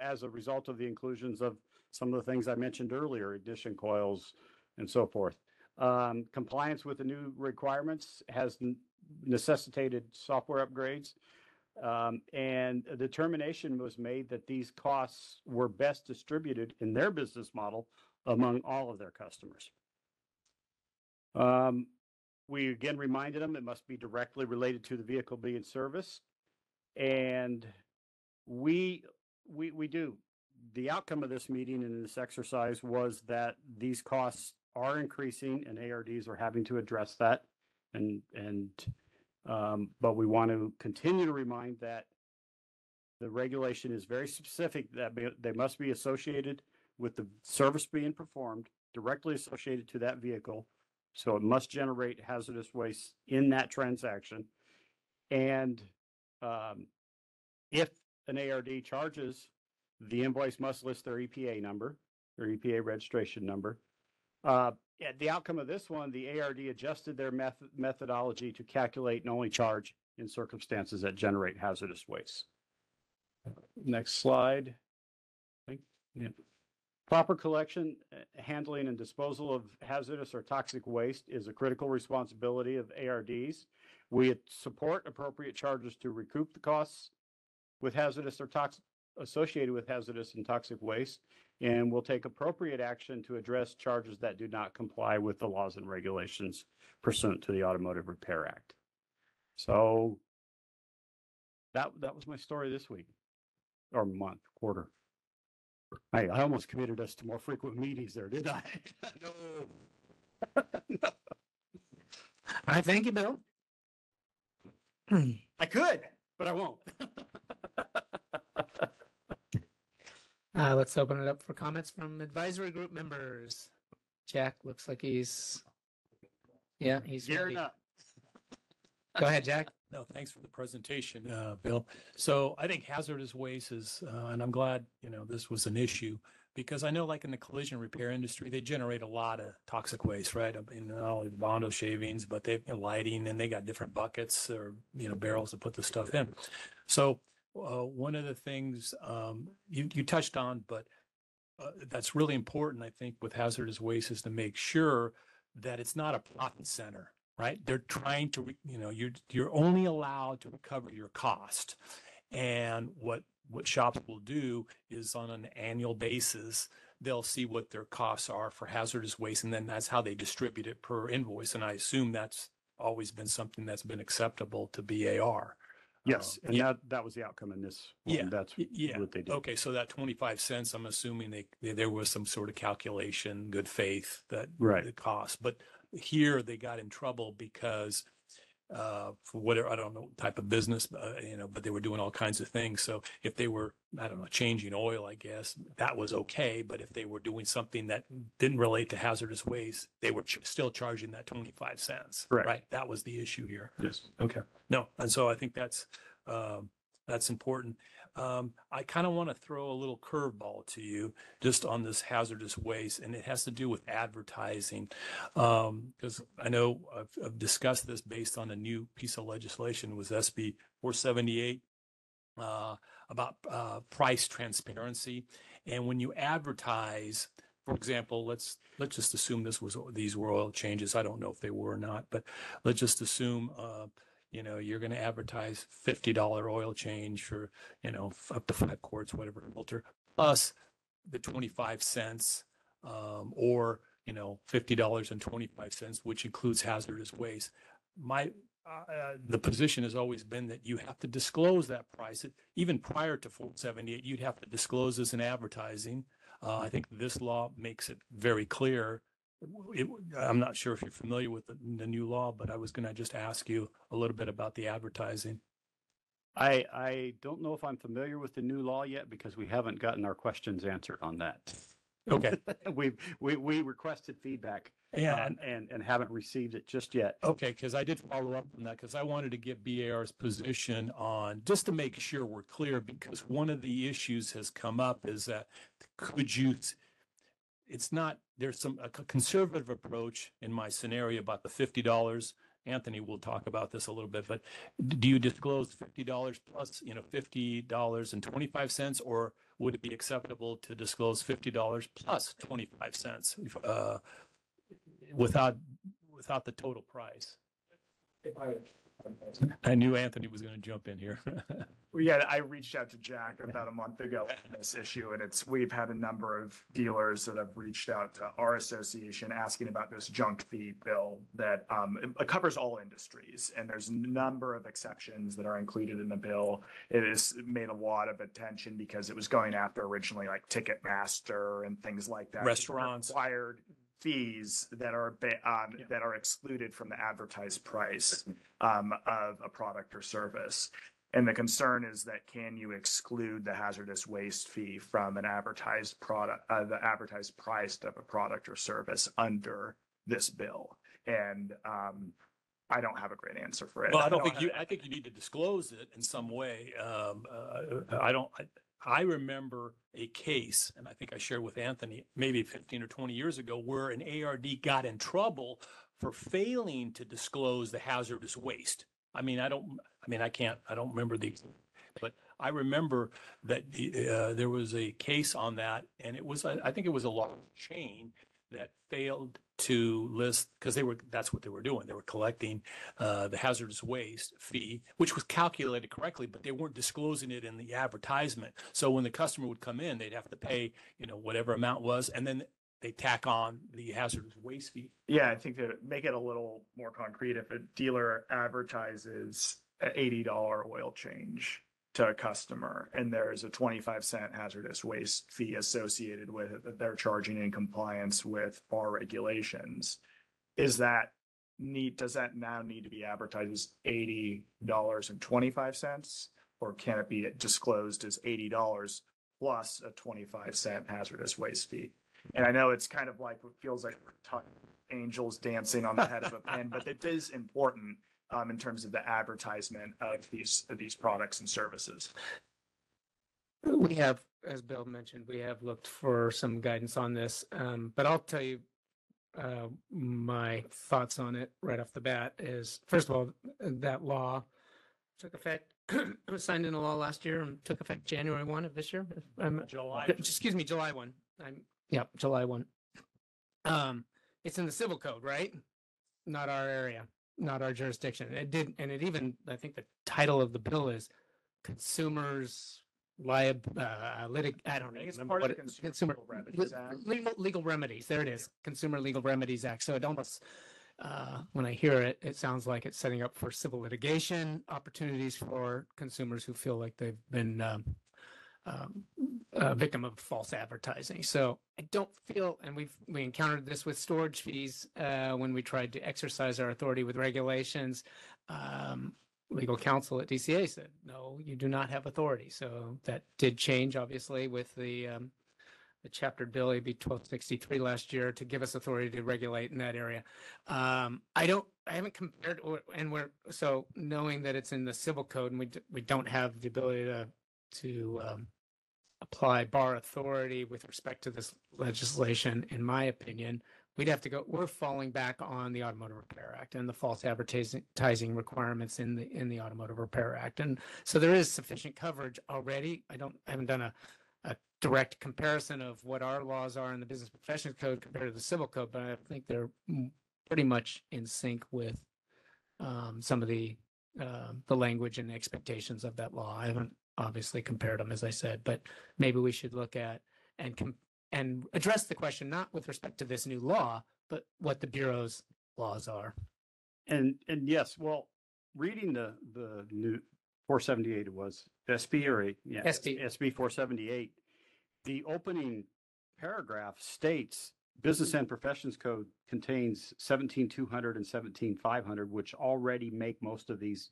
as a result of the inclusions of some of the things I mentioned earlier, ignition coils and so forth. Compliance with the new requirements has necessitated software upgrades. And a determination was made that these costs were best distributed in their business model among all of their customers. We again reminded them it must be directly related to the vehicle being serviced. And we do. The outcome of this meeting and this exercise was that these costs are increasing and ARDs are having to address that. But we want to continue to remind that the regulation is very specific that they must be associated with the service being performed, directly associated to that vehicle. So it must generate hazardous waste in that transaction. And if an ARD charges, the invoice must list their EPA number, their EPA registration number. At the outcome of this one, the ARD adjusted their methodology to calculate and only charge in circumstances that generate hazardous waste. Next slide. Yeah. Proper collection, handling, and disposal of hazardous or toxic waste is a critical responsibility of ARDs. We support appropriate charges to recoup the costs with hazardous or toxic associated with hazardous and toxic waste, and will take appropriate action to address charges that do not comply with the laws and regulations pursuant to the Automotive Repair Act. So that was my story this week, or month, quarter. I almost committed us to more frequent meetings there, didn't I? No. All right, thank you, Bill. I could, but I won't. Let's open it up for comments from advisory group members. Jack looks like he's gearing up. Go ahead, Jack. No, thanks for the presentation, Bill. So I think hazardous waste is, and I'm glad, this was an issue because I know like in the collision repair industry, they generate a lot of toxic waste, right? I mean, not only Bondo shavings, but they've lighting and they got different buckets or, barrels to put the stuff in. So one of the things you touched on, but that's really important, I think, with hazardous waste is to make sure that it's not a profit center, right? They're trying to, you're only allowed to recover your cost. And what shops will do is on an annual basis, they'll see what their costs are for hazardous waste, and then that's how they distribute it per invoice. And I assume that's always been something that's been acceptable to BAR. Yes, and that was the outcome in this one. Yeah, That's what they did. Okay, so that 25 cents, I'm assuming there was some sort of calculation, good faith that the cost. But here they got in trouble because for whatever, I don't know, type of business, but they were doing all kinds of things. So if they were, I don't know, changing oil, I guess that was okay. But if they were doing something that didn't relate to hazardous waste, they were still charging that 25 cents. Correct. Right. That was the issue here. Yes. Okay. No. And so I think that's important. I kind of want to throw a little curveball to you just on this hazardous waste, and it has to do with advertising. Because I know I've discussed this based on a new piece of legislation, was SB 478 about price transparency. And when you advertise, for example, let's just assume these were oil changes. I don't know if they were or not, but let's just assume you're going to advertise $50 oil change for, up to 5 quarts, whatever filter, plus the 25 cents, or, $50.25, which includes hazardous waste. The position has always been that you have to disclose that price. Even prior to 478, you'd have to disclose this in advertising. I think this law makes it very clear. I'm not sure if you're familiar with the new law, but I was going to just ask you a little bit about the advertising. I don't know if I'm familiar with the new law yet because we haven't gotten our questions answered on that. Okay. we requested feedback and haven't received it just yet. Okay, because I did follow up on that because I wanted to get BAR's position on just to make sure we're clear, because one of the issues has come up is that there's a conservative approach in my scenario about the $50. Anthony will talk about this a little bit, but do you disclose $50 plus, $50.25, or would it be acceptable to disclose $50 plus 25 cents without without the total price? I knew Anthony was going to jump in here. Well, yeah, I reached out to Jack about a month ago on this issue, and we've had a number of dealers that have reached out to our association asking about this junk fee bill that it covers all industries, and there's a number of exceptions that are included in the bill. It has made a lot of attention because it was going after originally like Ticketmaster and things like that. Restaurants. Required fees that are that are excluded from the advertised price of a product or service. And the concern is that can you exclude the hazardous waste fee from an advertised product, the advertised price of a product or service under this bill? And I don't have a great answer for it. Well, I think you need to disclose it in some way. I remember a case, and I think I shared with Anthony maybe 15 or 20 years ago, where an ARD got in trouble for failing to disclose the hazardous waste. I don't remember but I remember that there was a case on that, and I think it was a large chain that failed to list, because that's what they were doing. They were collecting the hazardous waste fee, which was calculated correctly, but they weren't disclosing it in the advertisement. So when the customer would come in, they'd have to pay, whatever amount was, and then they tack on the hazardous waste fee. Yeah, I think to make it a little more concrete, if a dealer advertises an $80 oil change to a customer and there's a 25-cent hazardous waste fee associated with it that they're charging in compliance with bar regulations, does that now need to be advertised as $80.25, or can it be disclosed as $80 plus a 25-cent hazardous waste fee? And I know it's kind of like, it feels like angels dancing on the head of a pin, but it is important in terms of the advertisement of these products and services. We have, as Bill mentioned, we have looked for some guidance on this, but I'll tell you my thoughts on it right off the bat is, first of all, that law took effect. It was signed into law last year and took effect January 1 of this year. July 1. July 1. It's in the civil code, right? Not our area, not our jurisdiction. I think the title of the bill is consumers I don't know. It's part of the Consumer Remedies Act. Legal remedies. There it is. Consumer Legal Remedies Act. So it almost, when I hear it, it sounds like it's setting up for civil litigation opportunities for consumers who feel like they've been a victim of false advertising. So I don't feel, and we encountered this with storage fees when we tried to exercise our authority with regulations. Legal counsel at DCA said, no, you do not have authority. So that did change, obviously, with the chapter bill AB 1263 last year to give us authority to regulate in that area. I haven't compared, so knowing that it's in the civil code and we don't have the ability to apply bar authority with respect to this legislation, in my opinion, we're falling back on the Automotive Repair Act and the false advertising requirements in the Automotive Repair Act. And so there is sufficient coverage already. I haven't done a direct comparison of what our laws are in the Business Professions Code compared to the Civil Code, but I think they're pretty much in sync with some of the language and expectations of that law. I haven't obviously compared them, as I said, but maybe we should look at and address the question, not with respect to this new law, but what the Bureau's laws are. And yes, well, reading the new 478, it was SB or SB 478, the opening paragraph states Business and Professions Code contains 17,200 and 17,500, which already make most of these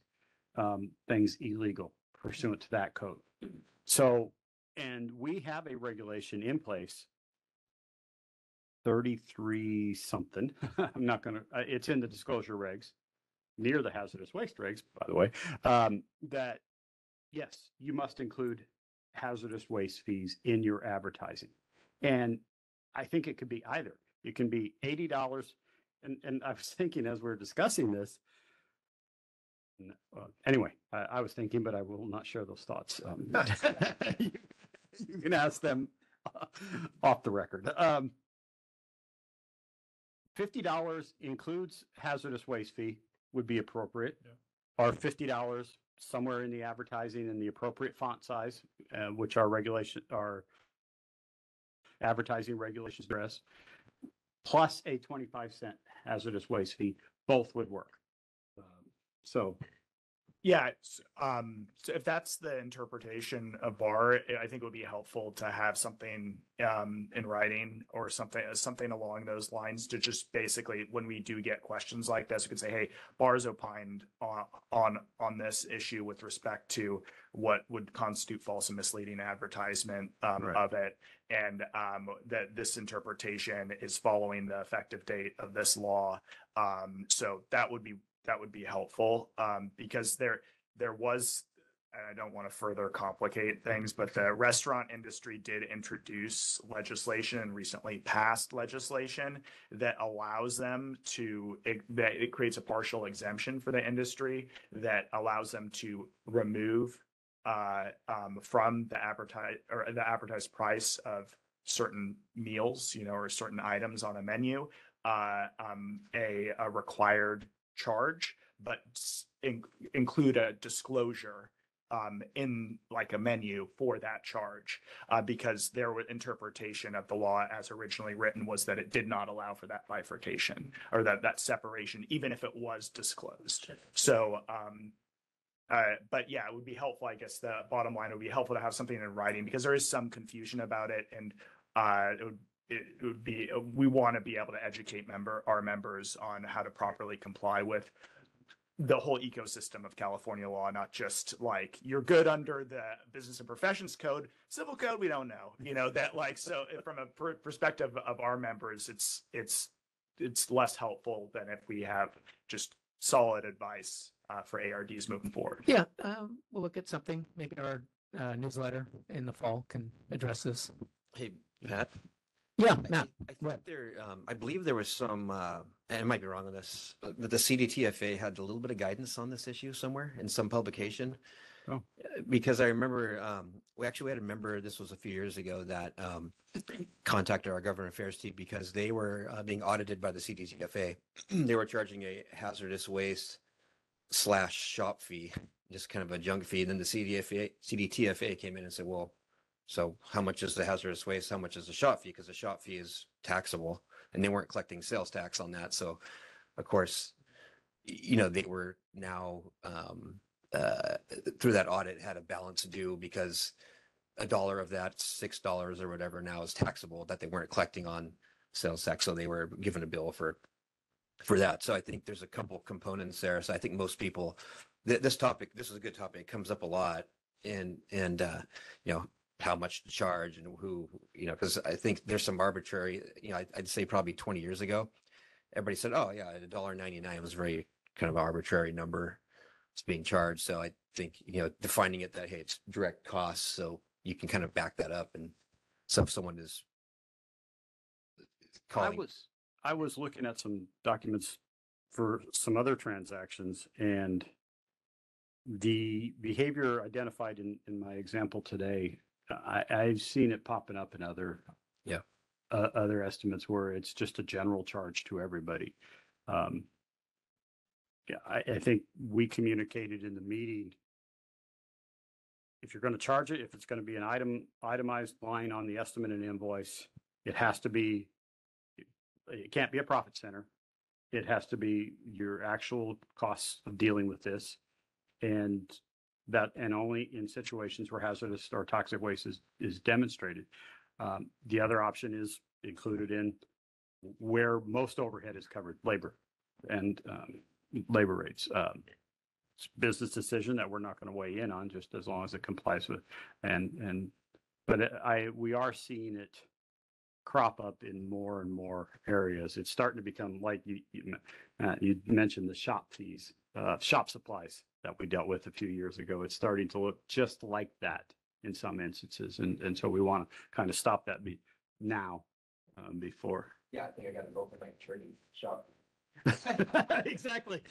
things illegal pursuant to that code. So, and we have a regulation in place, 33 something. I'm not going to, it's in the disclosure regs, near the hazardous waste regs, by the way, that yes, you must include hazardous waste fees in your advertising. And I think it could be either. It can be $80. And I was thinking as we're discussing this, anyway, I was thinking, but I will not share those thoughts. You can ask them off the record. $50 includes hazardous waste fee would be appropriate. Or $50 somewhere in the advertising and the appropriate font size, which our advertising regulations address, plus a 25-cent hazardous waste fee, both would work. So Yeah, so if that's the interpretation of BAR, I think it would be helpful to have something in writing or something along those lines to just basically, when we do get questions like this, we could say, hey, BAR's opined on this issue with respect to what would constitute false and misleading advertisement of it, and that this interpretation is following the effective date of this law. So that would be helpful, because there was, and I don't want to further complicate things, but the restaurant industry did introduce legislation and recently passed legislation that allows them that it creates a partial exemption for the industry that allows them to remove from the advertised price of certain meals, or certain items on a menu, a required charge, but include a disclosure in like a menu for that charge, because their interpretation of the law as originally written was that it did not allow for that bifurcation or that separation, even if it was disclosed. So, but yeah, it would be helpful. I guess the bottom line would be helpful to have something in writing, because there is some confusion about it, and it would be, we want to be able to educate our members on how to properly comply with the whole ecosystem of California law, not just like you're good under the Business and Professions Code, Civil Code, we don't know, that like, so from a perspective of our members, it's less helpful than if we have just solid advice for ARDs moving forward. Yeah, we'll look at something. Maybe our newsletter in the fall can address this. Hey, Pat. Yeah, Matt. I believe there was some, and I might be wrong on this, but the CDTFA had a little bit of guidance on this issue somewhere in some publication. Oh. Because I remember, we had a member, this was a few years ago, that contacted our government affairs team because they were being audited by the CDTFA. They were charging a hazardous waste / shop fee, just kind of a junk fee. And then the CDTFA came in and said, well, so how much is the hazardous waste? How much is the shop fee? Because the shop fee is taxable, and they weren't collecting sales tax on that. So, of course, they were now through that audit had a balance due, because $1 of that, $6 or whatever now is taxable that they weren't collecting on sales tax. So they were given a bill for that. So I think there's a couple components there. So I think most people, this is a good topic. It comes up a lot, and how much to charge and who, because I think there's some arbitrary, I'd say probably 20 years ago, everybody said, oh yeah, $1.99 was a very kind of arbitrary number it's being charged. So I think, defining it that, hey, it's direct costs. So you can kind of back that up. And so if someone is calling. I was looking at some documents for some other transactions, and the behavior identified in my example today, I've seen it popping up in other estimates where it's just a general charge to everybody. I think we communicated in the meeting, if you're going to charge it, if it's going to be an itemized line on the estimate and invoice, it can't be a profit center. It has to be your actual costs of dealing with this, and only in situations where hazardous or toxic waste is demonstrated. The other option is included in where most overhead is covered, labor and labor rates. It's a business decision that we're not going to weigh in on, just as long as it complies with. We are seeing it crop up in more and more areas. It's starting to become like you mentioned the shop fees, shop supplies that we dealt with a few years ago. It's starting to look just like that in some instances. And so we want to kind of stop that now before. Yeah, I think I got to go for my trading shop. Exactly.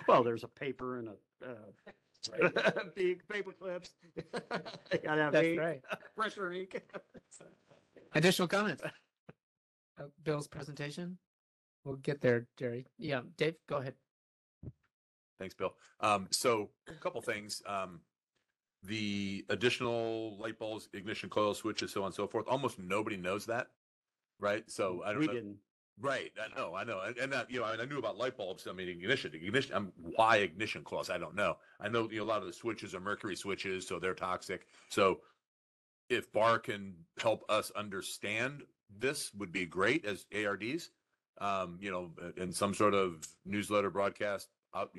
Well, there's a paper and a Big paper clips. Gotta have That's ink, right. pressure ink. Additional comments? Bill's presentation? We'll get there, Jerry. Yeah, Dave, go ahead. Thanks, Bill. So a couple things. The additional light bulbs, ignition coil switches, so on and so forth. Almost nobody knows that, right? So I don't We know. didn't. Right. I know. And that, I knew about light bulbs. I mean, ignition, why ignition coils? I don't know. I know, a lot of the switches are mercury switches, so they're toxic. So if BAR can help us understand this would be great as ARDs, in some sort of newsletter broadcast out,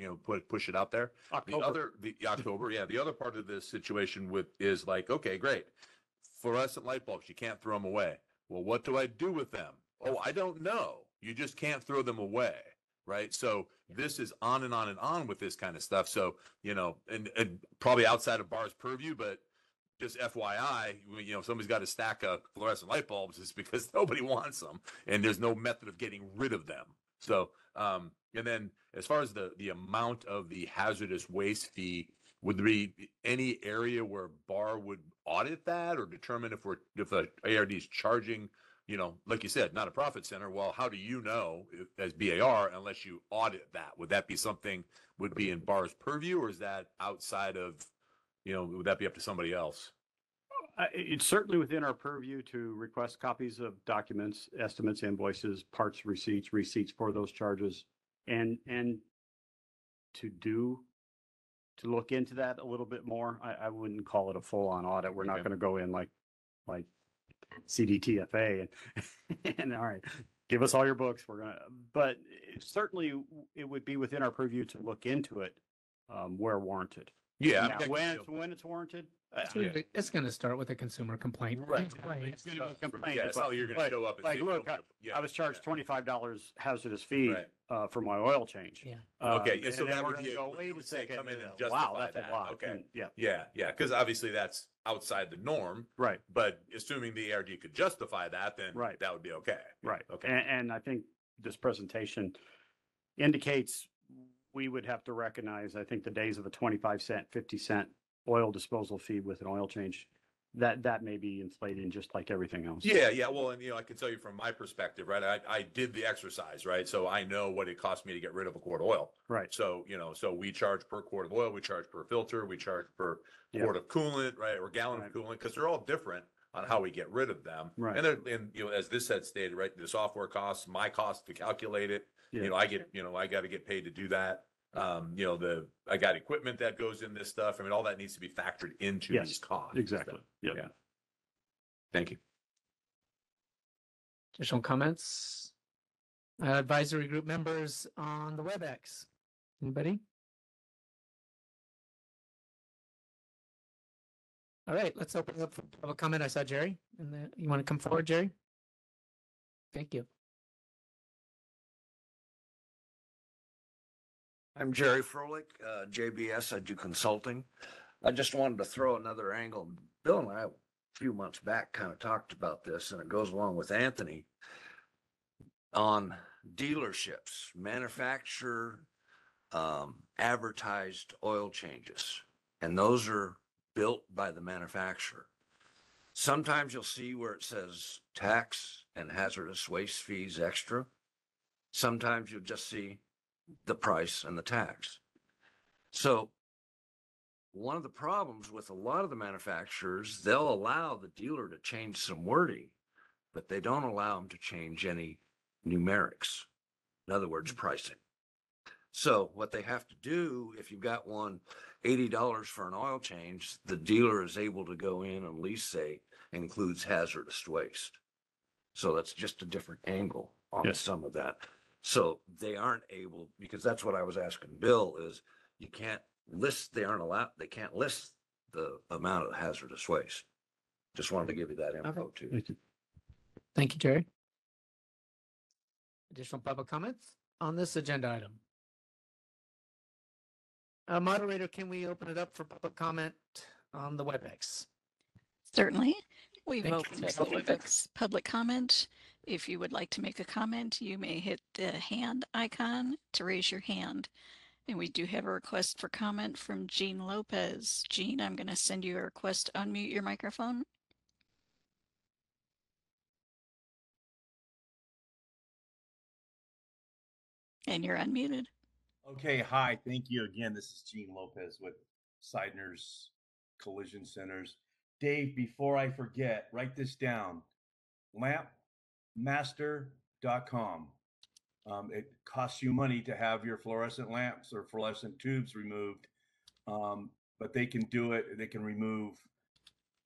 push it out there. October. The October. Yeah. The other part of this situation is like, okay, great. Fluorescent light bulbs, you can't throw them away. Well, what do I do with them? Oh, I don't know. You just can't throw them away, right? So this is on and on and on with this kind of stuff. So, and probably outside of BAR's purview, but just FYI, somebody's got a stack of fluorescent light bulbs, it's because nobody wants them and there's no method of getting rid of them. So, and then as far as the amount of the hazardous waste fee, would there be any area where BAR would audit that or determine if a ARD is charging, like you said, not a profit center? Well, how do you know as BAR unless you audit that? Would that be something would be in BAR's purview, or is that outside of, would that be up to somebody else? It's certainly within our purview to request copies of documents, estimates, invoices, parts receipts for those charges, and to look into that a little bit more. I wouldn't call it a full-on audit. We're not going to go in like CDTFA and all right, give us all your books. But certainly it would be within our purview to look into it where warranted. Yeah. Now, when it's warranted, It's going to start with a consumer complaint. Right. It's going to be a complaint. Yeah, it's not like you're going to show up and like, say, look, I was charged $25 hazardous fee for my oil change. Yeah. Okay, and so then that we're would gonna be go, wait a say second. come in and Wow, justify that's that. a lot. Okay. And, yeah. Yeah, because obviously that's outside the norm. Right. But assuming the ARD could justify that, then that would be okay. Right. Okay. And I think this presentation indicates we would have to recognize, I think the days of a 25-cent, 50-cent oil disposal fee with an oil change, that may be inflating just like everything else. Yeah. Well, and I can tell you from my perspective, right? I did the exercise, right? So I know what it cost me to get rid of a quart of oil. Right. So, so we charge per quart of oil, we charge per filter, we charge per Yep. quart of coolant, right? Or gallon of coolant, because they're all different on how we get rid of them. Right. And as this had stated, right, the software costs, my cost to calculate it, Yeah. I got to get paid to do that. I got equipment that goes in this stuff. I mean, all that needs to be factored into Yes, these costs. exactly. Yep. Yeah. Thank you. Additional comments? Advisory group members on the WebEx. Anybody? All right, let's open it up for public comment. I saw Jerry. You want to come forward, Jerry? Thank you. I'm Jerry Froelich, JBS. I do consulting. I just wanted to throw another angle. Bill and I, a few months back, kind of talked about this, and it goes along with Anthony on dealerships, manufacturer advertised oil changes, and those are built by the manufacturer. Sometimes you'll see where it says tax and hazardous waste fees extra. Sometimes you'll just see the price and the tax. So one of the problems with a lot of the manufacturers, they'll allow the dealer to change some wording, but they don't allow them to change any numerics. In other words, pricing. So what they have to do, if you've got one $80 for an oil change, the dealer is able to go in and at least say includes hazardous waste. So that's just a different angle on Yes. some of that. So they aren't able, because that's what I was asking Bill, is you can't list, they can't list the amount of hazardous waste. Just wanted to give you that info too. Thank you, Jerry. Additional public comments on this agenda item? Moderator, can we open it up for public comment on the WebEx? Certainly. We've Thank opened you. up the WebEx public comment. If you would like to make a comment, you may hit the hand icon to raise your hand. And we do have a request for comment from Jean Lopez. Jean, I'm going to send you a request to unmute your microphone. And you're unmuted. Okay, hi, thank you again. This is Gene Lopez with Seidner's Collision Centers. Dave, before I forget, write this down, lampmaster.com. It costs you money to have your fluorescent lamps or fluorescent tubes removed, but they can do it. They can remove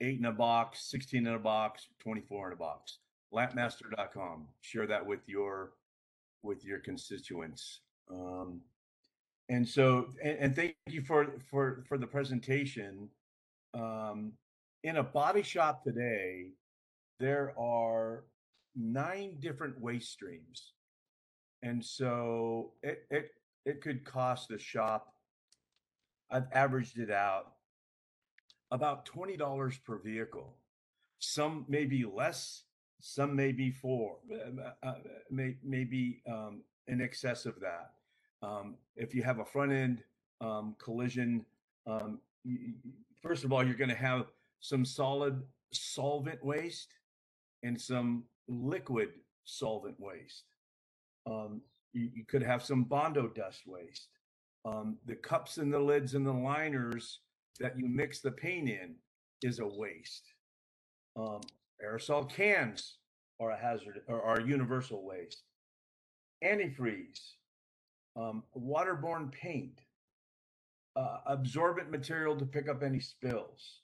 8 in a box, 16 in a box, 24 in a box. Lampmaster.com. Share that with your constituents. And so, and thank you for the presentation. In a body shop today, there are 9 different waste streams. And so it could cost the shop, I've averaged it out, about $20 per vehicle. Some may be less, some may be maybe in excess of that. If you have a front end collision, first of all, you're going to have some solid solvent waste and some liquid solvent waste. You could have some Bondo dust waste. The cups and the lids and the liners that you mix the paint in is a waste. Aerosol cans are a hazard or are universal waste. Antifreeze, waterborne paint, absorbent material to pick up any spills,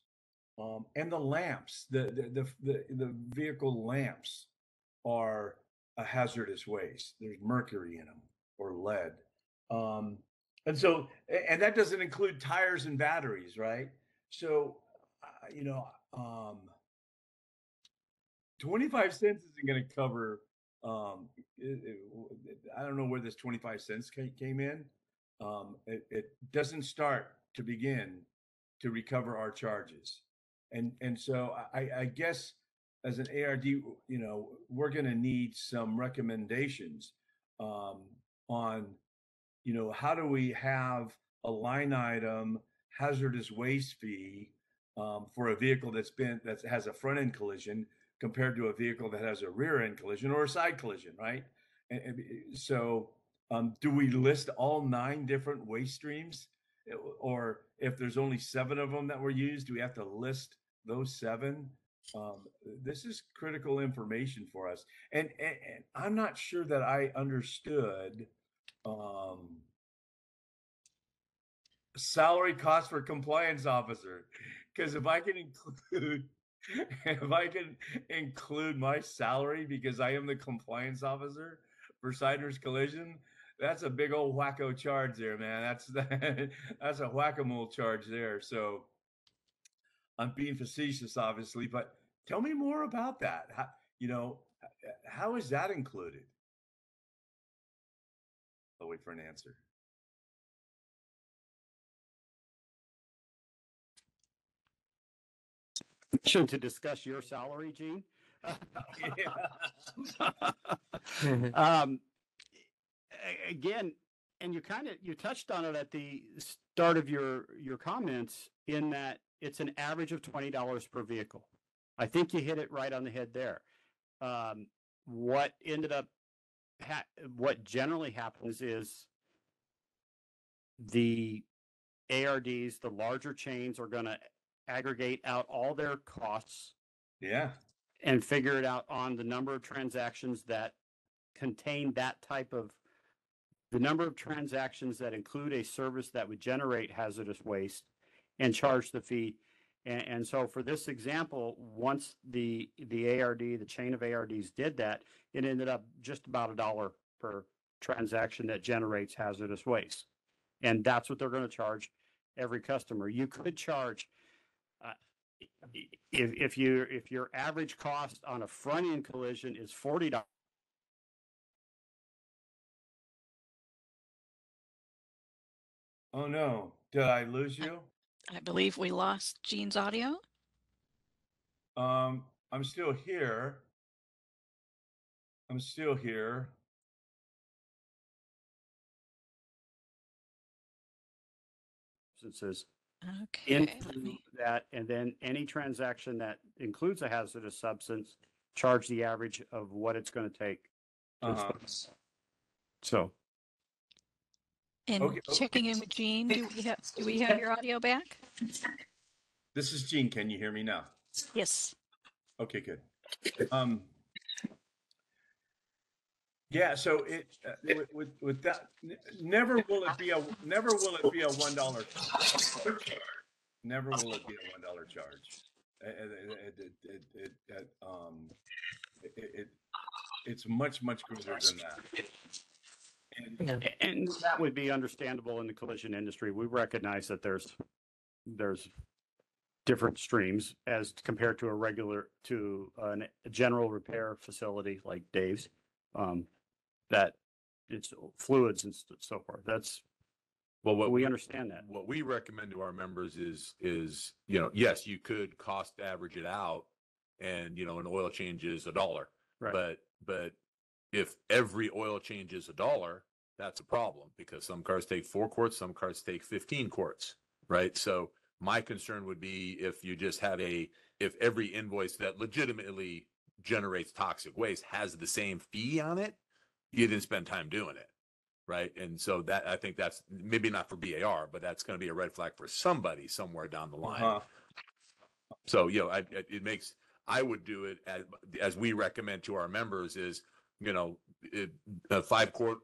and the lamps, the vehicle lamps are a hazardous waste. There's mercury in them or lead. And so, and that doesn't include tires and batteries, right? So, 25 cents isn't going to cover, I don't know where this 25 cents came in. It doesn't start to begin to recover our charges. And so I guess as an ARD, we're going to need some recommendations on, how do we have a line item hazardous waste fee for a vehicle that has a front end collision compared to a vehicle that has a rear end collision or a side collision, right? And so, do we list all 9 different waste streams? Or if there's only 7 of them that were used, do we have to list those 7? This is critical information for us. And I'm not sure that I understood salary cost for compliance officer. Because if I can include my salary because I am the compliance officer for Seidner's Collision, that's a big old wacko charge there, man. That's a whack-a-mole charge there. So I'm being facetious, obviously, but tell me more about that. How is that included? I'll wait for an answer. To discuss your salary, Gene. Again, and you touched on it at the start of your comments in that it's an average of $20 per vehicle. I think you hit it right on the head there. What generally happens is the ARDs, the larger chains, are going to aggregate out all their costs. Yeah. And figure it out on the number of transactions that contain that type of, the number of transactions that include a service that would generate hazardous waste and charge the fee. And so for this example, once the ARD, the chain of ARDs did that, it ended up just about $1 per transaction that generates hazardous waste. And that's what they're going to charge every customer. You could charge, if your average cost on a front end collision is $40. Oh no, did I lose you? I believe we lost Gene's audio. I'm still here. I'm still here. substances Okay. into that, and then any transaction that includes a hazardous substance, charge the average of what it's going to take. to Uh-huh. expose. So, And Okay. checking in with Jean, do we have your audio back? This is Gene. Can you hear me now? Yes. Okay, good. Yeah, so with that, never will it be a $1. Never will it be a $1 charge. It's much greater than that. and that would be understandable in the collision industry. We recognize that there's different streams as compared to a general repair facility like Dave's, that it's fluids and so forth. That's, Well, what we understand that. What we recommend to our members is, yes, you could cost average it out and, an oil change is $1. Right. But if every oil change is $1, that's a problem because some cars take 4 quarts, some cars take 15 quarts, right? So my concern would be if you just have if every invoice that legitimately generates toxic waste has the same fee on it, you didn't spend time doing it. Right. And so I think that's maybe not for BAR, but that's going to be a red flag for somebody somewhere down the line. Uh-huh. So, I would do it as we recommend to our members is, a 5-quart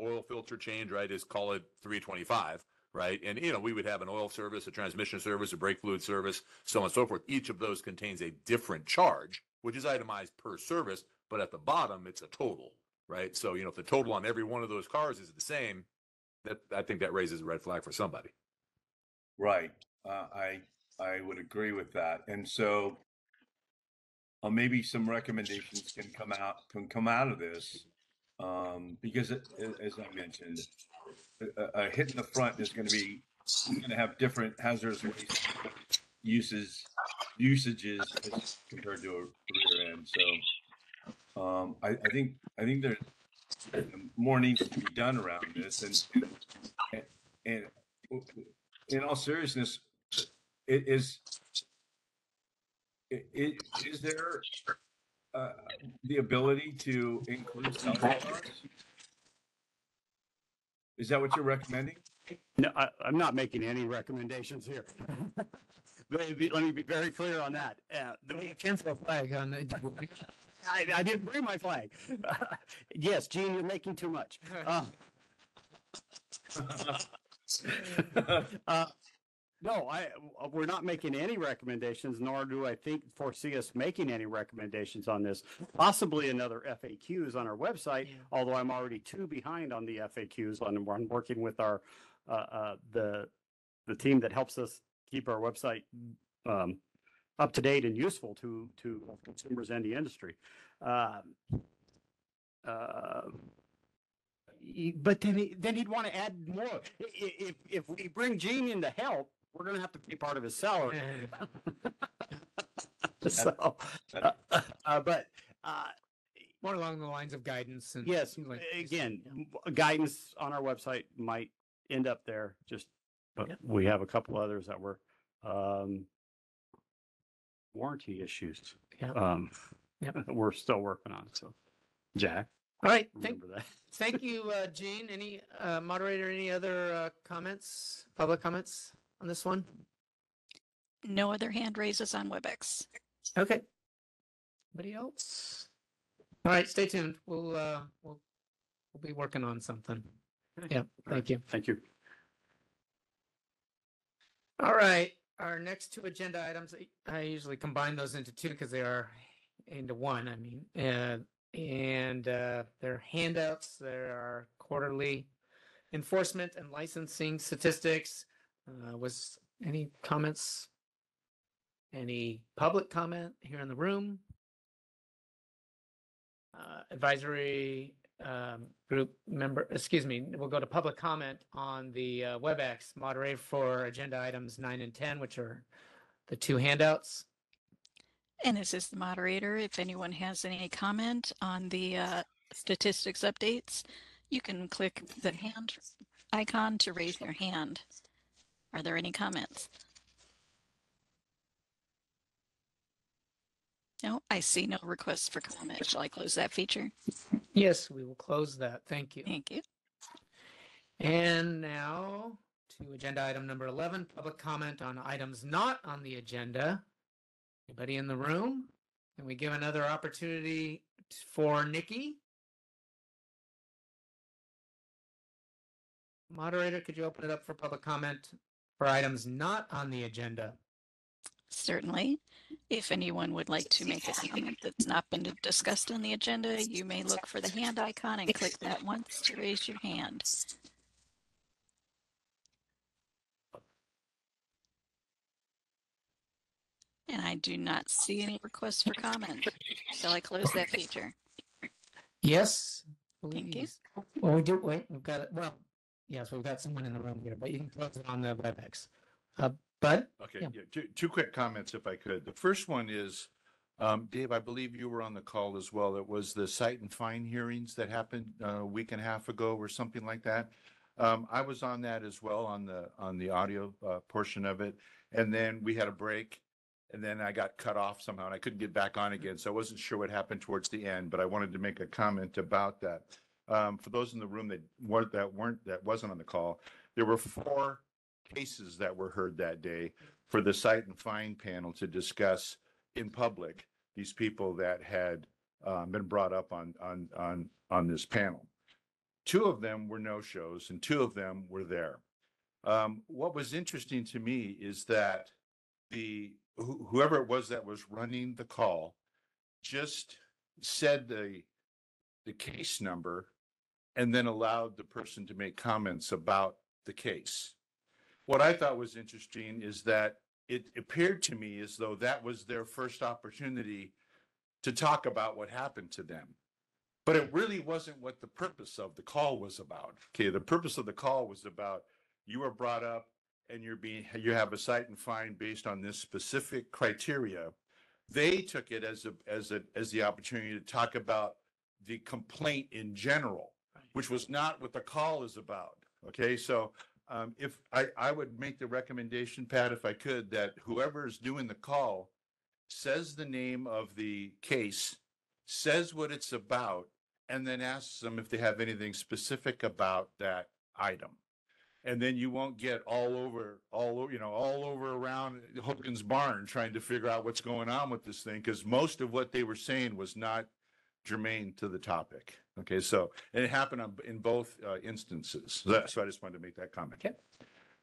oil filter change, right, is call it $325, right? And, we would have an oil service, a transmission service, a brake fluid service, so on and so forth. Each of those contains a different charge, which is itemized per service, but at the bottom, it's a total. Right. So, if the total on every one of those cars is the same, I think that raises a red flag for somebody. Right. I would agree with that. And so maybe some recommendations can come out of this, because as I mentioned, a hit in the front is going to have different hazardous waste usages as compared to a rear end. So I think there more needs to be done around this, and in all seriousness, is there the ability to include salvage cars? Is that what you're recommending? No, I'm not making any recommendations here. Let me be very clear on that. You can't throw a flag on the. I didn't bring my flag. Yes, Gene, you're making too much. No, we're not making any recommendations, nor do I foresee us making any recommendations on this. Possibly another FAQs on our website, although I'm already 2 behind on the FAQs. I'm working with our the team that helps us keep our website up to date and useful to consumers and the industry. But then he'd want to add more. If we bring Gene in to help, we're going to have to pay part of his salary. So, but more along the lines of guidance. And yes, again, guidance on our website might end up there. But we have a couple others that were warranty issues. We're still working on. So, Jack. All right. Remember that. Thank you, Gene. Any moderator, any other comments, public comments on this one? No other hand raises on WebEx. Okay. Anybody else? All right. Stay tuned. We'll be working on something. Yeah. Thank you. Thank you. All right. Our next 2 agenda items, I usually combine those into 2 because they are into 1. I mean, and they're handouts. There are quarterly enforcement and licensing statistics. Was any comments? Any public comment here in the room? Advisory group member, we'll go to public comment on the WebEx, moderated for agenda items 9 and 10, which are the 2 handouts. And this is the moderator. If anyone has any comment on the statistics updates, you can click the hand icon to raise your hand. Are there any comments? No, I see no requests for comment. Shall I close that feature? Yes, we will close that. Thank you. Thank you. And now to agenda item number 11, public comment on items not on the agenda. Anybody in the room? Can we give another opportunity for Nikki? Moderator, could you open it up for public comment for items not on the agenda? Certainly. If anyone would like to make a comment that's not been discussed on the agenda, you may look for the hand icon and click that once to raise your hand. And I do not see any requests for comment. Shall I close that feature? Yes. Thank you. Please. Well, we do, wait, we've got it. Well, yes, we've got someone in the room here, but you can close it on the WebEx. Bud? Okay, Yeah. yeah, two quick comments if I could. The first one is, Dave, I believe you were on the call as well. It was the cite and fine hearings that happened a week and a half ago or something like that. I was on that as well on the audio portion of it. And then we had a break and then I got cut off somehow and I couldn't get back on again. So I wasn't sure what happened towards the end, but I wanted to make a comment about that. For those in the room that wasn't on the call, there were 4 cases that were heard that day for the cite and fine panel to discuss in public these people that had been brought up on this panel. 2 of them were no-shows and 2 of them were there. What was interesting to me is that whoever it was that was running the call just said the case number and then allowed the person to make comments about the case. What I thought was interesting is that it appeared to me as though that was their first opportunity to talk about what happened to them. But it really wasn't what the purpose of the call was about. Okay, the purpose of the call was about you were brought up and you have a cite and fine based on this specific criteria. They took it as the opportunity to talk about the complaint in general, which was not what the call is about. Okay, so if I would make the recommendation, Pat, if I could, that whoever is doing the call says the name of the case, says what it's about, and then asks them if they have anything specific about that item. And then you won't get all over around Hogan's Barn trying to figure out what's going on with this thing, because most of what they were saying was not germane to the topic. Okay, so, and it happened in both instances. So I just wanted to make that comment. Okay.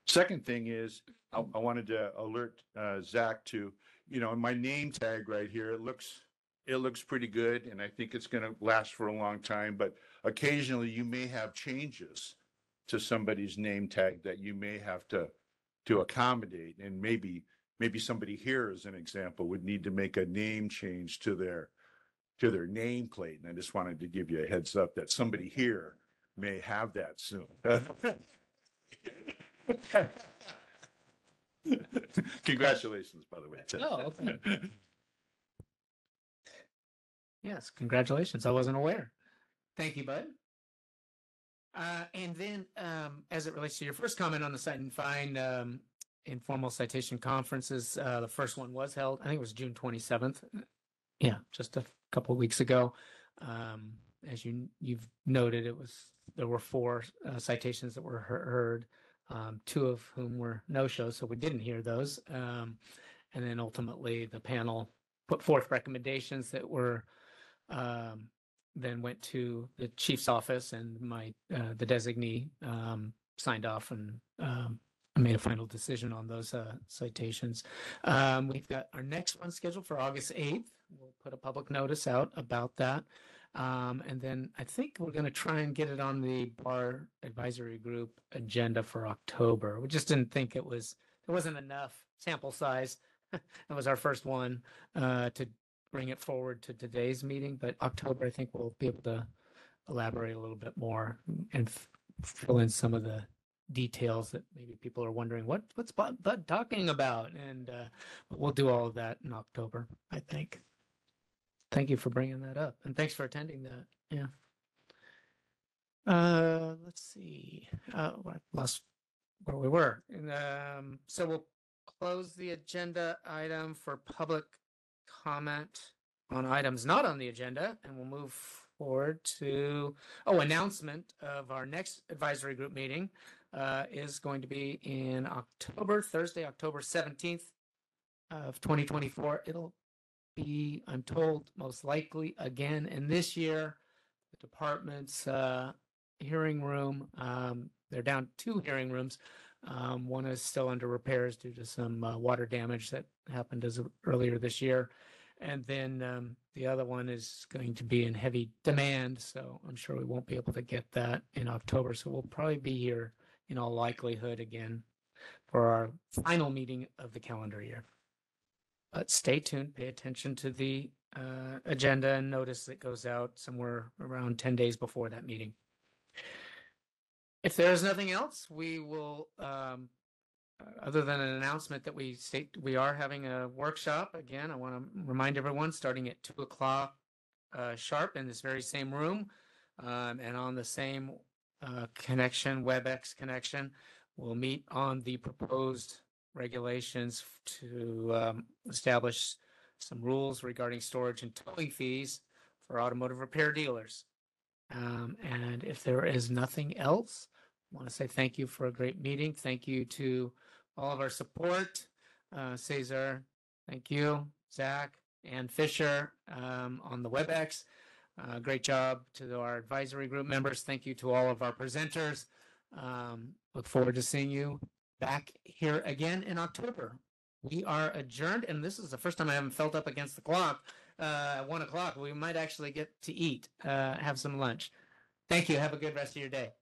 Second thing is, I wanted to alert Zach to, in my name tag right here, it looks pretty good, and I think it's going to last for a long time. But occasionally, you may have changes to somebody's name tag that you may have to accommodate, and maybe somebody here, as an example, would need to make a name change to their nameplate. And I just wanted to give you a heads up that somebody here may have that soon. Congratulations, by the way. Oh, okay. Yes, congratulations. I wasn't aware. Thank you, Bud. And then, as it relates to your first comment on the cite and fine informal citation conferences, the first one was held, I think it was June 27th. Yeah, just a couple of weeks ago. As you've noted, there were 4 citations that were heard, 2 of whom were no-shows, so we didn't hear those. And then ultimately, the panel put forth recommendations that were then went to the chief's office, and the designee signed off and made a final decision on those citations. We've got our next one scheduled for August 8th. We'll put a public notice out about that. And then I think we're going to try and get it on the Bar Advisory Group agenda for October. We just didn't think there wasn't enough sample size. That was our first one to bring it forward to today's meeting, but October, I think we'll be able to elaborate a little bit more and fill in some of the details that maybe people are wondering what's Bud talking about, and we'll do all of that in October, I think. Thank you for bringing that up, and thanks for attending that. Yeah. Let's see. I lost where we were. And, so we'll close the agenda item for public comment on items not on the agenda, and we'll move forward to, announcement of our next advisory group meeting is going to be in October, Thursday, October 17th of 2024. It'll be, I'm told, most likely again in this year, the department's hearing room. They're down 2 hearing rooms. One is still under repairs due to some water damage that happened earlier this year. And then the other one is going to be in heavy demand, so I'm sure we won't be able to get that in October. So we'll probably be here in all likelihood again for our final meeting of the calendar year. But stay tuned, pay attention to the agenda and notice that goes out somewhere around 10 days before that meeting. If there is nothing else, we will, other than an announcement that we are having a workshop. Again, I want to remind everyone, starting at 2:00 sharp in this very same room, and on the same connection, WebEx connection. We'll meet on the proposed regulations to establish some rules regarding storage and towing fees for automotive repair dealers. And if there is nothing else, I want to say thank you for a great meeting. Thank you to all of our support. Cesar, thank you. Zach and Fisher on the WebEx. Great job to our advisory group members. Thank you to all of our presenters. Look forward to seeing you back here again in October. We are adjourned, and this is the first time I haven't felt up against the clock. At 1:00, we might actually get to eat, have some lunch. Thank you. Have a good rest of your day.